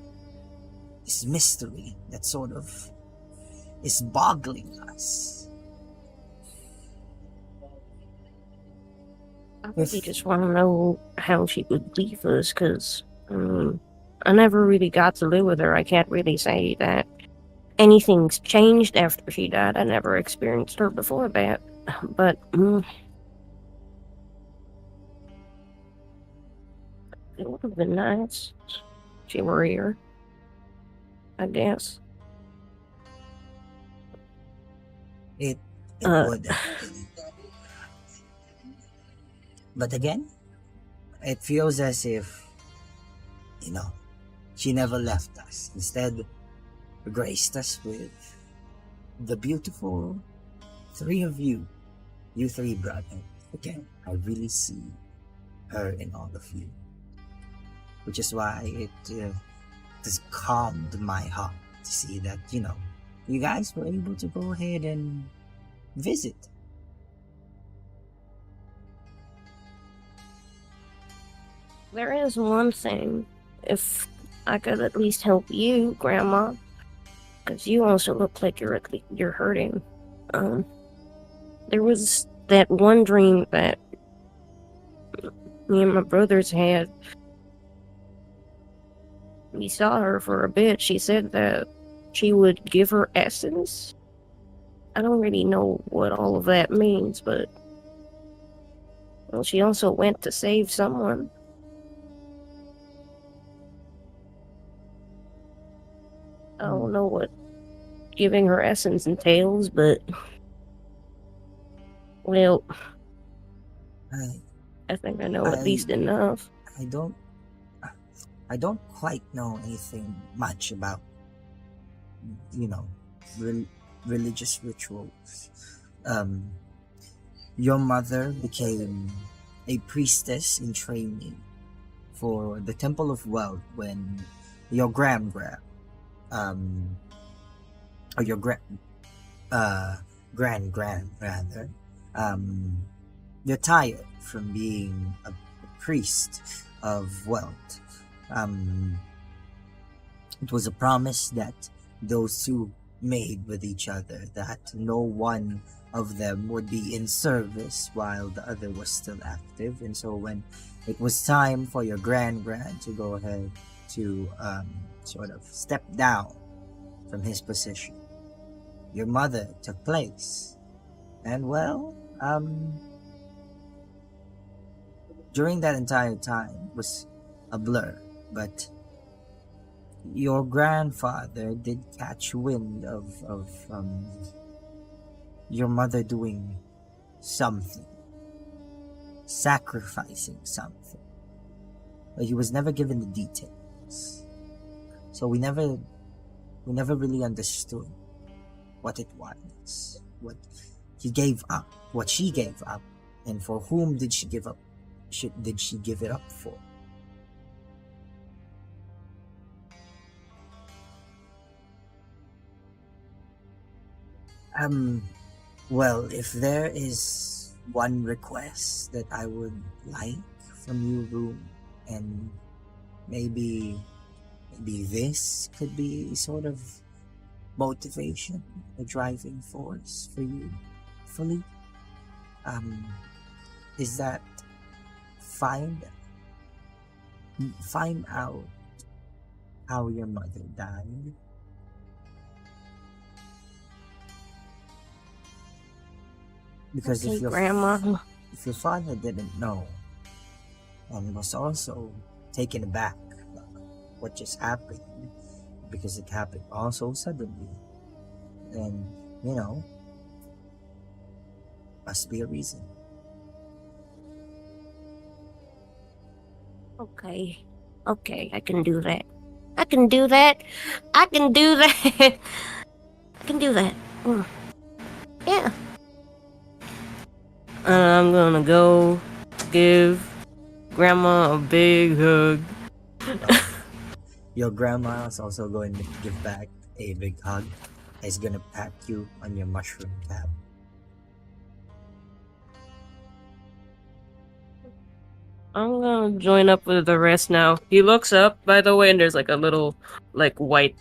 this mystery that sort of is boggling us. I really just want to know how she would leave us, because I never really got to live with her. I can't really say that anything's changed after she died. I never experienced her before that. But, it would have been nice if she were here, I guess. It would have been. But again, it feels as if, she never left us. Instead, graced us with the beautiful three of you three brothers. Again, I really see her in all of you. Which is why it has calmed my heart to see that, you guys were able to go ahead and visit. There is one thing. If I could at least help you, Grandma, because you also look like you're hurting. There was that one dream that me and my brothers had. We saw her for a bit. She said that she would give her essence. I don't really know what all of that means, but well, she also went to save someone. I don't know what giving her essence entails, but well, I think I know at least enough. I don't quite know anything much about, religious rituals. Your mother became a priestess in training for the Temple of Wealth when your grand-grand, or your grand-grand rather, retired from being a priest of wealth. It was a promise that those two made with each other, that no one of them would be in service while the other was still active. And so when it was time for your grand to go ahead to sort of step down from his position, your mother took place. And well, during that entire time was a blur, but your grandfather did catch wind of your mother doing something, sacrificing something, but he was never given the details, so we never really understood what it was, what he gave up, what she gave up, and for whom did she give up? Did she give it up for? Well, if there is one request that I would like from you, Room, and maybe this could be sort of motivation, a driving force for you, fully, is that find out how your mother died. Because Okay, if your Grandma. if your father didn't know and was also taken aback by what just happened, because it happened also suddenly, then must be a reason. Okay, I can do that. I can do that. I can do that. I can do that. Yeah. I'm gonna go give Grandma a big hug. Your grandma is also going to give back a big hug. He's gonna pat you on your mushroom cap. I'm gonna join up with the rest now. He looks up, by the way, and there's like a little, like, white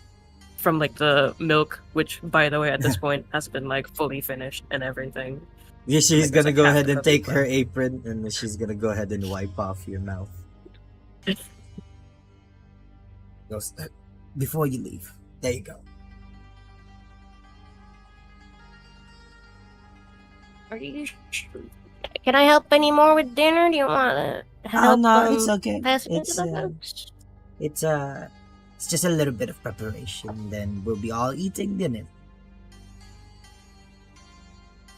from like the milk, which, by the way, at this point has been like fully finished and everything. Yeah, she's Like, gonna like go half ahead the and take pepper. her apron and she's gonna go ahead and wipe off your mouth. Goes, before you leave, there you go. Are you Can I help any more with dinner? Do you want to help no, it's okay. pass me to It's the folks? it's just a little bit of preparation. Then we'll be all eating dinner.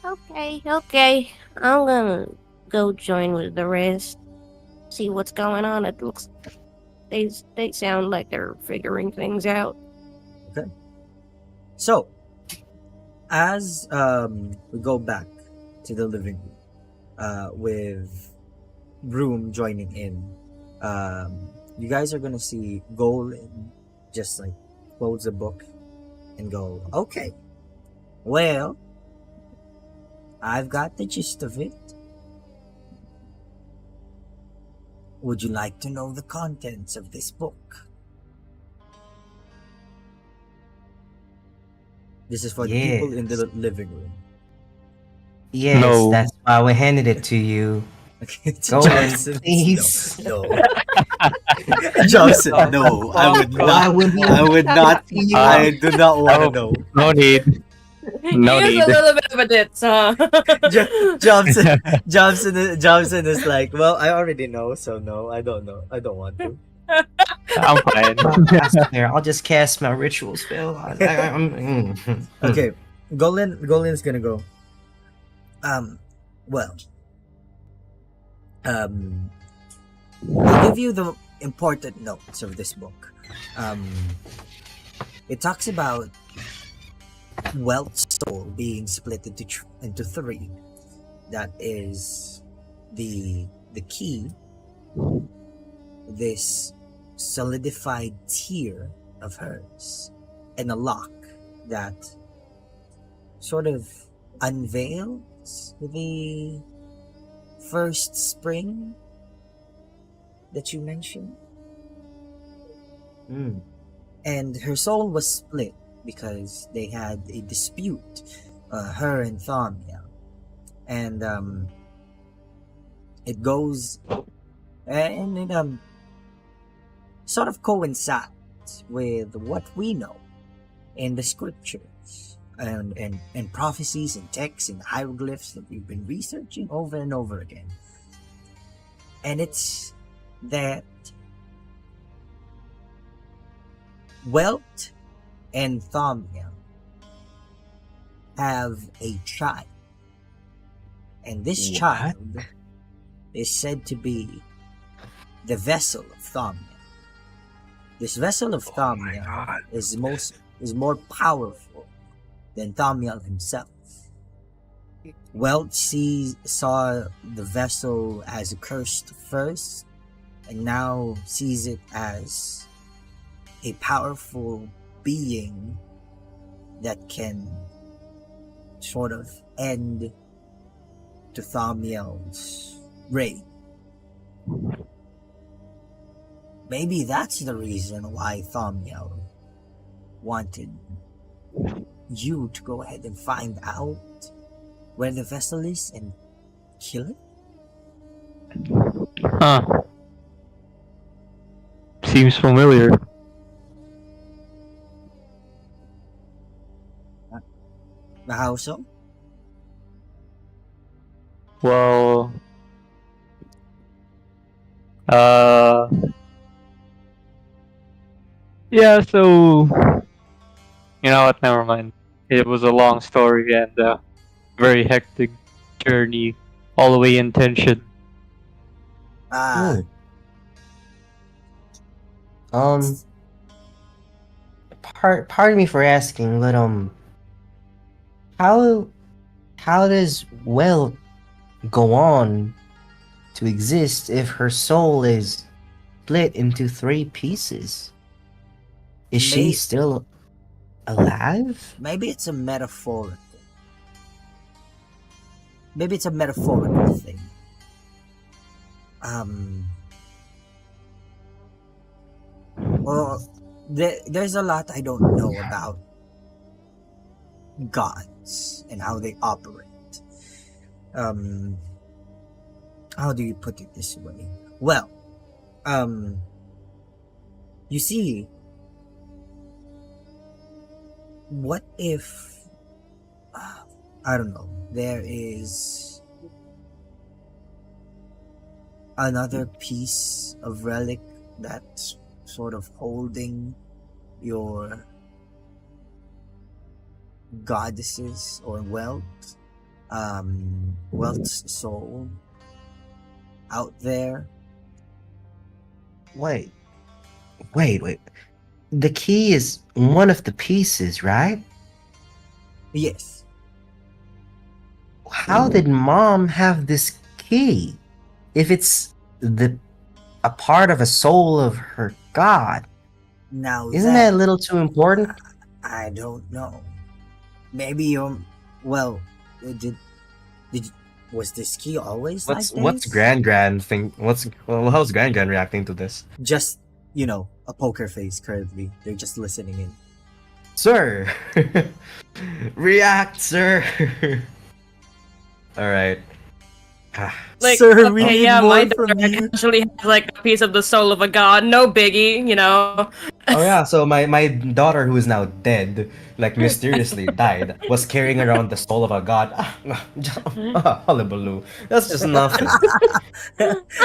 Okay. I'm gonna go join with the rest. See what's going on. It looks they sound like they're figuring things out. Okay. So, as we go back to the living room, with Broom joining in, you guys are gonna see Golan just like close the book and go, okay, well, I've got the gist of it. Would you like to know the contents of this book? This is for the people in the living room. Yes, No. that's why we handed it to you. Go Johnson, please. No. Johnson, no. I would not. I would not. I do not want to know. No need. No He is need. a little bit of a ditz, huh? Johnson is like, well, I already know, so no, I don't know. I don't want to. I'm fine. There, I'll just cast my ritual spell. Okay, Golin's gonna go. Well, I'll give you the important notes of this book. It talks about Welt's soul being split into three. That is the key, this solidified tear of hers, and a lock that sort of unveils the first spring that you mentioned. And her soul was split because they had a dispute, her and Thamia. And it goes and it sort of coincides with what we know in the scriptures and prophecies and texts and hieroglyphs that we've been researching over and over again. And it's that Welt and Thamia have a child. And this child is said to be the vessel of Thamia. This vessel of Thamia is more powerful than Thamiel himself. Welt saw the vessel as cursed first, and now sees it as a powerful being that can sort of end to Thamiel's reign. Maybe that's the reason why Thamiel wanted you to go ahead and find out where the vessel is and kill it? Huh. Seems familiar. How so? Well, yeah, so, you know what, never mind. It was a long story and a very hectic journey, all the way in tension. Pardon me for asking, but how does Well go on to exist if her soul is split into three pieces? Is she still alive? Maybe it's a metaphorical. Maybe it's a metaphorical thing. Well, there's a lot I don't know about gods and how they operate. um, how do you put it this way? Well, you see, what if, I don't know, there is another piece of relic that's sort of holding your goddesses or wealth's soul out there. Wait. The key is one of the pieces, right? Yes. How did Mom have this key? If it's a part of a soul of her god, Now isn't that a little too important? I don't know. Maybe you're. Well, did was this key always What's like what's this? Gran think? How's Gran reacting to this? Just a poker face currently. They're just listening in. Sir, react, sir. All right. Like, Sir, we okay, need yeah, more my from daughter you. actually has like a piece of the soul of a god. No biggie, you know. Oh yeah, so my daughter, who is now dead, like mysteriously died, was carrying around the soul of a god. Hullabaloo. That's just nothing.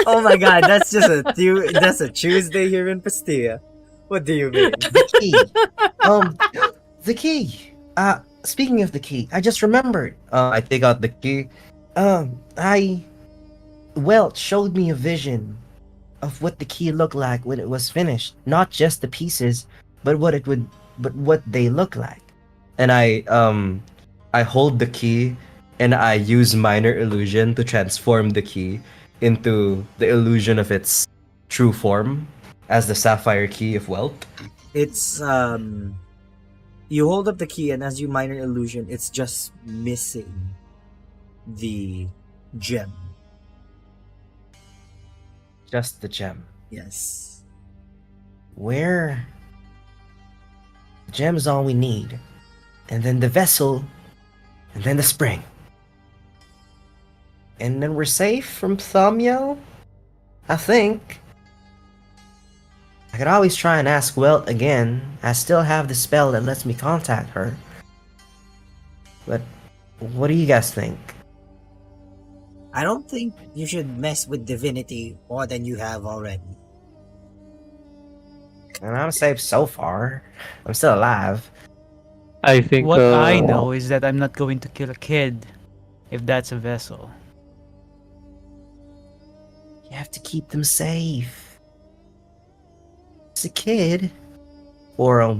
Oh my god, that's just that's a Tuesday here in Prestiyah. What do you mean? The key. The key. Speaking of the key, I just remembered. I take out the key. Welt showed me a vision of what the key looked like when it was finished. Not just the pieces, but what they look like. And I hold the key and I use minor illusion to transform the key into the illusion of its true form as the sapphire key of wealth. It's you hold up the key, and as you minor illusion, it's just missing the gem. Just the gem. Yes. Where the gem is all we need. And then the vessel, and then the spring. And then we're safe from Thumyo? I think. I could always try and ask Welt again. I still have the spell that lets me contact her. But what do you guys think? I don't think you should mess with divinity more than you have already. And I'm safe so far. I'm still alive. I think What I know is that I'm not going to kill a kid if that's a vessel. You have to keep them safe. It's a kid. Or,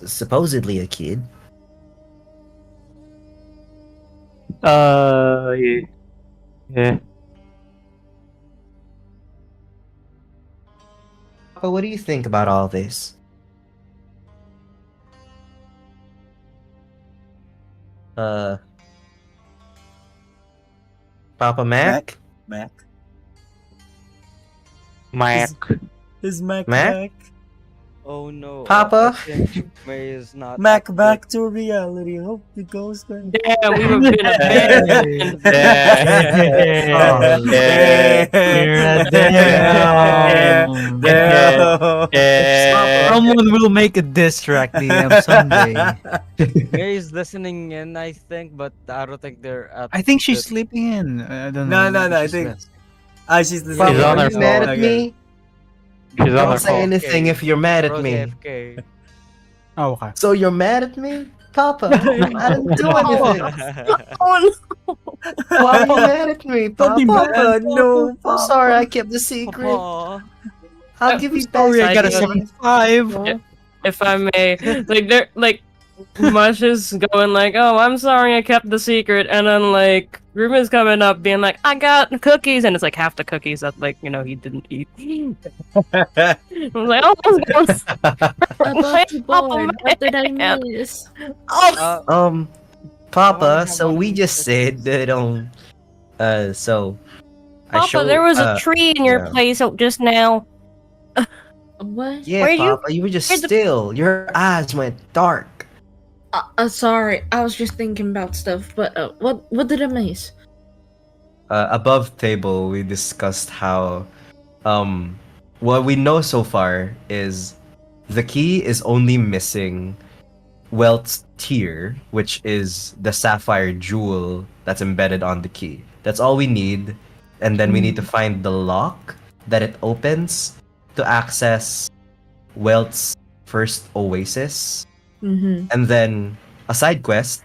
supposedly a kid. Yeah. Yeah. But what do you think about all this? Papa Mac? Mac. Mac. Is Mac Mac? back? Oh no. Papa? I think May is not. Mac back to reality. Hope it goes well. Damn, we were being abandoned. Someone will make a diss track DM someday. May is listening in, I think, but I don't think they're at. I think she's sleeping in. I don't No, know. no, I She's think. rest- She's listening. Papa, She's on are her you mad phone. at me? She's on Don't her say phone. anything if you're mad at Rose me. AFK. Oh, okay. So you're mad at me? Papa, I didn't do anything. Oh no! Why are you mad at me, Don't be Papa? mad. No, I'm sorry I kept the secret. Aw. I'll give you back. Sorry, I got a Side 7.5. If I may, like they're like Mush is going like, "Oh, I'm sorry, I kept the secret," and then like Groom is coming up being like, "I got cookies," and it's like half the cookies that like he didn't eat. I was like, "Oh, what's going I'm bored. What did I miss? Oh, Papa, so we just said that so I Papa, showed there was a tree in your yeah. place just now. What? Yeah, Where you- Papa, you were just where'd the- still. Your eyes went dark. Sorry, I was just thinking about stuff. But what did I miss? above table, we discussed how what we know so far is the key is only missing Welt's tier, which is the sapphire jewel that's embedded on the key. That's all we need, and then we need to find the lock that it opens to access Welt's first oasis. And then a side quest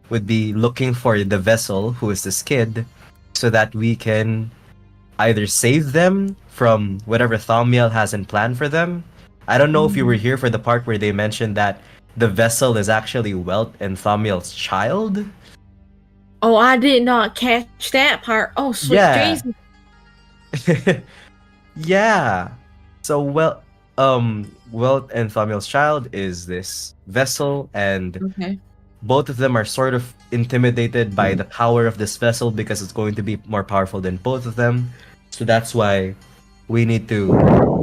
would be looking for the vessel, who is this kid, so that we can either save them from whatever Thaumiel has in plan for them. I don't know if you were here for the part where they mentioned that the vessel is actually Welt and Thaumiel's child. Oh, I did not catch that part. Oh, sweet Yeah. Jesus. Yeah. So Welt and Thaumiel's child is this vessel, and Okay. both of them are sort of intimidated by the power of this vessel because it's going to be more powerful than both of them. So that's why we need to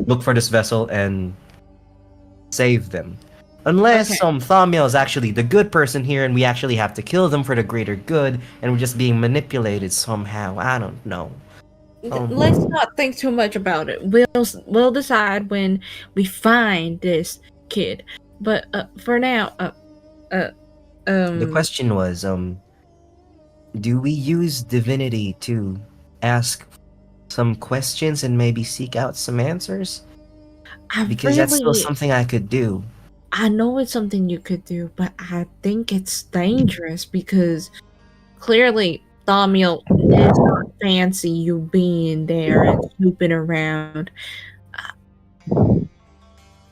look for this vessel and save them. Unless Thaumiel is actually the good person here and we actually have to kill them for the greater good and we're just being manipulated somehow. I don't know. Let's not think too much about it. We'll decide when we find this kid. But for now, The question was, do we use divinity to ask some questions and maybe seek out some answers? Because that's still something I could do. I know it's something you could do, but I think it's dangerous because clearly Thaumiel does not fancy you being there and snooping around.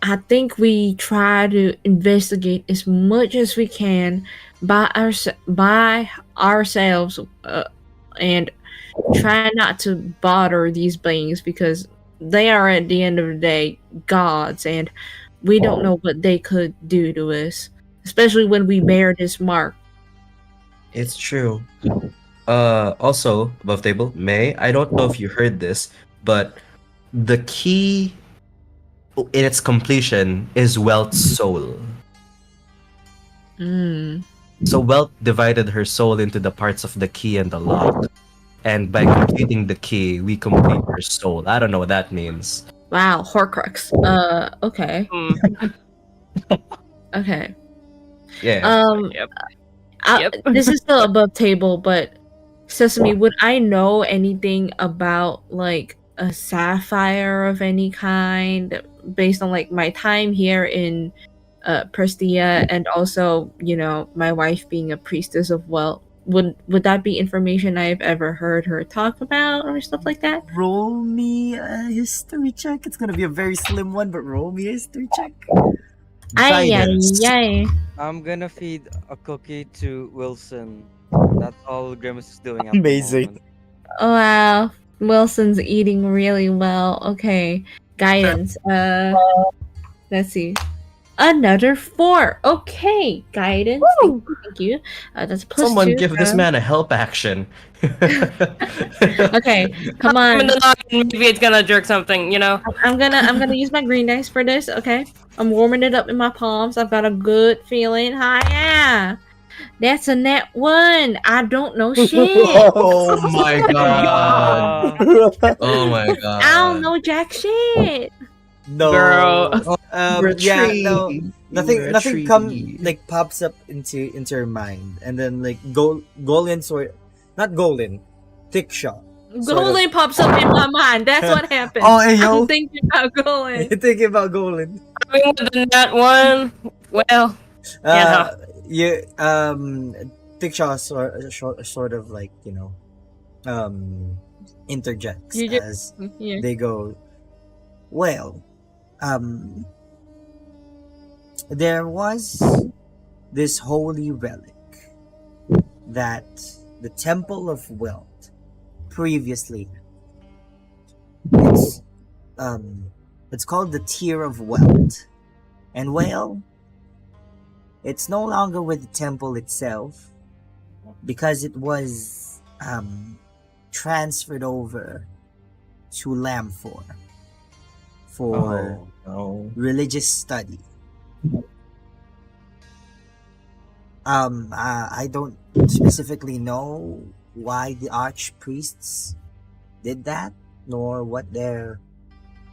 I think we try to investigate as much as we can by ourselves and try not to bother these beings because they are at the end of the day gods and we don't know what they could do to us, especially when we bear this mark. It's true. Also, above table, May, I don't know if you heard this, but the key in its completion is Welt's soul. So Welt divided her soul into the parts of the key and the lock. And by completing the key, we complete her soul. I don't know what that means. Wow, Horcrux. Okay. Okay. Yeah. This is still above table, but Sesame, would I know anything about like a sapphire of any kind based on like my time here in Prestiyah and also, you know, my wife being a priestess of Welt? Would that be information I've ever heard her talk about or stuff like that? Roll me a history check. It's gonna be a very slim one, but roll me a history check. I'm gonna feed a cookie to Wilson. That's all Grimace is doing. Amazing. Oh wow, Wilson's eating really well. Okay, guidance. Let's see. Another 4. Okay, guidance. Thank you. That's plus Someone 2. give this man a help action. Okay, come on. Maybe it's gonna jerk something, you know. I'm gonna use my green dice for this. Okay, I'm warming it up in my palms. I've got a good feeling. Hi, yeah. That's a net 1. I don't know shit. Oh my god. Oh my god. I don't know jack shit. No, Girl. Yeah, no, nothing pops up into your mind, and then like Golan not Golan, Thickshaw. Golan pops up in my mind. That's what happened. Oh, hey, yo. I'm thinking about Golan. You're thinking about Golan. I mean, with the net 1, well, Thickshaw sort of like, you know, interjects as they go, well, there was this holy relic that the Temple of Welt previously. It's called the Tear of Welt, and well, it's no longer with the temple itself because it was transferred over to Lamfor for religious study. I don't specifically know why the archpriests did that, nor what their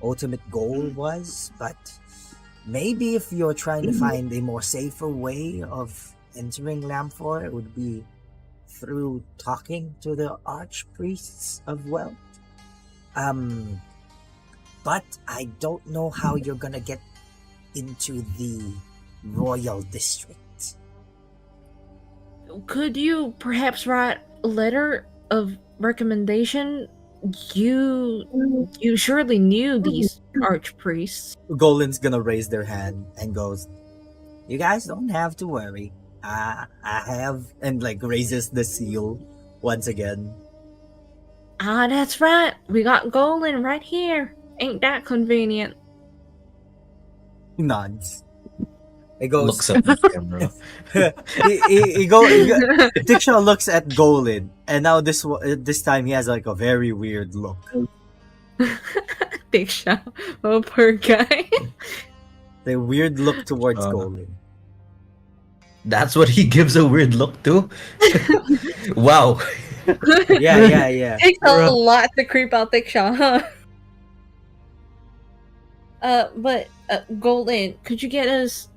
ultimate goal was, but maybe if you're trying to find a more safer way of entering Lamphor, it would be through talking to the archpriests of Wealth. But I don't know how you're gonna get into the royal district. Could you perhaps write a letter of recommendation? You surely knew these archpriests. Golin's gonna raise their hand and goes, "You guys don't have to worry. I have," and like raises the seal once again. Ah, that's right. We got Golin right here. Ain't that convenient? He nods. He goes. Looks up at the camera. Tikshaw looks at Golin, and now this time he has like a very weird look. Diksha. Oh, poor guy. The weird look towards Golin. That's what he gives a weird look to? Wow. Yeah. Takes a lot to creep out Diksha, huh? But Golden, could you get us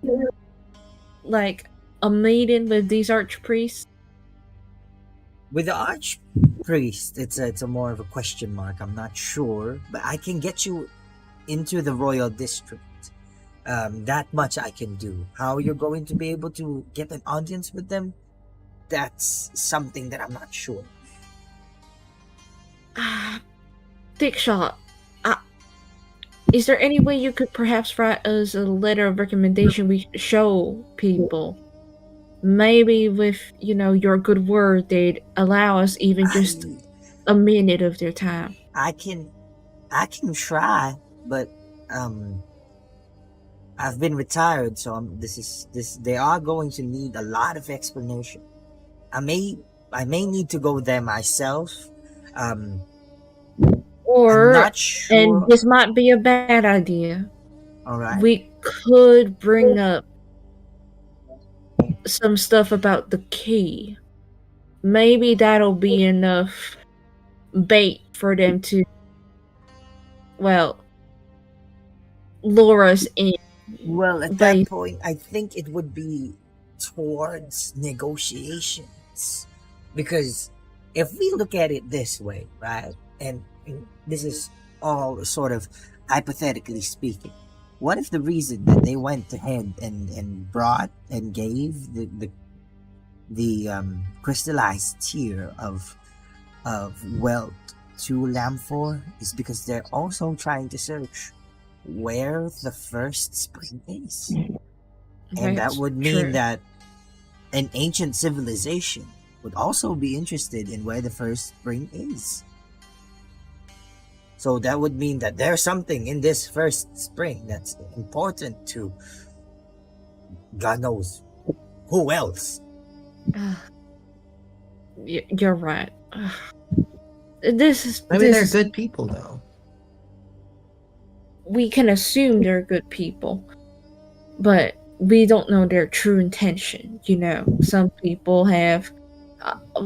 like a meeting with these archpriests? With the archpriest, it's a more of a question mark. I'm not sure, but I can get you into the royal district. That much I can do. How you're going to be able to get an audience with them, that's something that I'm not sure. Diksha, is there any way you could perhaps write us a letter of recommendation we could show people? Maybe with, your good word, they'd allow us even just a minute of their time. I can try, but I've been retired, so they are going to need a lot of explanation. I may need to go there myself. Or, I'm not sure. and this might be a bad idea. All right. We could bring up some stuff about the key. Maybe that'll be enough bait for them to, lure us in. Well, at that point, I think it would be towards negotiations. Because if we look at it this way, right, and this is all sort of hypothetically speaking, what if the reason that they went ahead and brought and gave the crystallized tier of wealth to Lamphor is because they're also trying to search where the first spring is. And that would mean that an ancient civilization would also be interested in where the first spring is. So that would mean that there's something in this first spring that's important to God knows who else. You're right. This they're good people, though. We can assume they're good people, but we don't know their true intention. Some people have,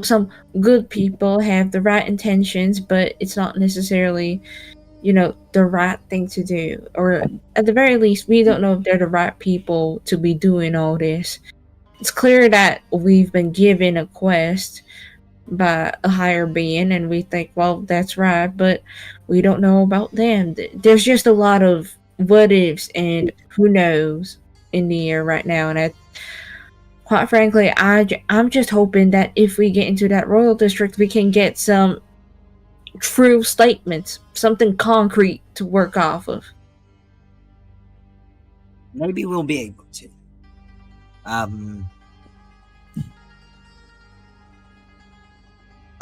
some good people have the right intentions, but it's not necessarily, the right thing to do. Or at the very least, we don't know if they're the right people to be doing all this. It's clear that we've been given a quest by a higher being, and we think, well, that's right, but we don't know about them. There's just a lot of what ifs and who knows in the air right now, and quite frankly, I'm just hoping that if we get into that royal district, we can get some true statements, something concrete to work off of. Maybe we'll be able to.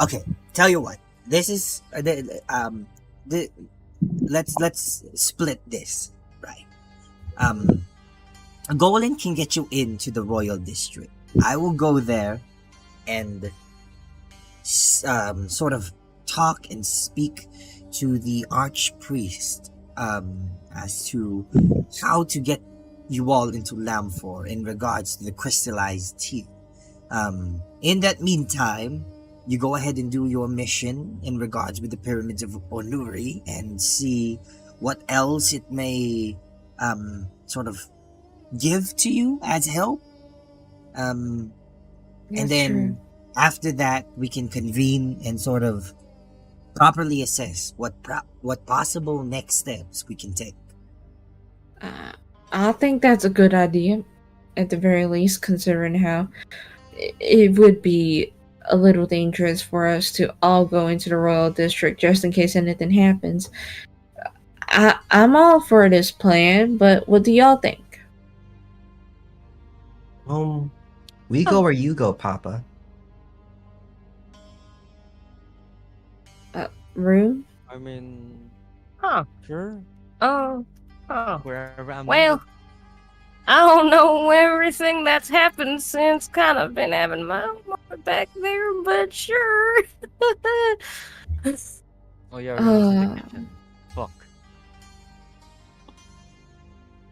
Okay, tell you what. This is let's split this, right? Golin can get you into the royal district. I will go there and sort of talk and speak to the archpriest as to how to get you all into Lamphor in regards to the crystallized tea. In that meantime, you go ahead and do your mission in regards with the pyramids of Onuri and see what else it may sort of give to you as help. And then after that, we can convene and sort of properly assess what possible next steps we can take. I think that's a good idea, at the very least, considering how it would be a little dangerous for us to all go into the Royal District just in case anything happens. I'm all for this plan, but what do y'all think? We go where you go, Papa. Rue? I mean, Sure. Wherever I'm Well, I don't know everything that's happened since. Kind of been having my moment back there, but sure. Oh yeah, we're in the kitchen. Fuck.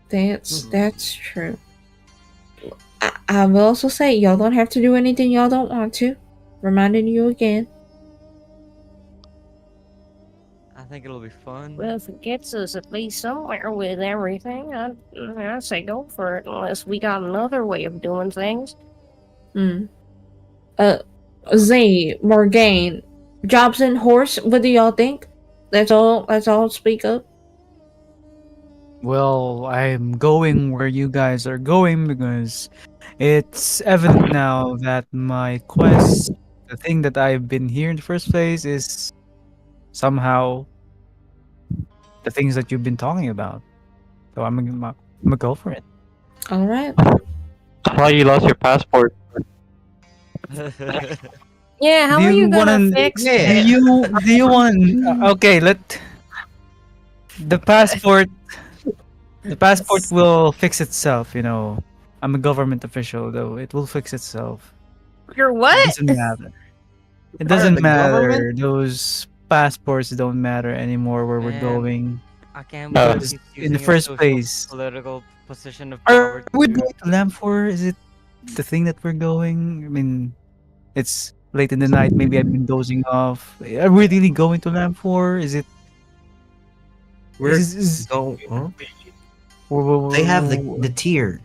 That's true. I will also say, y'all don't have to do anything y'all don't want to. Reminding you again. I think it'll be fun. Well, if it gets us at least somewhere with everything, I'd say go for it, unless we got another way of doing things. Z, Morgaine, Jobson, Horse, what do y'all think? Let's all speak up. Well, I'm going where you guys are going because it's evident now that my quest, the thing that I've been here in the first place, is somehow the things that you've been talking about. So I'm gonna go for it. All right. I thought you lost your passport. Yeah, how Do are you gonna wanna- fix Do it? you want? Okay, the passport. The passport will fix itself. You know, I'm a government official, though. It will fix itself. You're It what? doesn't matter. It Part of doesn't the matter. government? Those passports don't matter anymore where we're Man, going. I can't Uh, believe he's In the using a first social place, political position of are power we to going to Lamfor? Is it the thing that we're going? I mean, it's late in the night. Maybe I've been dozing off. Are we really going to Lamfor? Is it? We're Is- going. Huh? Whoa, They have the tier.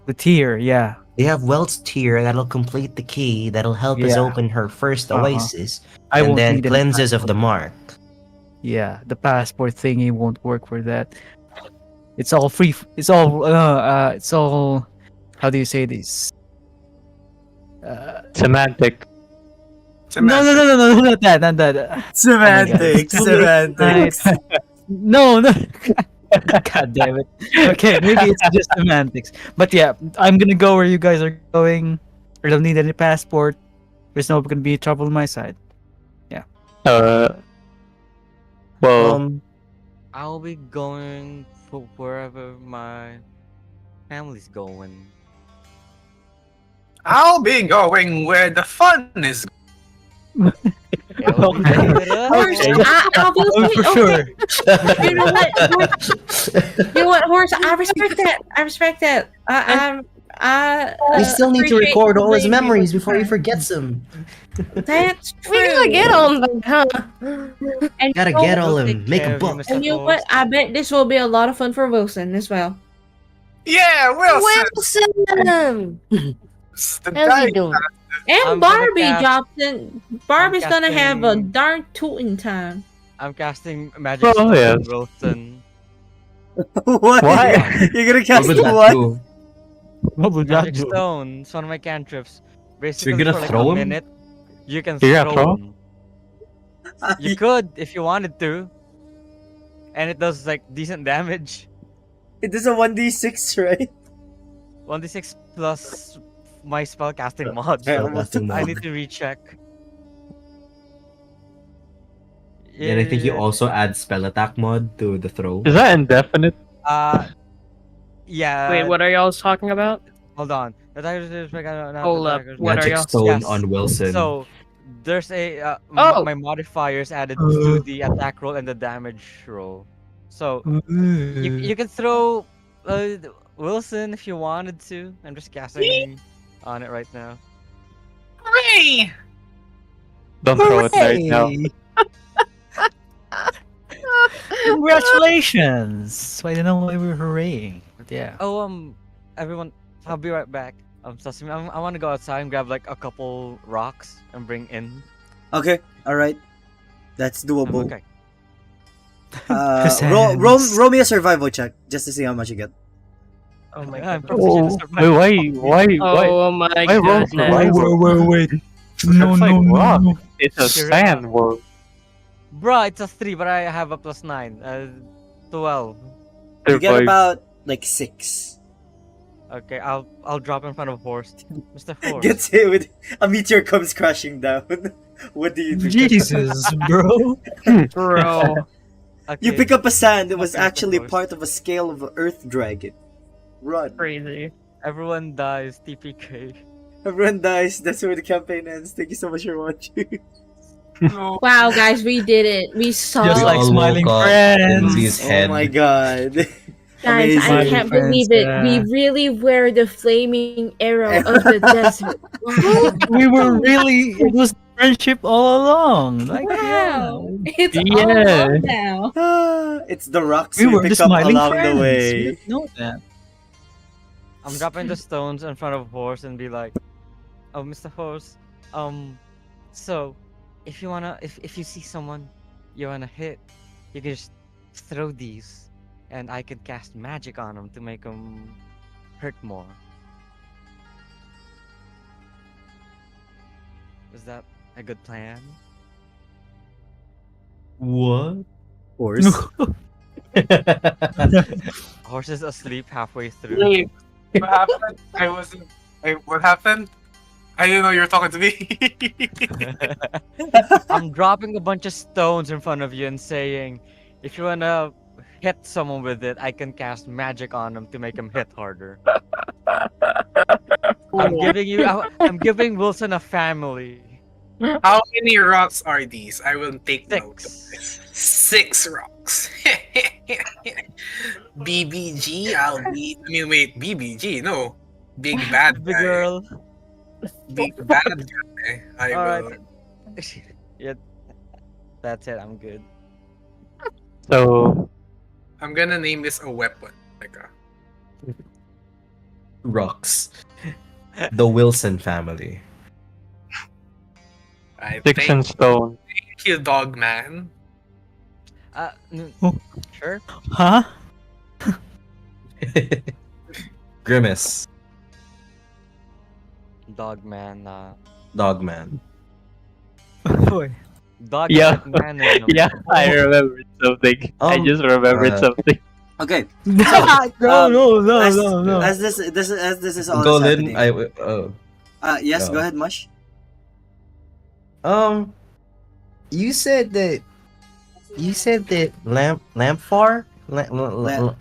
the tier, yeah. They have Welt's tier that'll complete the key that'll help us Yeah. open her first Uh-huh. oasis, I and won't then need any cleanses of the passport. mark. Yeah, the passport thingy won't work for that. It's all free. It's all. How do you say this? Semantic. No, not that, not that. Semantics, Oh my God, it's too late semantics. tonight. No. God damn it. Okay, maybe it's just semantics. But yeah, I'm gonna go where you guys are going. I don't need any passport. There's no gonna be trouble on my side. Yeah. Well, I'll be going for wherever my family's going. I'll be going where the fun is. I'll be Okay. giving it up. Horse, I will Oh, say, for okay. sure. You know what? You know what, Horse? I respect that. I respect that. I We still need to appreciate record you all his leaving memories with before he time. forgets them. That's true. We gotta get on that, huh? And Gotta you know get what? all We'll him, take make care a of you, book. Mr. And you know what? Host. I bet this will be a lot of fun for Wilson as well. Yeah, Wilson. Wilson! This is the How's guy. he doing? And I'm gonna Barbie, cast- Jobson. Barbie's gonna have a casting- darn tooting time. I'm casting magic Oh, stone yes. on Wilson. What? Why? You're gonna What cast would the that what? do? What would that Magic do? stone. It's one of my cantrips. Basically, gonna for like throw a him? minute, you can You're gonna throw throw him. You could if you wanted to, and it does like decent damage. It is a 1d6, right? 1d6 plus my spellcasting mod. Spellcasting I mod. need to recheck. And I think you Yeah. also add spell attack mod to the throw. is that indefinite? Yeah. Wait, what are y'all talking about? Hold on. Hold up, what are Magic y'all? stone Yes. on Wilson. So there's a Oh! my modifiers added to the attack roll and the damage roll. So you can throw Wilson if you wanted to. I'm just casting on it right now. Hooray! Don't throw it right now. Hooray! Congratulations! I don't know why we're hooray. But yeah. Oh, everyone, I'll be right back. Sesame, I want to go outside and grab like a couple rocks and bring in. Okay, all right, that's doable. Okay. Roll me a survival check just to see how much you get. Oh my I'm god. proficient in survival. Why? Oh my why roll goodness. survival? Wait. No, It's like no, rock. no. It's a You're sand world. Bruh, it's a 3, but I have a +9. 12. You get Survive. about like 6. Okay, I'll drop in front of Horse. Mr. Horse. Gets hit with a meteor comes crashing down. What do you do? Jesus, bro. Bro. You Okay. pick up a sand. It was Okay, Mr. actually Horse. part of a scale of an earth dragon. Run. Crazy. Everyone dies. TPK. Everyone dies. That's where the campaign ends. Thank you so much for watching. Wow, guys, we did it. We saw. Just like all smiling woke up in friends. his Oh head. my god. Guys, I Amazing. can't Friends, believe it. We yeah. really were the flaming arrow of the desert. Wow. We were really. It was friendship all along. Like, Wow. It's all Yeah. love now. It's the rocks we we were pick the up smiling along friends. the We way. didn't know that. I'm dropping the stones in front of Horse and be like, "Oh, Mr. Horse, so if you see someone you wanna hit, you can just throw these, and I can cast magic on them to make them hurt more." Is that a good plan? What? Horse. Horse is asleep halfway through. Wait, what happened? I wasn't. What happened? I didn't know you were talking to me. I'm dropping a bunch of stones in front of you and saying, if you wanna hit someone with it, I can cast magic on them to make them hit harder. I'm giving Wilson a family. How many rocks are these? I will take 6. note of this. 6 rocks. BBG, wait, BBG, no. Big bad Big guy. girl. Big bad guy. I will. Alright. Yeah, that's it. I'm good. So I'm gonna name this a weapon. Like Rocks. The Wilson family. sticks and stone. Thank you, dog man. Sure. Huh? Grimace. Dogman. Dogman. Boy. Dog Yeah. man. is no- Yeah, I remembered something. I just remembered something. Okay. No, as, no. As this is all Golden. happening. Yes, No. go ahead, Mush. You said that Lamphar?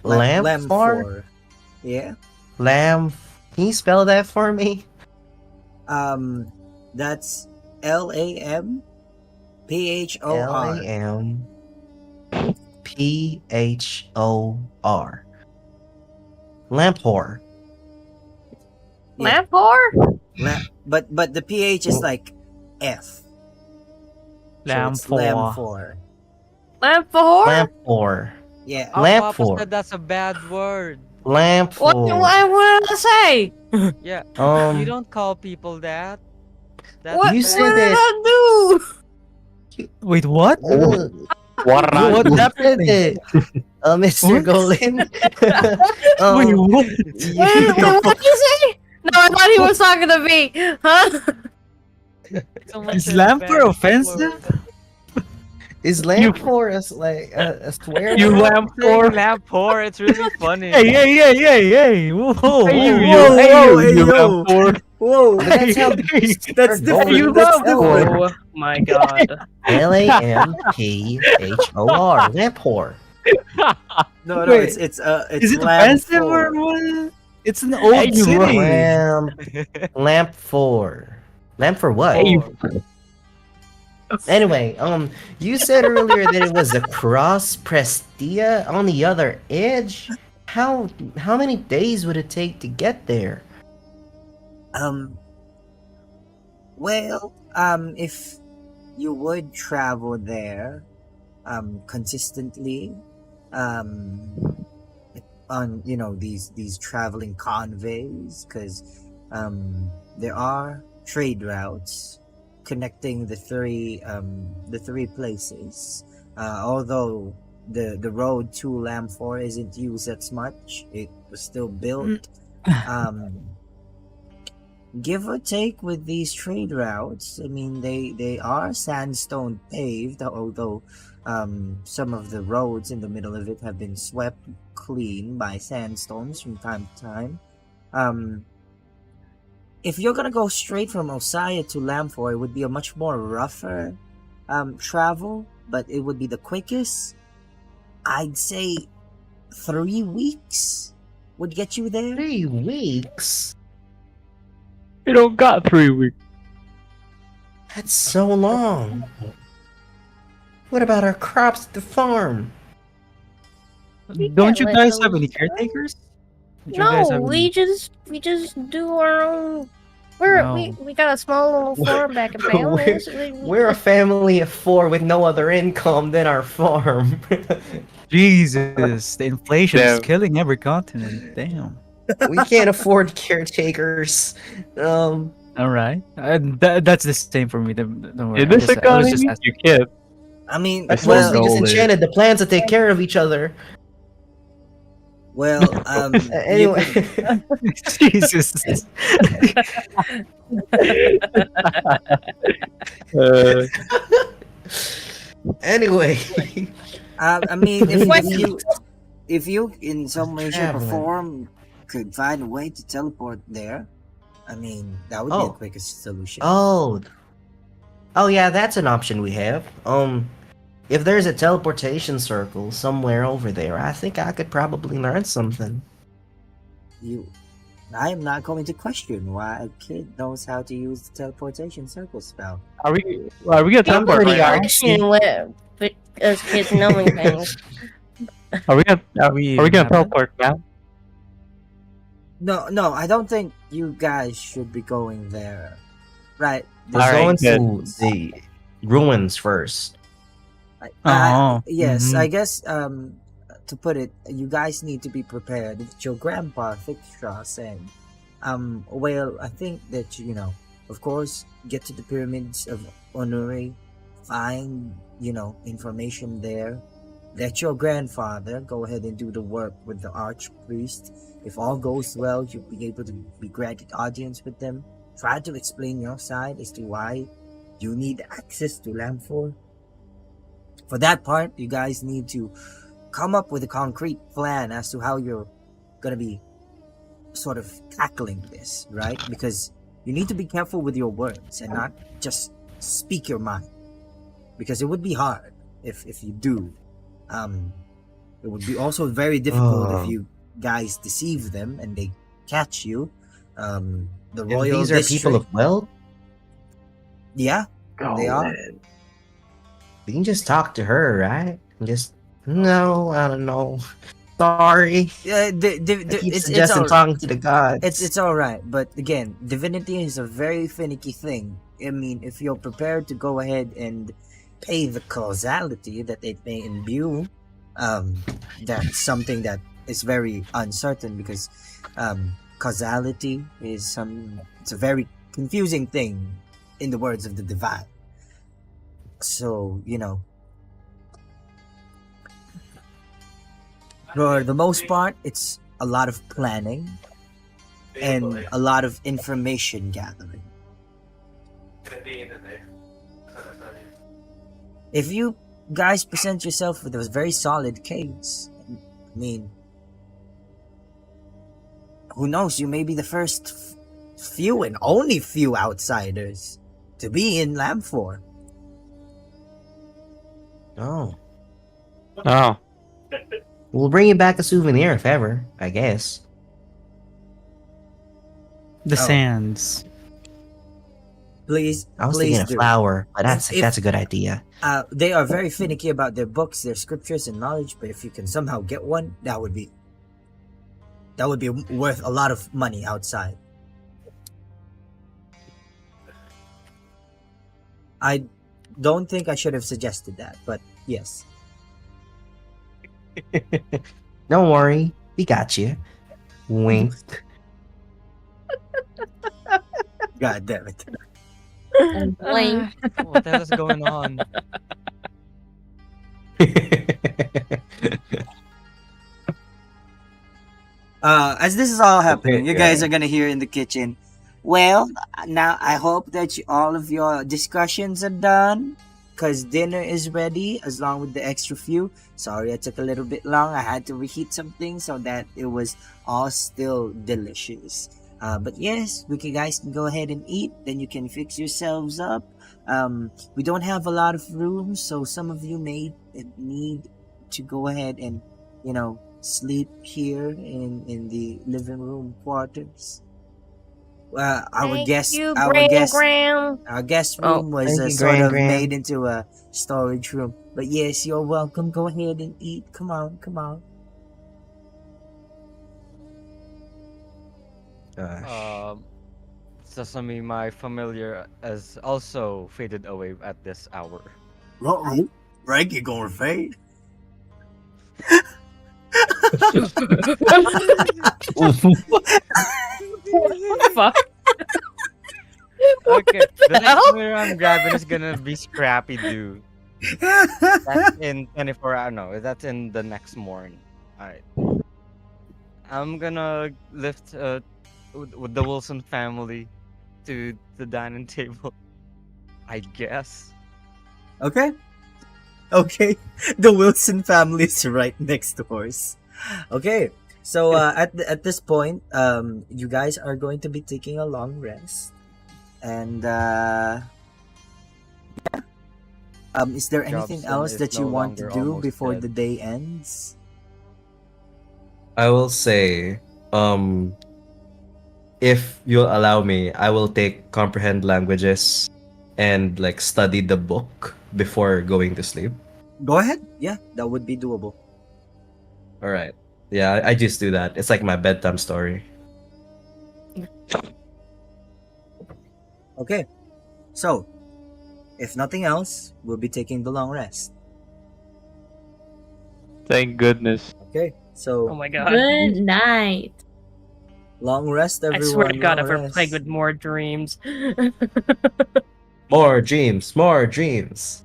Lamphar? Yeah. Lamb. Can you spell that for me? That's LAMPHOR. LAMPHOR. Lamphor. Lamp whore? But the PH is like F. Lamphor. Lamp whore? Lamphor. Yeah. Our Papa Lamphor. said that's a bad word. What Lamphor. did I say? Yeah. Um, You don't call people that. That's What, You what said did that- I do? Wait, what? What What happened? Mr. What? Golden? Wait, what? What did you say? No, I thought he was talking to me. Huh? Is Lamphor offensive? Is Lamphor a swear You word? Lamphor? Lamphor, it's really funny. Hey! Whoa! Hey, you, you yo. Lamphor! Whoa! But that's how That's different. Golden. That's different. Oh my god. LAMPHOR. Lamphor. No, Wait, it's Is it Lamb offensive or four. what? It's an old Hey, you city. Lamphor. Lamphor what? Hey, Anyway, you said earlier that it was across Prestiyah on the other edge. How many days would it take to get there? Well, if you would travel there consistently on these traveling conveys, because there are trade routes connecting the three places. Although the road to Lamfor isn't used as much, it was still built. Give or take with these trade routes, I mean they are sandstone paved, although some of the roads in the middle of it have been swept clean by sandstones from time to time. If you're gonna go straight from Osaya to Lamfor, it would be a much more rougher travel, but it would be the quickest. I'd say 3 weeks would get you there. 3 weeks? You don't got 3 weeks. That's so long. What about our crops at the farm? Don't you let guys have those any go. caretakers? Don't you guys No, have we just do our own. We got a small little farm back in Palos. We're a family of 4 with no other income than our farm. Jesus, the inflation is Damn. killing every continent. Damn. We can't afford caretakers. All right, that's the same for me. Don't worry. In this economy, asking. you can't. I mean, I well, suppose we just enchanted the plants to take care of each other. well, Anyway, Jesus. anyway, I mean, if you in some way, shape, or Traveling. form could find a way to teleport there, I mean, that would be the Oh. quickest solution. oh yeah, that's an option we have. If there's a teleportation circle somewhere over there, I think I could probably learn something. I am not going to question why a kid knows how to use the teleportation circle spell. Are we gonna teleport pretty right now? Question with us kids knowing things. Are we gonna have teleport now? No, I don't think you guys should be going there. Right. Let's Alright, go into good. the ruins first. Yes, mhm. I guess to put it, you guys need to be prepared. It's your grandpa Thickstraw saying. Well, I think that of course, get to the pyramids of Onuri, find information there. Let your grandfather go ahead and do the work with the archpriest. If all goes well, you'll be able to be granted audience with them. Try to explain your side as to why you need access to Lamfor. For that part, you guys need to come up with a concrete plan as to how you're gonna be sort of tackling this, right? Because you need to be careful with your words and not just speak your mind. Because it would be hard if you do. It would be also very difficult if you guys deceive them and they catch you. The And royal these are people of wealth? Yeah, they are. We can just talk to her, right? No, I don't know. Sorry. Yeah, I keep it's suggesting all, talking to the gods. It's all right, but again, divinity is a very finicky thing. I mean, if you're prepared to go ahead and pay the causality that it may imbue, that's something that is very uncertain because causality is it's a very confusing thing in the words of the divine. So, for the most part, it's a lot of planning and a lot of information gathering. If you guys present yourself with a very solid case, I mean, who knows, you may be the first few and only few outsiders to be in Lamfor. Oh. Oh. We'll bring you back a souvenir if ever, I guess. The Oh. sands. Please, I was please thinking a do. flower, but If- that's a good idea. They are very finicky about their books, their scriptures, and knowledge. But if you can somehow get one, that would be worth a lot of money outside. don't think I should have suggested that, but yes. Don't worry, we got you. Wink. God damn it. And blink. What the hell is going on? As this is all happening, Okay, you guys yeah. are gonna hear in the kitchen. Well, now I hope that all of your discussions are done, cause dinner is ready, as long with the extra few. Sorry, I took a little bit long. I had to reheat something so that it was all still delicious. But yes, guys can go ahead and eat. Then you can fix yourselves up. We don't have a lot of room, so some of you may need to go ahead and, sleep here in the living room quarters. Our Thank guest, you, our Gran guest, Gram. our guest Oh, room was thank you, sort Gran of Gran. made into a storage room. But yes, you're welcome. Go ahead and eat. Come on, come on. Sesame, my familiar, has also faded away at this hour. Frank, you're gonna fade. Fuck. Okay, the next familiar I'm grabbing is gonna be Scrappy Doo. That's in 24 hours. No, that's in the next morning. Alright. I'm gonna lift with the Wilson family to the dining table. I guess. Okay. Okay. The Wilson family is right next doors. Okay. So at this point, you guys are going to be taking a long rest. And is there anything Jobson else is that you no want to longer do almost before dead. the day ends? I will say, if you'll allow me, I will take comprehend languages and like study the book before going to sleep. Go ahead. Yeah, that would be doable. All right. Yeah, I just do that. It's like my bedtime story. Okay. So, if nothing else, we'll be taking the long rest. Thank goodness. Okay. So, Oh my god. Good night. long rest, I everyone. swear to god, long if we're rest. plagued with more dreams. More dreams, more dreams.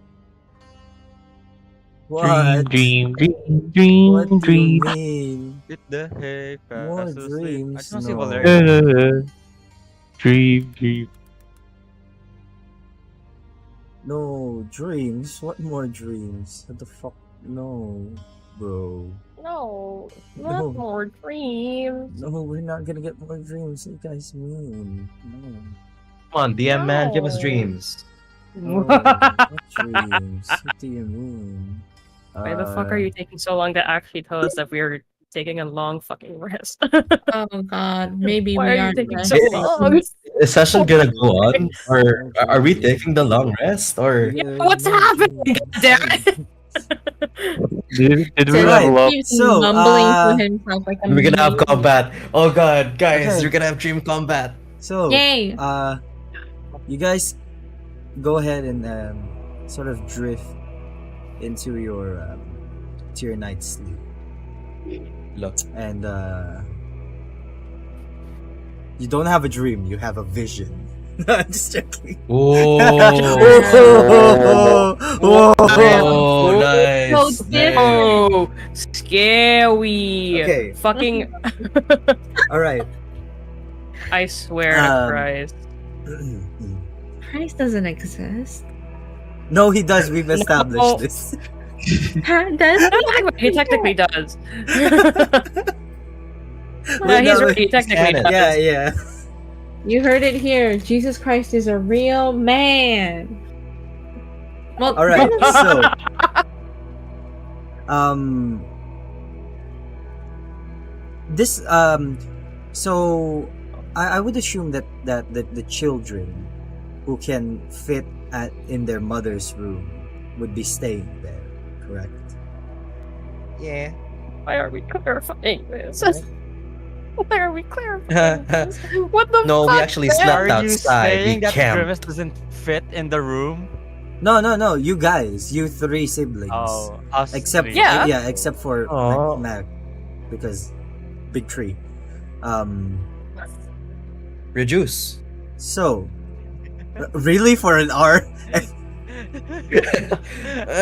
What? Dream, dream, dream, What do you dream. mean? Hit the hay, More fast asleep. I dreams? just want to see No. what they're Dream, dream. No, dreams? What more dreams? What the fuck? No, bro. No, No. not more dreams. No, we're not gonna get more dreams. What you guys mean? No. Come on, DM man, give us No. dreams. No. What dreams? What do you mean? Why the fuck are you taking so long to actually tell us that we're taking a long fucking rest? Oh god, maybe Why we are you aren't taking so resting. long? Is session gonna go on, or are we taking the long rest, or? Yeah, what's happening? Damn it! Did we Says level up? keeps So, mumbling to himself like a We're gonna have mute. combat. Oh god, guys, Okay. we're gonna have dream combat. So, Yay! you guys go ahead and sort of drift into your night's sleep. Look. And you don't have a dream, you have a vision. No, I'm just joking. Oh, Whoa. nice. Oh, scary. Okay. Fucking. Alright. I swear to Christ. Christ doesn't exist. No, he does. We've established No. this. Does He technically does. Wait, He's no, right. He technically canon. does. Yeah, yeah. You heard it here. Jesus Christ is a real man. Well, All right. So, this so I would assume that the children who can fit in their mother's room would be staying there, correct? Yeah. Why are we clarifying this? Right? Why are we clarifying this? What the No, fuck? we actually man? slept Are you outside. We saying that camped. Grimace doesn't fit in the room? No. You guys, you three siblings. Oh, us Except three. yeah, except for Oh. Mac, because big tree. Reduce. So, really for an hour?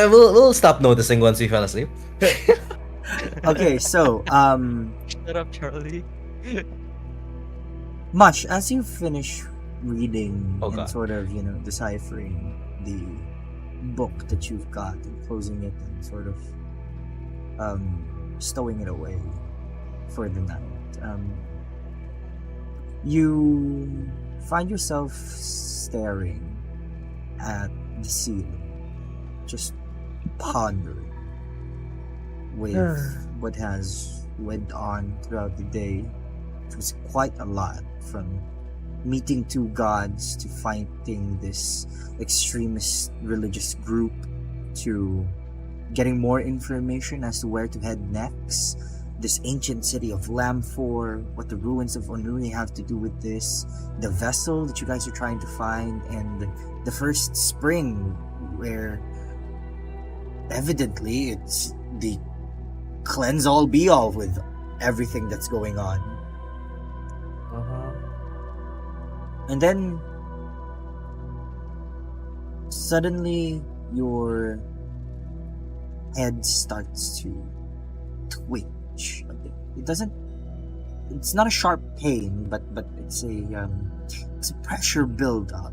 We'll stop noticing once we fell asleep. Okay, so Shut up, Charlie. Mush, as you finish reading Oh, and God. sort of, deciphering the book that you've got and closing it and sort of stowing it away for the night, you find yourself staring at the ceiling, just pondering with what has went on throughout the day. It was quite a lot, from meeting two gods to fighting this extremist religious group to getting more information as to where to head next. This ancient city of Lamfor, what the ruins of Onuri have to do with this, the vessel that you guys are trying to find, and the first spring where evidently it's the cleanse all be all with everything that's going on. And then suddenly your head starts to twitch a bit. It's not a sharp pain, but it's a pressure build up.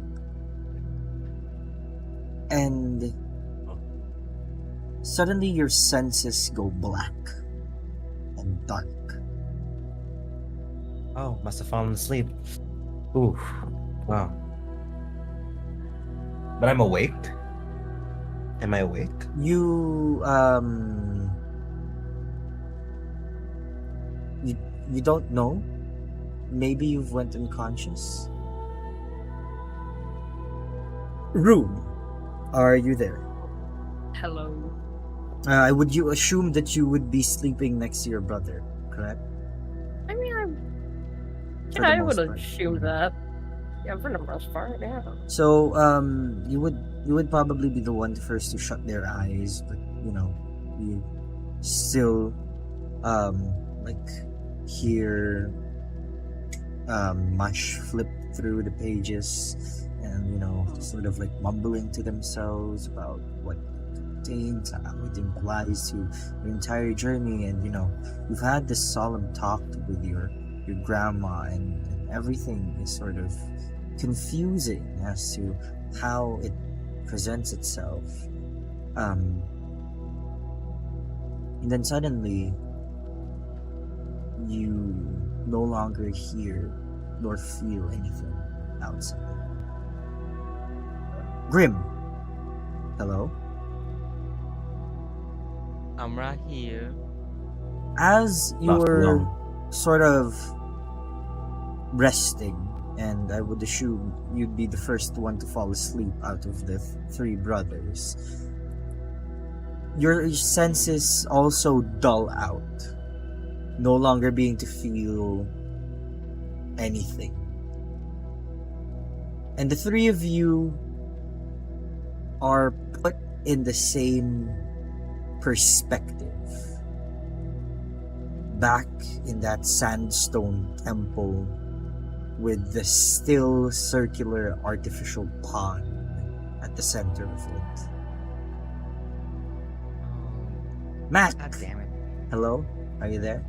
And suddenly your senses go black and dark. Oh, must have fallen asleep. Ooh, wow. But I'm awake. Am I awake? You don't know. Maybe you've went unconscious. Rune, are you there? Hello. Would you assume that you would be sleeping next to your brother, correct? I mean, For the I most would part. assume that. Yeah, for the most part, yeah. So, you would probably be the one first to shut their eyes, but you still hear Mush flip through the pages and sort of mumbling to themselves about what it contains, how it implies to your entire journey, and you've had this solemn talk with your grandma, and everything is sort of confusing as to how it presents itself. And then suddenly you no longer hear nor feel anything outside. Grim, hello? I'm right here. As you're sort of resting, and I would assume you'd be the first one to fall asleep out of the three brothers, your senses also dull out, no longer being to feel anything. And the three of you are put in the same perspective. Back in that sandstone temple with the still circular artificial pond at the center of it. Mac! God damn it. Hello? Are you there?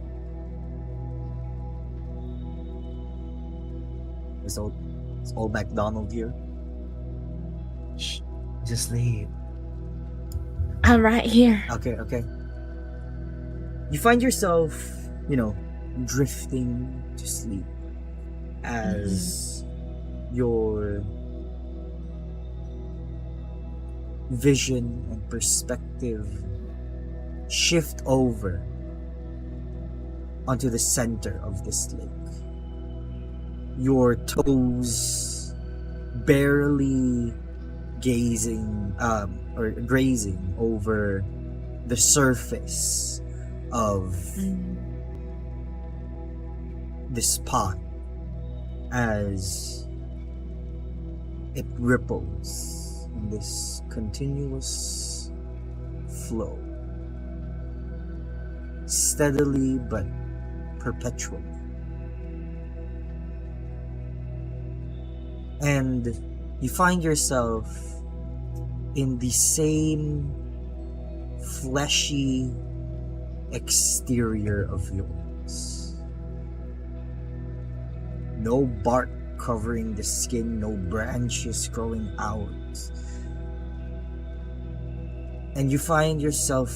Is old MacDonald here? Shh, just sleep. I'm right here. Okay. You find yourself, drifting to sleep as your vision and perspective shift over onto the center of this lake. Your toes barely grazing over the surface of this pond as it ripples in this continuous flow, steadily but perpetually. And you find yourself in the same fleshy exterior of yours. No bark covering the skin, no branches growing out. And you find yourself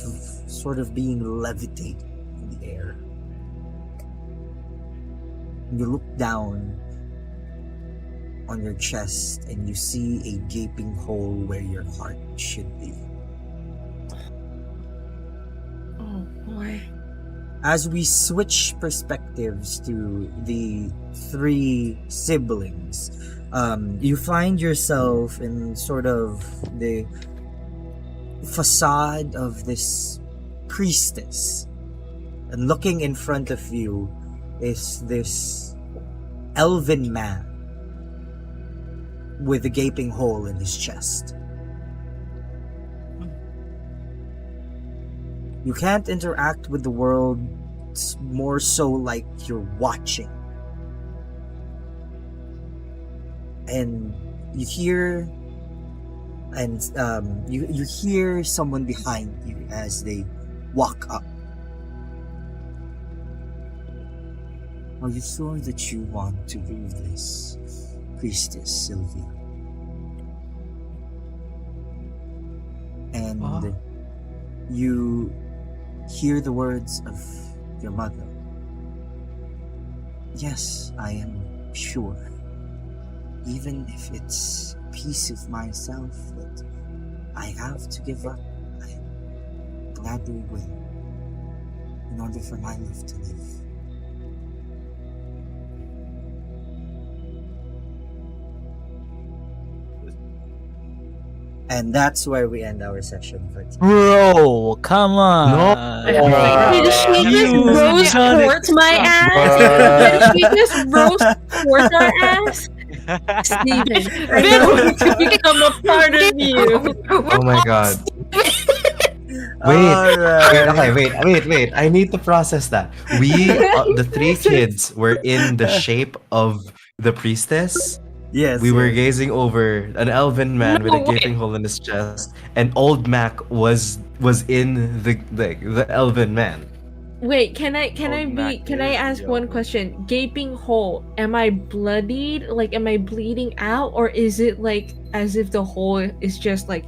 sort of being levitated in the air. You look down on your chest and you see a gaping hole where your heart should be. Oh boy. As we switch perspectives to the three siblings, you find yourself in sort of the facade of this priestess, and looking in front of you is this elven man with a gaping hole in his chest. You can't interact with the world. It's more so like you're watching. And you hear you hear someone behind you as they walk up. Are you sure that you want to do this, Priestess Sylvia? And you hear the words of your mother. Yes, I am sure. Even if it's a piece of myself that I have to give up, I gladly will, in order for my life to live. And that's where we end our session for today. Bro, come on. Did she just roast towards my ass? Did she just roast towards our ass? Steven, we become a part of you. Oh my god. Wait. I need to process that. We, the three kids, were in the shape of the priestess. Yes. We were gazing over an elven man with a gaping hole in his chest, and old Mac was in the elven man. Wait, can I ask one question? Gaping hole, am I bloodied? Like, am I bleeding out? Or is it like as if the hole is just like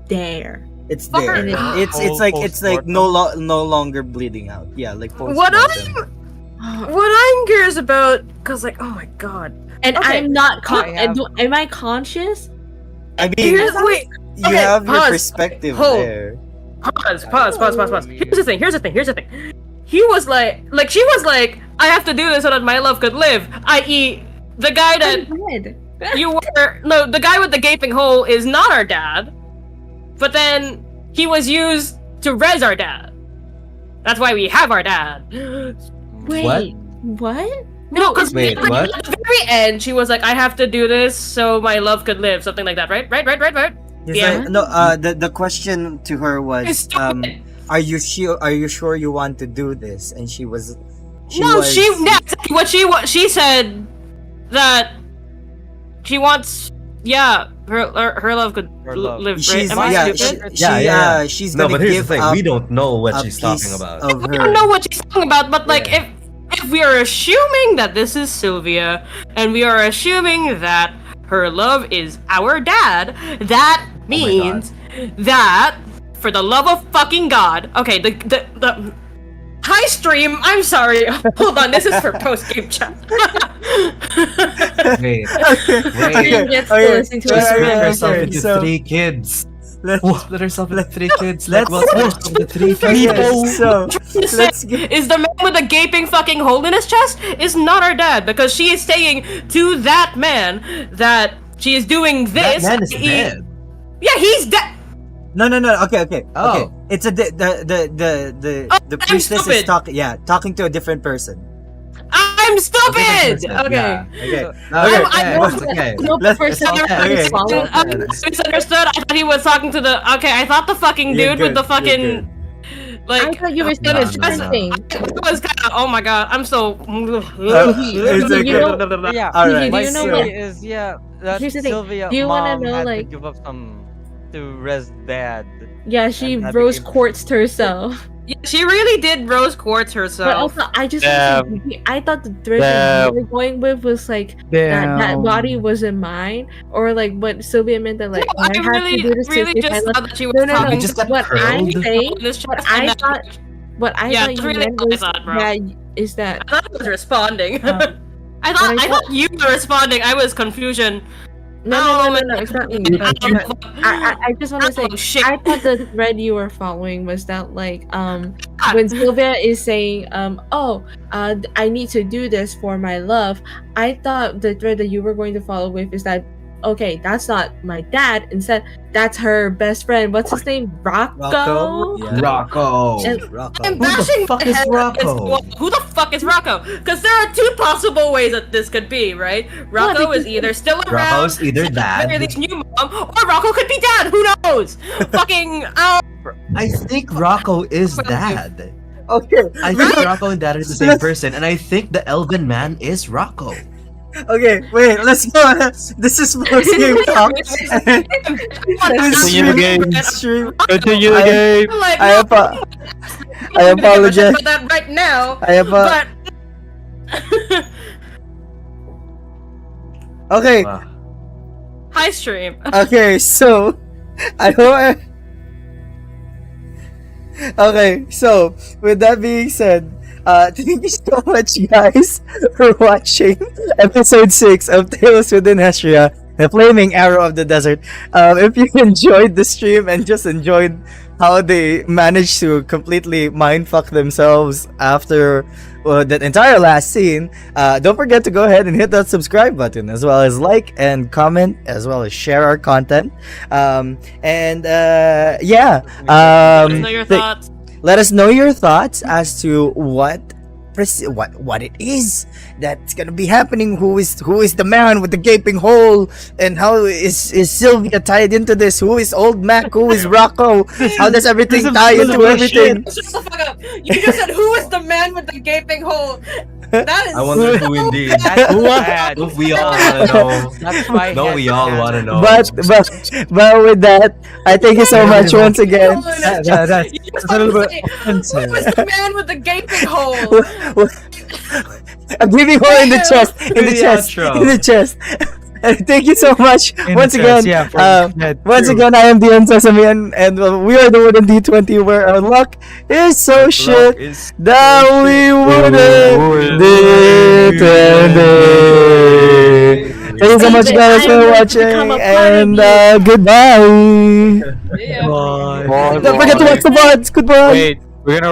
there? It's there. And It's like no longer bleeding out. Yeah, like What I'm curious about, cause like, oh my god. And Okay, I'm not. I Am I conscious? I mean, wait, you okay, have your pause. perspective Hold. there. Pause. Here's the thing. He was like she was like, I have to do this so that my love could live. I.e., the guy that the guy with the gaping hole is not our dad. But then he was used to res our dad. That's why we have our dad. Wait, what? No, because Wait, what? at the very end, she was like, I have to do this so my love could live. Something like that, right? Right. It's Yeah. like, no, the question to her was, are you sure you want to do this? And she was, she said that she wants, her love could live, right? She's, Am I stupid? she's No, gonna but here's the give thing: up we don't know what a she's talking piece about. of I her. don't know what she's talking about, but like, if we are assuming that this is Sylvia, and we are assuming that her love is our dad, that means that, for the love of fucking God, okay, the hi stream, I'm sorry, hold on, this is for post-game chat. Wait. Gets to listen to Just us. split herself okay, into so- three kids. Split herself into three kids. let's- Like, what's the three kids? So let's Is the man with the gaping fucking hole in his chest is not our dad, because she is saying to that man that she is doing this. That man is dead. Yeah, he's dead. No. Okay. Oh. It's the priestess is stupid. talking to a different person. I I'm stupid. Yeah, Okay. okay. Okay. No, for some reason, Misunderstood. I thought he was talking to the. Okay, I thought the fucking dude with the fucking. Like, I thought you were saying a different thing. It was kind of. Oh my god, I'm so. Yeah. Alright, My so- theory is that Here's the thing, Sylvia do you wanna mom know, had like- to give up some to rest dad. Yeah, she And that rose became- quartz to herself. Yeah, she really did rose quartz herself. But also, I just I thought the thread that you were going with was like that body wasn't mine, or like what Sylvia meant that like I I have really, to do this to really save my just life. thought that she was No, no, talking no. just got What I'm curled. saying, This what chest I and thought, what I Yeah, thought that's you really meant what I was thought, bro. that is that. I thought I was responding. Oh. I thought you were responding. I was confusion. No, it's not me. I just want to say, I thought the thread you were following was that like when Sylvia is saying I need to do this for my love. I thought the thread that you were going to follow with is that okay, that's not my dad. Instead, that's her best friend. What's his name? Rocco. Rocco. And- I'm Who the bashing fuck my is head Rocco? against the wall. Who the fuck is Rocco? Because there are two possible ways that this could be, right? Rocco is either still around, Rocco's either dad. marry this new mom, or Rocco could be dad. Who knows? Fucking. I think Rocco is dad. Okay. I think Rocco and dad are the same person, and I think the elven man is Rocco. Okay, wait, let's go. This is post game talk. Continue the game. Stream. Continue the game. I apologize. About that right now. But okay. Hi, stream. Okay, so I hope. Okay, so with that being said, thank you so much, guys, for watching episode 6 of Tales Within Hestria, the Flaming Arrow of the Desert. If you enjoyed the stream and just enjoyed how they managed to completely mindfuck themselves after that entire last scene, don't forget to go ahead and hit that subscribe button, as well as like and comment, as well as share our content. Know your thoughts. Let us know your thoughts as to what it is that's gonna be happening. Who is the man with the gaping hole, and how is Sylvia tied into this? Who is Old Mac? Who is Rocco? How does everything tie into everything? Shut the fuck up. You just said who is the man with the gaping hole? That is. I wonder who indeed. That's bad. We all wanna know. That's why. No, we all wanna know. But with that, I thank you so much once again. That's a little bit offensive. Who is the man with the gaping hole? I'm giving her in the chest, in the chest. Thank you so much once again. Once again, I am the Sesame, and we are the Wooden D20, where our luck is so shit that we wouldn't D20. Thank you so much, guys, for watching, and goodbye. Bye. Don't forget to watch the VODs. Goodbye. Wait, we're gonna